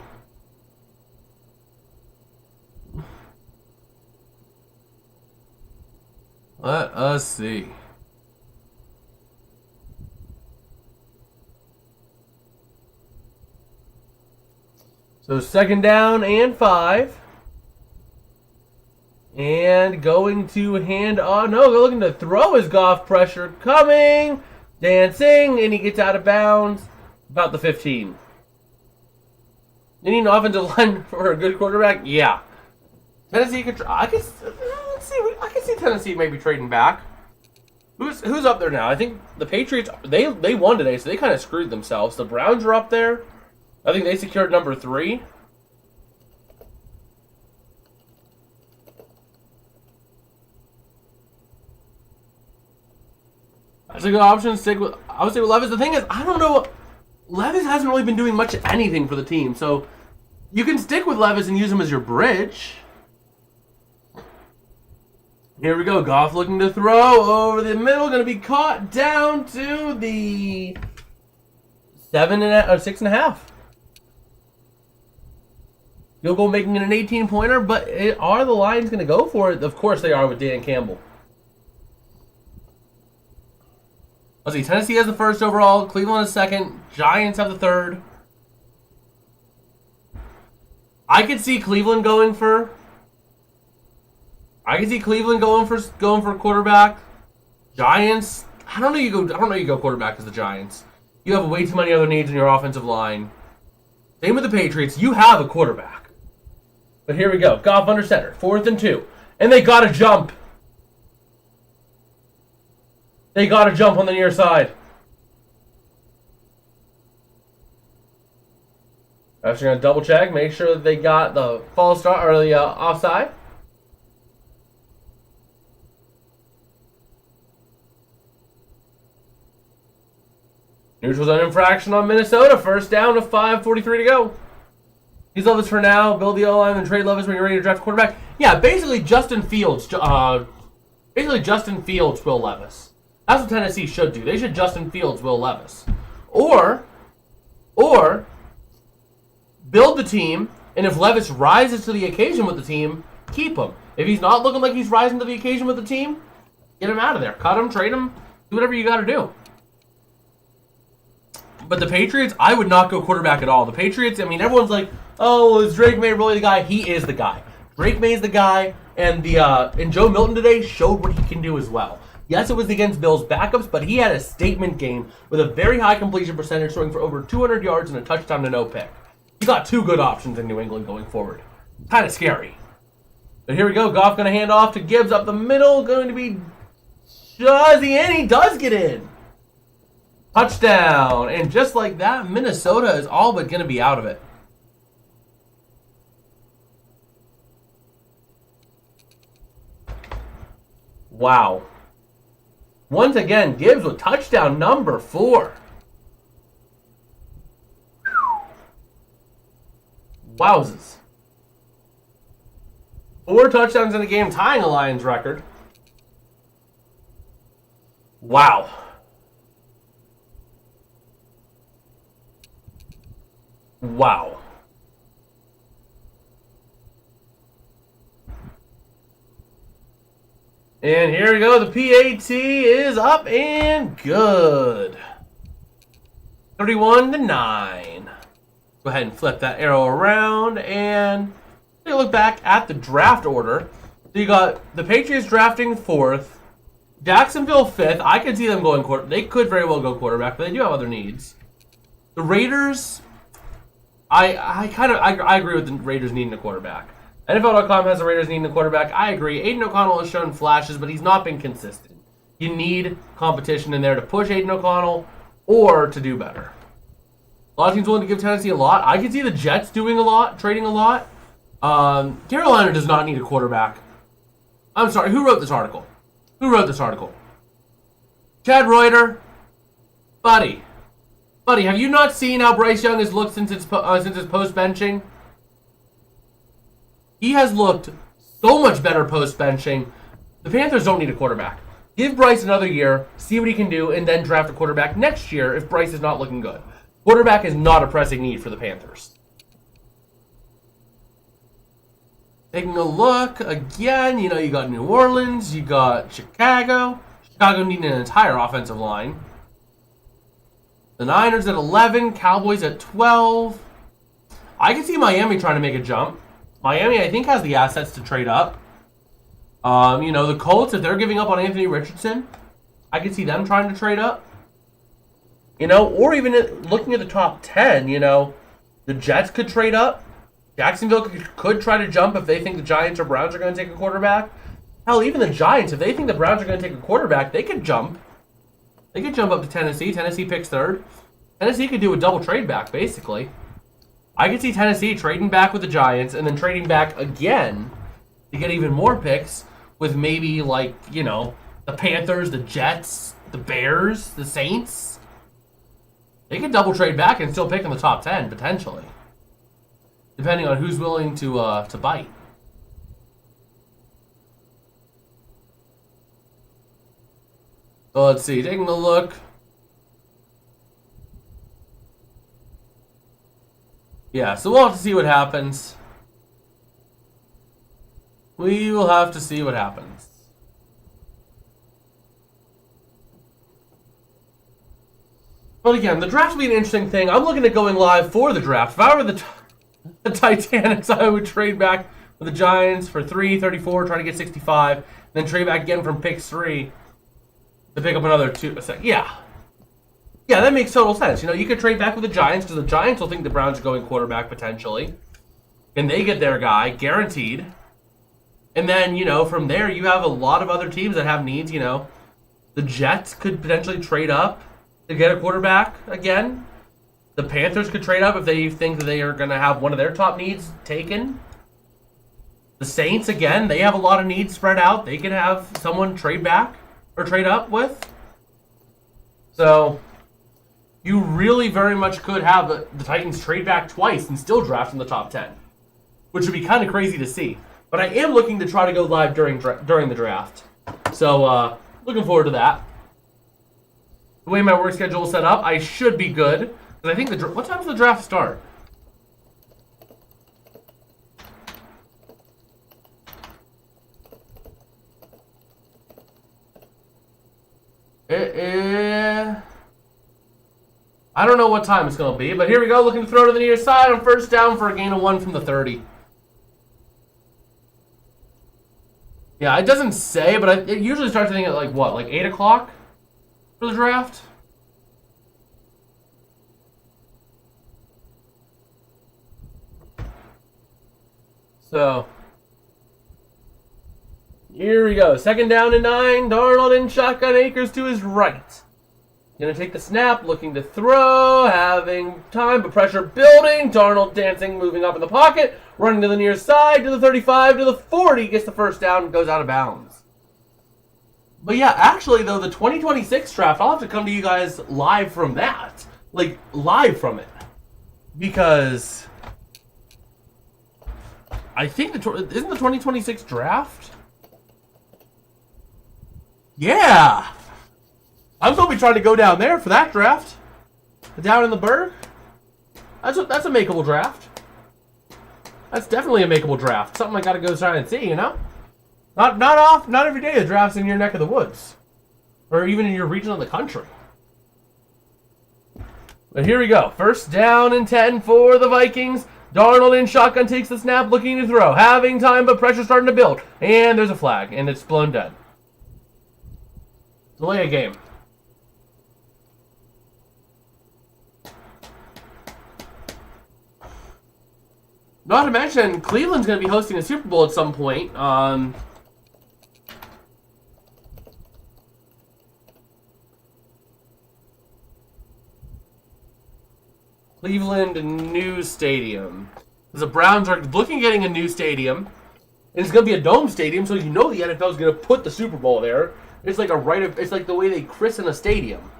A: Let us see. So 2nd down and 5. And going to hand on. No, they're looking to throw his Goff. Pressure coming. Dancing. And he gets out of bounds. About the 15. You need an offensive line for a good quarterback? Yeah. Tennessee could. I can see Tennessee maybe trading back. Who's up there now? I think the Patriots. They won today, so they kind of screwed themselves. The Browns are up there. I think they secured number 3. That's a good option. I would say with Levis. The thing is, I don't know. Levis hasn't really been doing much of anything for the team, so you can stick with Levis and use him as your bridge. Here we go. Goff looking to throw over the middle. Going to be caught down to the 6.5. Field goal making it an 18-pointer, but are the Lions going to go for it? Of course they are with Dan Campbell. Let's see. Tennessee has the 1st overall. Cleveland is 2nd. Giants have the 3rd. I could see Cleveland going for a quarterback. Giants. I don't know you go quarterback as the Giants. You have way too many other needs in your offensive line. Same with the Patriots. You have a quarterback. But here we go. Goff under center. 4th and 2. And they got to jump. They got to jump on the near side. Refs are going to double check, make sure that they got the false start or the offside. Neutral zone infraction on Minnesota. 1st down to 5:43 to go. Use Levis for now. Build the O-line and trade Levis when you're ready to draft a quarterback. Yeah, basically Justin Fields. Will Levis. That's what Tennessee should do. They should Justin Fields, Will Levis. Or build the team, and if Levis rises to the occasion with the team, keep him. If he's not looking like he's rising to the occasion with the team, get him out of there. Cut him, trade him, do whatever you got to do. But the Patriots, I would not go quarterback at all. The Patriots, I mean, everyone's like, oh, is Drake May really the guy? He is the guy. Drake May is the guy, and Joe Milton today showed what he can do as well. Yes, it was against Bills' backups, but he had a statement game with a very high completion percentage, throwing for over 200 yards and a touchdown to no pick. He got 2 good options in New England going forward. Kind of scary. But here we go. Goff going to hand off to Gibbs up the middle. Going to be Juzzy, and he does get in. Touchdown. And just like that, Minnesota is all but going to be out of it. Wow. Once again, Gibbs with touchdown number 4. Wowzers. 4 touchdowns in a game, tying a Lions record. Wow. Wow. And here we go. The PAT is up and good. 31-9. Go ahead and flip that arrow around and take a look back at the draft order. So you got the Patriots drafting 4th, Jacksonville 5th. I could see them going quarter. They could very well go quarterback, but they do have other needs. The Raiders, I agree with the Raiders needing a quarterback. NFL.com has the Raiders needing a quarterback. I agree. Aiden O'Connell has shown flashes, but he's not been consistent. You need competition in there to push Aiden O'Connell or to do better. A lot of teams willing to give Tennessee a lot. I could see the Jets doing a lot, trading a lot. Carolina does not need a quarterback. I'm sorry, who wrote this article? Chad Reuter? Buddy, have you not seen how Bryce Young has looked since his post-benching? He has looked so much better post-benching. The Panthers don't need a quarterback. Give Bryce another year, see what he can do, and then draft a quarterback next year if Bryce is not looking good. Quarterback is not a pressing need for the Panthers. Taking a look, again, you got New Orleans, you got Chicago. Chicago needing an entire offensive line. The Niners at 11, Cowboys at 12. I can see Miami trying to make a jump. Miami, I think, has the assets to trade up. The Colts, if they're giving up on Anthony Richardson, I can see them trying to trade up. Or even looking at the top 10, the Jets could trade up. Jacksonville could try to jump if they think the Giants or Browns are going to take a quarterback. Hell, even the Giants, if they think the Browns are going to take a quarterback, they could jump. They could jump up to Tennessee. Tennessee picks 3rd. Tennessee could do a double trade back, basically. I could see Tennessee trading back with the Giants and then trading back again to get even more picks with maybe, the Panthers, the Jets, the Bears, the Saints. They could double trade back and still pick in the top 10, potentially. Depending on who's willing to bite. So let's see, taking a look. Yeah, so we'll have to see what happens. We will have to see what happens. But again, the draft will be an interesting thing. I'm looking at going live for the draft. If I were the Titanics, I would trade back with the Giants for 334, try to get 65, then trade back again from pick 3 to pick up another 2. Yeah, that makes total sense. You could trade back with the Giants because the Giants will think the Browns are going quarterback potentially, and they get their guy guaranteed. And then from there you have a lot of other teams that have needs. The Jets could potentially trade up to get a quarterback again. The Panthers could trade up if they think that they are going to have one of their top needs taken. The Saints, again, they have a lot of needs spread out. They could have someone trade back or trade up with. So you really very much could have the Titans trade back twice and still draft in the top 10, which would be kind of crazy to see. But I am looking to try to go live during the draft. So looking forward to that. The way my work schedule is set up, I should be good. I think what time does the draft start? I don't know what time it's going to be, but here we go. Looking to throw to the near side on first down for a gain of 1 from the 30. Yeah, it doesn't say, but it usually starts, I think, at like 8 o'clock for the draft? So, here we go. 2nd down and 9. Darnold in shotgun, Akers to his right. Gonna take the snap, looking to throw, having time, but pressure building. Darnold dancing, moving up in the pocket, running to the near side, to the 35, to the 40, gets the first down, and goes out of bounds. But yeah, actually, though, the 2026 draft, I'll have to come to you guys live from that. Live from it. Because I think isn't the 2026 draft? Yeah. I'm going to be trying to go down there for that draft. Down in the Berg. That's a makeable draft. That's definitely a makeable draft. Something I got to go try and see, you know? Not every day the draft's in your neck of the woods. Or even in your region of the country. But here we go. First down and 10 for the Vikings. Darnold in shotgun takes the snap, looking to throw. Having time, but pressure starting to build. And there's a flag, and it's blown dead. Delay a game. Not to mention, Cleveland's going to be hosting a Super Bowl at some point. Cleveland new stadium. The Browns are looking at getting a new stadium. And it's going to be a dome stadium, so you know the NFL is going to put the Super Bowl there. It's like it's like the way they christen a stadium.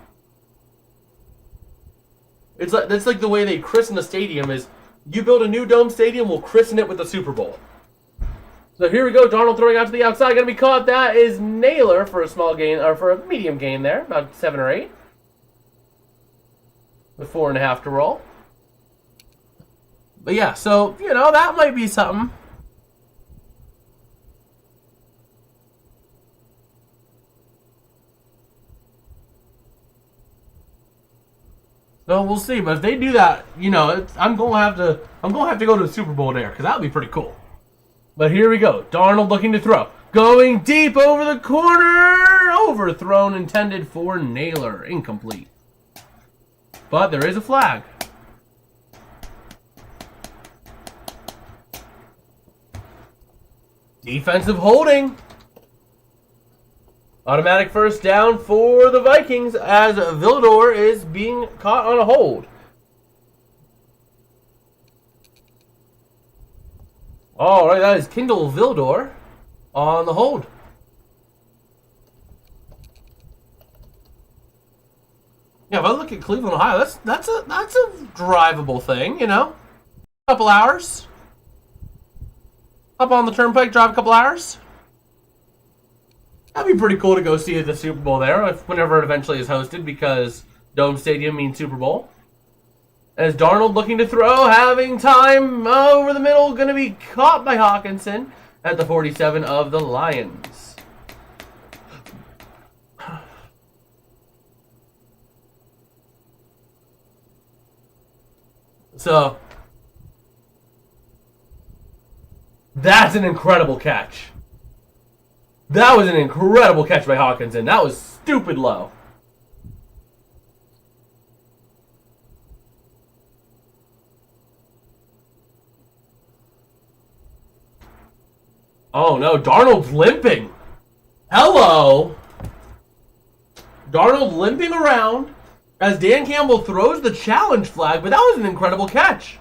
A: That's like the way they christen a stadium is you build a new dome stadium, we'll christen it with the Super Bowl. So here we go, Darnold throwing out to the outside, going to be caught. That is Naylor for a small gain, or for a medium gain there, about 7 or 8. With 4.5 to roll. But yeah, so, you know, that might be something. So we'll see, but if they do that, you know, I'm gonna have to go to the Super Bowl there because that would be pretty cool. But here we go, Darnold looking to throw, going deep over the corner, overthrown, intended for Naylor, incomplete. But there is a flag. Defensive holding. Automatic first down for the Vikings as Vildor is being caught on a hold. All right, that is Kindle Vildor on the hold. Yeah, if I look at Cleveland, Ohio, that's a drivable thing, you know. A couple hours. Up on the turnpike, drive a couple hours. That'd be pretty cool to go see the Super Bowl there, whenever it eventually is hosted, because Dome Stadium means Super Bowl. As Darnold looking to throw, having time over the middle, going to be caught by Hawkinson at the 47 of the Lions. So, that's an incredible catch. That was an incredible catch by Hawkinson. That was stupid low. Oh no, Darnold's limping. Hello. Darnold limping around as Dan Campbell throws the challenge flag, but that was an incredible catch.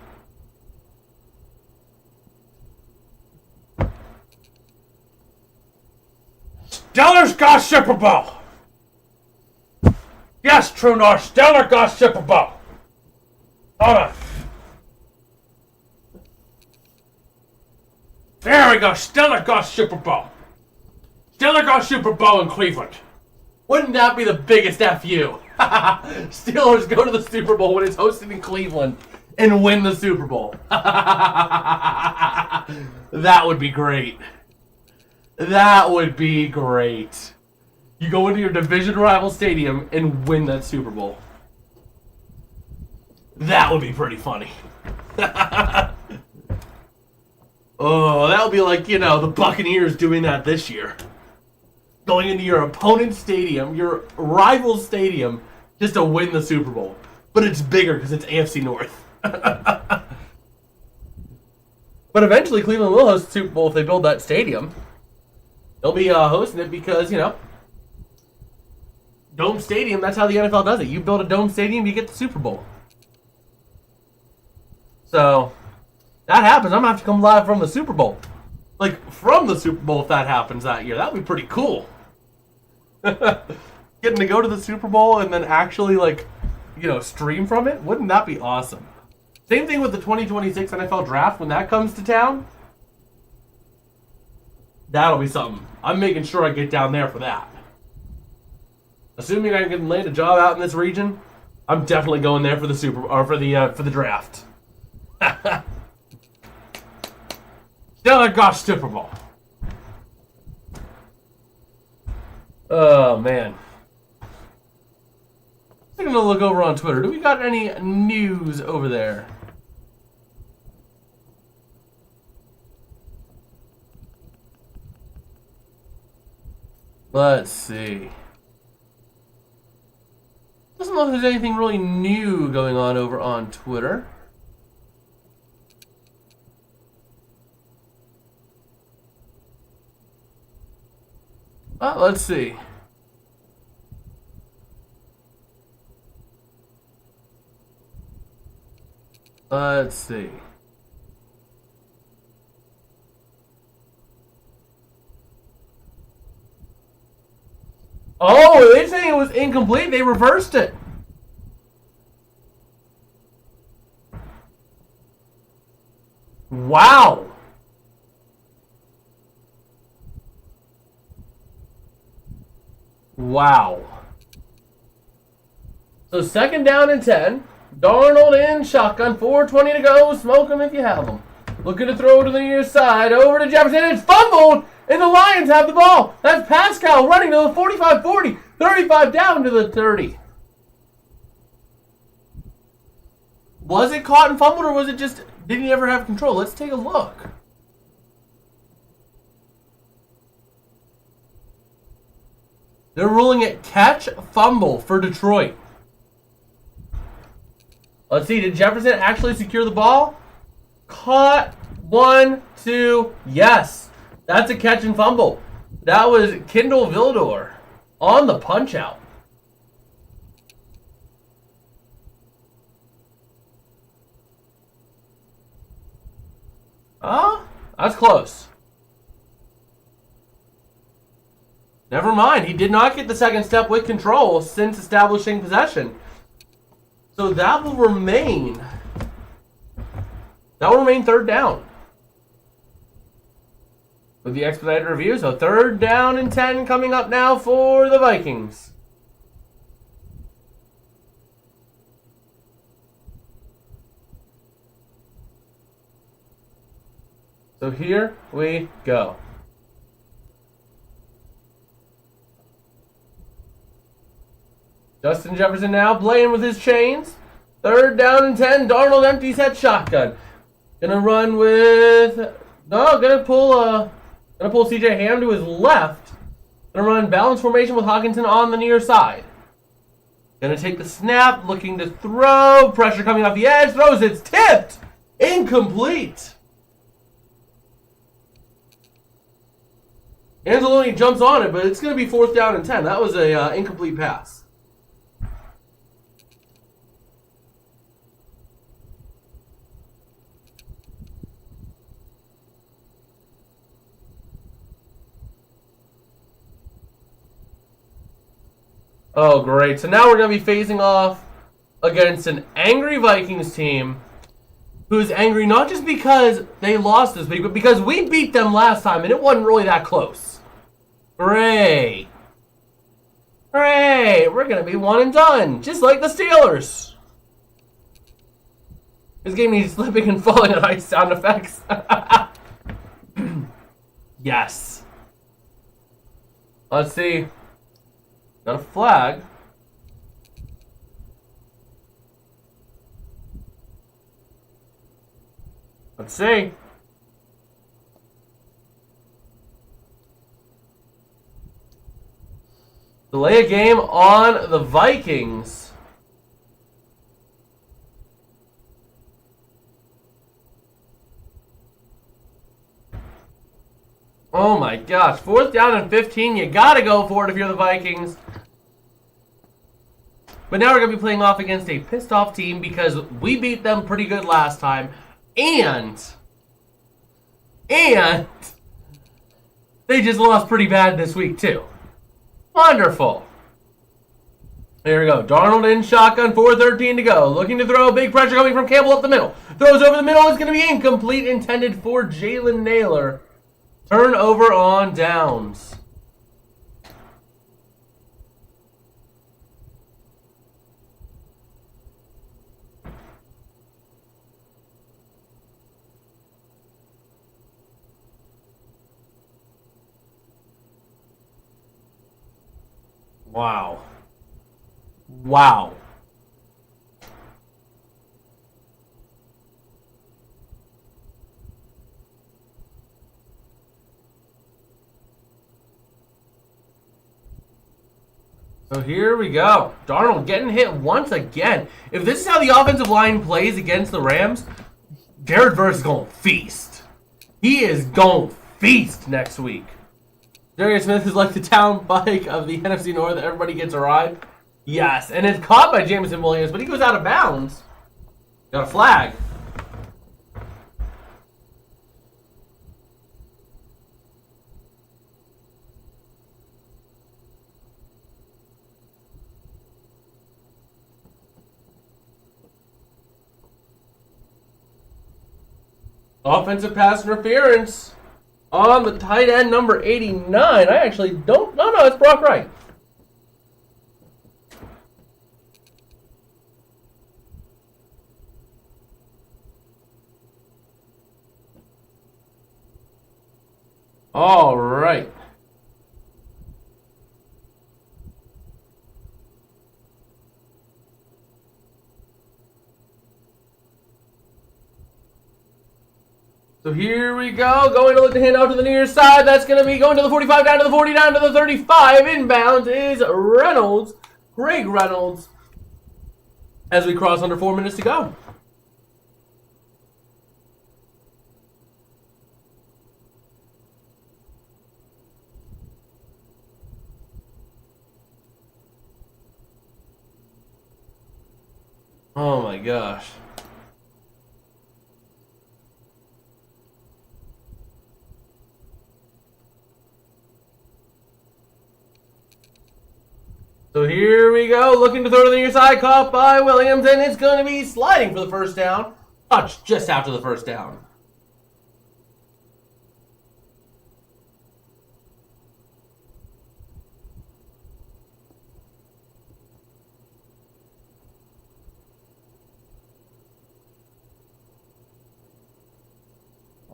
A: Stellar's got Super Bowl. Yes, True North, Stellar got Super Bowl. Hold on. There we go, Stellar got Super Bowl. Stellar got Super Bowl in Cleveland. Wouldn't that be the biggest FU? Steelers go to the Super Bowl when it's hosted in Cleveland and win the Super Bowl. That would be great. That would be great. You go into your division rival stadium and win that Super Bowl. That would be pretty funny. Oh, that would be like, you know, the Buccaneers doing that this year. Going into your opponent's stadium, your rival's stadium, just to win the Super Bowl. But it's bigger because it's AFC North. But eventually Cleveland will host the Super Bowl if they build that stadium. They'll be hosting it because, you know, Dome Stadium, that's how the NFL does it. You build a Dome Stadium, you get the Super Bowl. So, that happens. I'm going to have to come live from the Super Bowl. Like, from the Super Bowl if that happens that year. That would be pretty cool. Getting to go to the Super Bowl and then actually, like, you know, stream from it. Wouldn't that be awesome? Same thing with the 2026 NFL Draft. When that comes to town, That'll be something. I'm making sure I get down there for that. Assuming I can land a job out in this region, I'm definitely going there for the for the draft. Still, gosh, Super Bowl. Oh man. I'm gonna look over on Twitter. Do we got any news over there? Let's see. Doesn't look like there's anything really new going on over on Twitter. Let's see. Let's see. Oh, they're saying it was incomplete. They reversed it. Wow. Wow. So second down and 10. Darnold in shotgun. 4:20 to go. Smoke them if you have them. Looking to throw to the near side. Over to Jefferson. It's fumbled. And the Lions have the ball. That's Pascal running to the 45-40. 35 down to the 30. Was it caught and fumbled, or was it just, did he ever have control? Let's take a look. They're ruling it catch fumble for Detroit. Let's see, did Jefferson actually secure the ball? Caught. 1, 2, yes. That's a catch and fumble. That was Kendall Vildor on the punch out. Oh, that's close. Never mind. He did not get the second step with control since establishing possession. So that will remain. That will remain third down. With the expedited review, so third down and 10 coming up now for the Vikings. So here we go. Justin Jefferson now playing with his chains. Third down and 10. Darnold empties that shotgun. Gonna run with... No, gonna pull CJ Ham to his left. Gonna run balance formation with Hawkinson on the near side. Gonna take the snap, looking to throw. Pressure coming off the edge. Throws, it's tipped. Incomplete. Anzalone jumps on it, but it's gonna be fourth down and 10. That was a incomplete pass. Oh, great. So now we're going to be facing off against an angry Vikings team who's angry not just because they lost this week, but because we beat them last time and it wasn't really that close. Hooray. Hooray. We're going to be one and done, just like the Steelers. This game needs slipping and falling on ice sound effects. Yes. Let's see. Got a flag. Let's see. Delay a game on the Vikings. Oh my gosh. Fourth down and 15. You gotta go for it if you're the Vikings. But now we're going to be playing off against a pissed off team because we beat them pretty good last time. And they just lost pretty bad this week too. Wonderful. There we go. Darnold in shotgun, 4:13 to go. Looking to throw. Big pressure coming from Campbell up the middle. Throws over the middle. It's going to be incomplete. Intended for Jalen Naylor. Turnover on downs. Wow. Wow. So here we go. Darnold getting hit once again. If this is how the offensive line plays against the Rams, Jared Verse is going to feast. He is going to feast next week. Darius Smith is like the town bike of the NFC North. Everybody gets a ride. Yes, and it's caught by Jameson Williams, but he goes out of bounds. Got a flag. Offensive pass interference on the tight end, number 89. I actually don't... No, it's Brock Wright. All right. So here we go. Going to look to hand out to the near side. That's going to be going to the 45, down to the 40, down to the 35. Inbounds is Reynolds. Greg Reynolds. As we cross under 4 minutes to go. Oh my gosh. So here we go, looking to throw to the near side, caught by Williams, and it's going to be sliding for the first down. Touch just after the first down.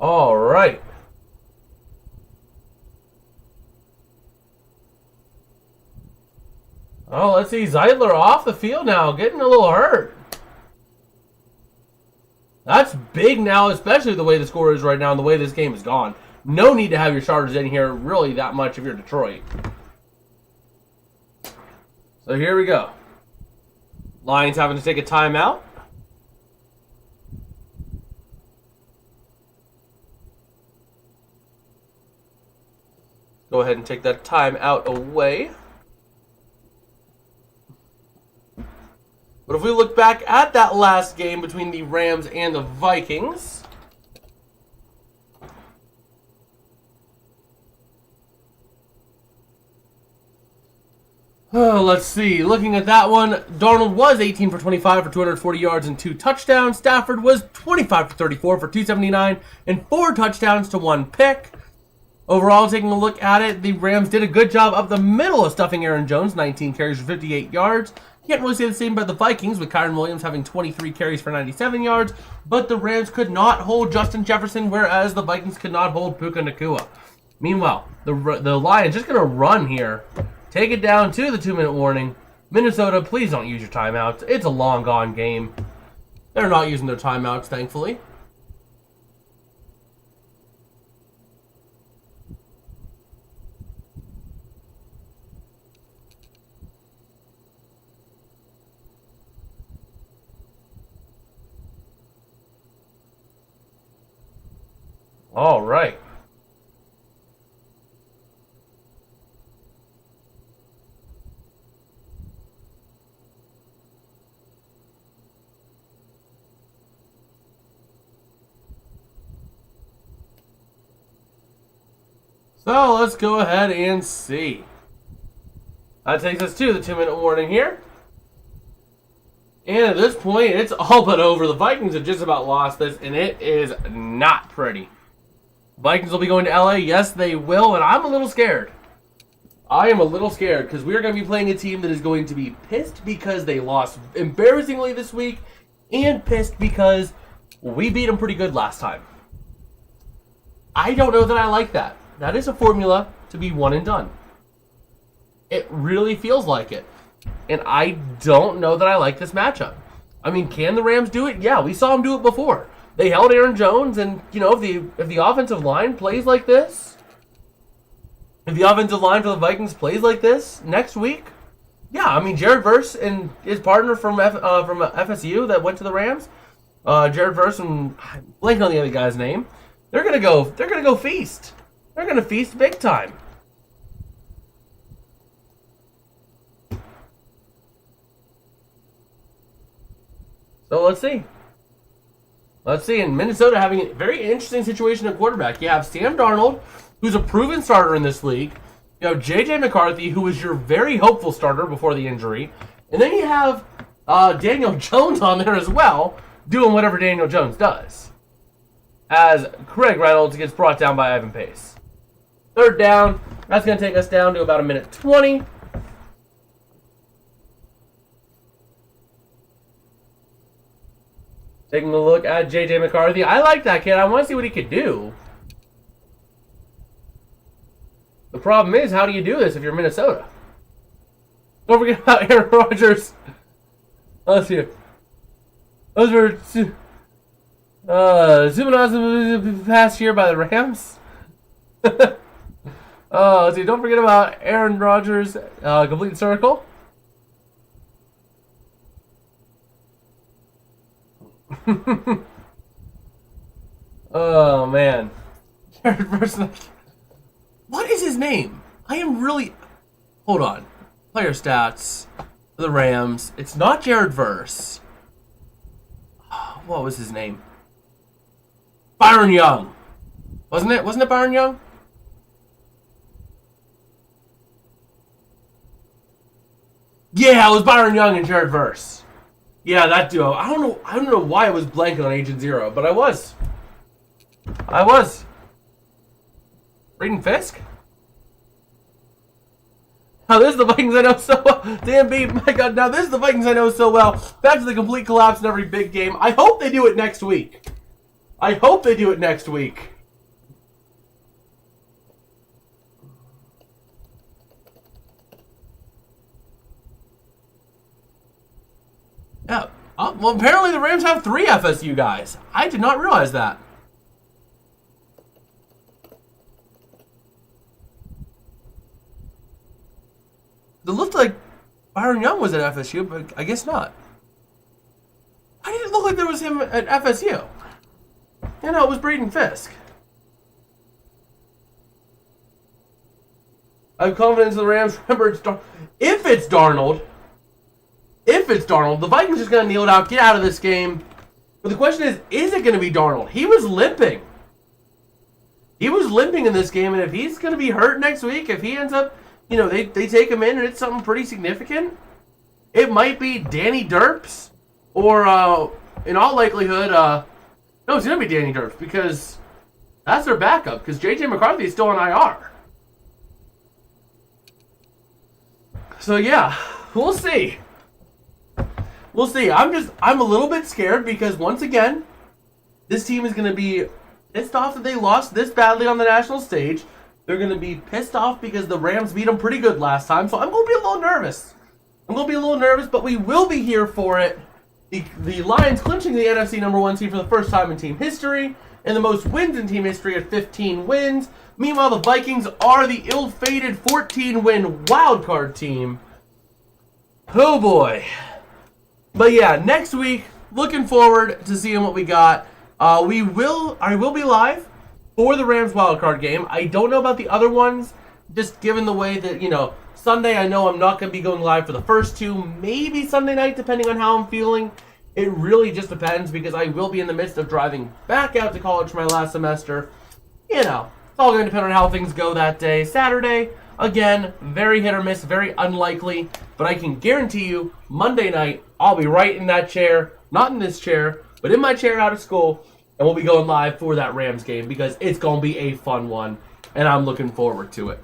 A: All right. Oh, let's see. Zeidler off the field now, getting a little hurt. That's big now, especially the way the score is right now and the way this game is gone. No need to have your starters in here really that much if you're Detroit. So here we go. Lions having to take a timeout. Go ahead and take that timeout away. But if we look back at that last game between the Rams and the Vikings, let's see. Looking at that one, Darnold was 18 for 25 for 240 yards and 2 touchdowns. Stafford was 25 for 34 for 279 and 4 touchdowns to 1 pick. Overall, taking a look at it, the Rams did a good job up the middle of stuffing Aaron Jones, 19 carries for 58 yards. Can't really say the same about the Vikings, with Kyren Williams having 23 carries for 97 yards, but the Rams could not hold Justin Jefferson, whereas the Vikings could not hold Puka Nacua. Meanwhile, the Lions just going to run here, take it down to the 2-minute warning. Minnesota, please don't use your timeouts. It's a long gone game. They're not using their timeouts, thankfully. All right. So let's go ahead and see. That takes us to the 2-minute warning here. And at this point, it's all but over. The Vikings have just about lost this, and it is not pretty. Vikings will be going to LA. Yes, they will, and I'm a little scared. I am a little scared because we are going to be playing a team that is going to be pissed because they lost embarrassingly this week and pissed because we beat them pretty good last time. I don't know that I like that. That is a formula to be one and done. It really feels like it. And I don't know that I like this matchup. I mean, can the Rams do it? Yeah, we saw them do it before. They held Aaron Jones, and, you know, if the offensive line plays like this, if the offensive line for the Vikings plays like this next week, yeah, I mean, Jared Verse and his partner from FSU that went to the Rams, Jared Verse and I'm blanking on the other guy's name, they're gonna go feast. They're gonna feast big time. So let's see. Let's see. In Minnesota, having a very interesting situation at quarterback. You have Sam Darnold, who's a proven starter in this league. You have J.J. McCarthy, who was your very hopeful starter before the injury. And then you have Daniel Jones on there as well, doing whatever Daniel Jones does. As Craig Reynolds gets brought down by Ivan Pace. Third down. That's going to take us down to about a minute 20. Taking a look at J.J. McCarthy. I like that kid. I want to see what he could do. The problem is, how do you do this if you're Minnesota? Don't forget about Aaron Rodgers. Let's see. Those were zooming on pass here by the Rams. Let's see. Don't forget about Aaron Rodgers. Complete circle. Oh man. What is his name? I am really. Hold on. Player stats for the Rams. It's not Jared Verse. What was his name? Byron Young. Wasn't it? Wasn't it Byron Young? Yeah, it was Byron Young and Jared Verse. Yeah, that duo. I don't know why I was blanking on Agent Zero, but I was. Braden Fisk? Now this is the Vikings I know so well. Damn beat, my God. Now this is the Vikings I know so well. Back to the complete collapse in every big game. I hope they do it next week. Yeah. Well, apparently the Rams have 3 FSU guys. I did not realize that. It looked like Byron Young was at FSU, but I guess not. Why did it look like there was him at FSU? You know, it was Braden Fisk. I have confidence in the Rams. Remember, if it's Darnold, the Vikings are just going to kneel it out, get out of this game. But the question is it going to be Darnold? He was limping. In this game, and if he's going to be hurt next week, if he ends up, you know, they take him in and it's something pretty significant, it might be Danny Derps, or in all likelihood, no, it's going to be Danny Derps, because that's their backup, because J.J. McCarthy is still on IR. So yeah, we'll see. I'm a little bit scared because once again, this team is going to be pissed off that they lost this badly on the national stage. They're going to be pissed off because the Rams beat them pretty good last time. So I'm going to be a little nervous. But we will be here for it. The Lions clinching the NFC #1 seed for the first time in team history, and the most wins in team history at 15 wins. Meanwhile, the Vikings are the ill-fated 14-win wildcard team. Oh boy. But yeah, next week, looking forward to seeing what we got. I will be live for the Rams wildcard game. I don't know about the other ones, just given the way that, you know, Sunday I know I'm not going to be going live for the first 2, maybe Sunday night, depending on how I'm feeling. It really just depends, because I will be in the midst of driving back out to college for my last semester. You know, it's all going to depend on how things go that day. Saturday, again, very hit or miss, very unlikely, but I can guarantee you, Monday night, I'll be right in that chair, not in this chair, but in my chair out of school, And we'll be going live for that Rams game because it's going to be a fun one, and I'm looking forward to it.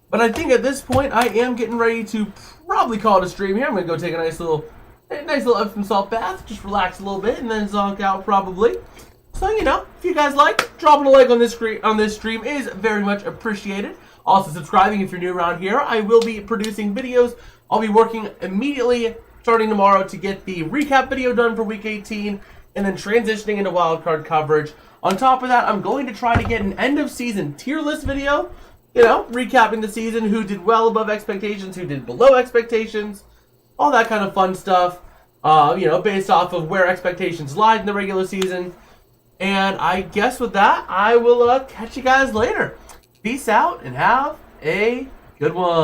A: But I think at this point, I am getting ready to probably call it a stream here. I'm going to go take a nice little Epsom salt bath, just relax a little bit, and then zonk out probably. So, you know, if you guys like, dropping a like on this stream is very much appreciated. Also, subscribing if you're new around here. I will be producing videos. I'll be working immediately starting tomorrow to get the recap video done for Week 18 and then transitioning into wildcard coverage. On top of that, I'm going to try to get an end-of-season tier list video. You know, recapping the season, who did well above expectations, who did below expectations, all that kind of fun stuff, you know, based off of where expectations lied in the regular season. And I guess with that, I will catch you guys later. Peace out and have a good one.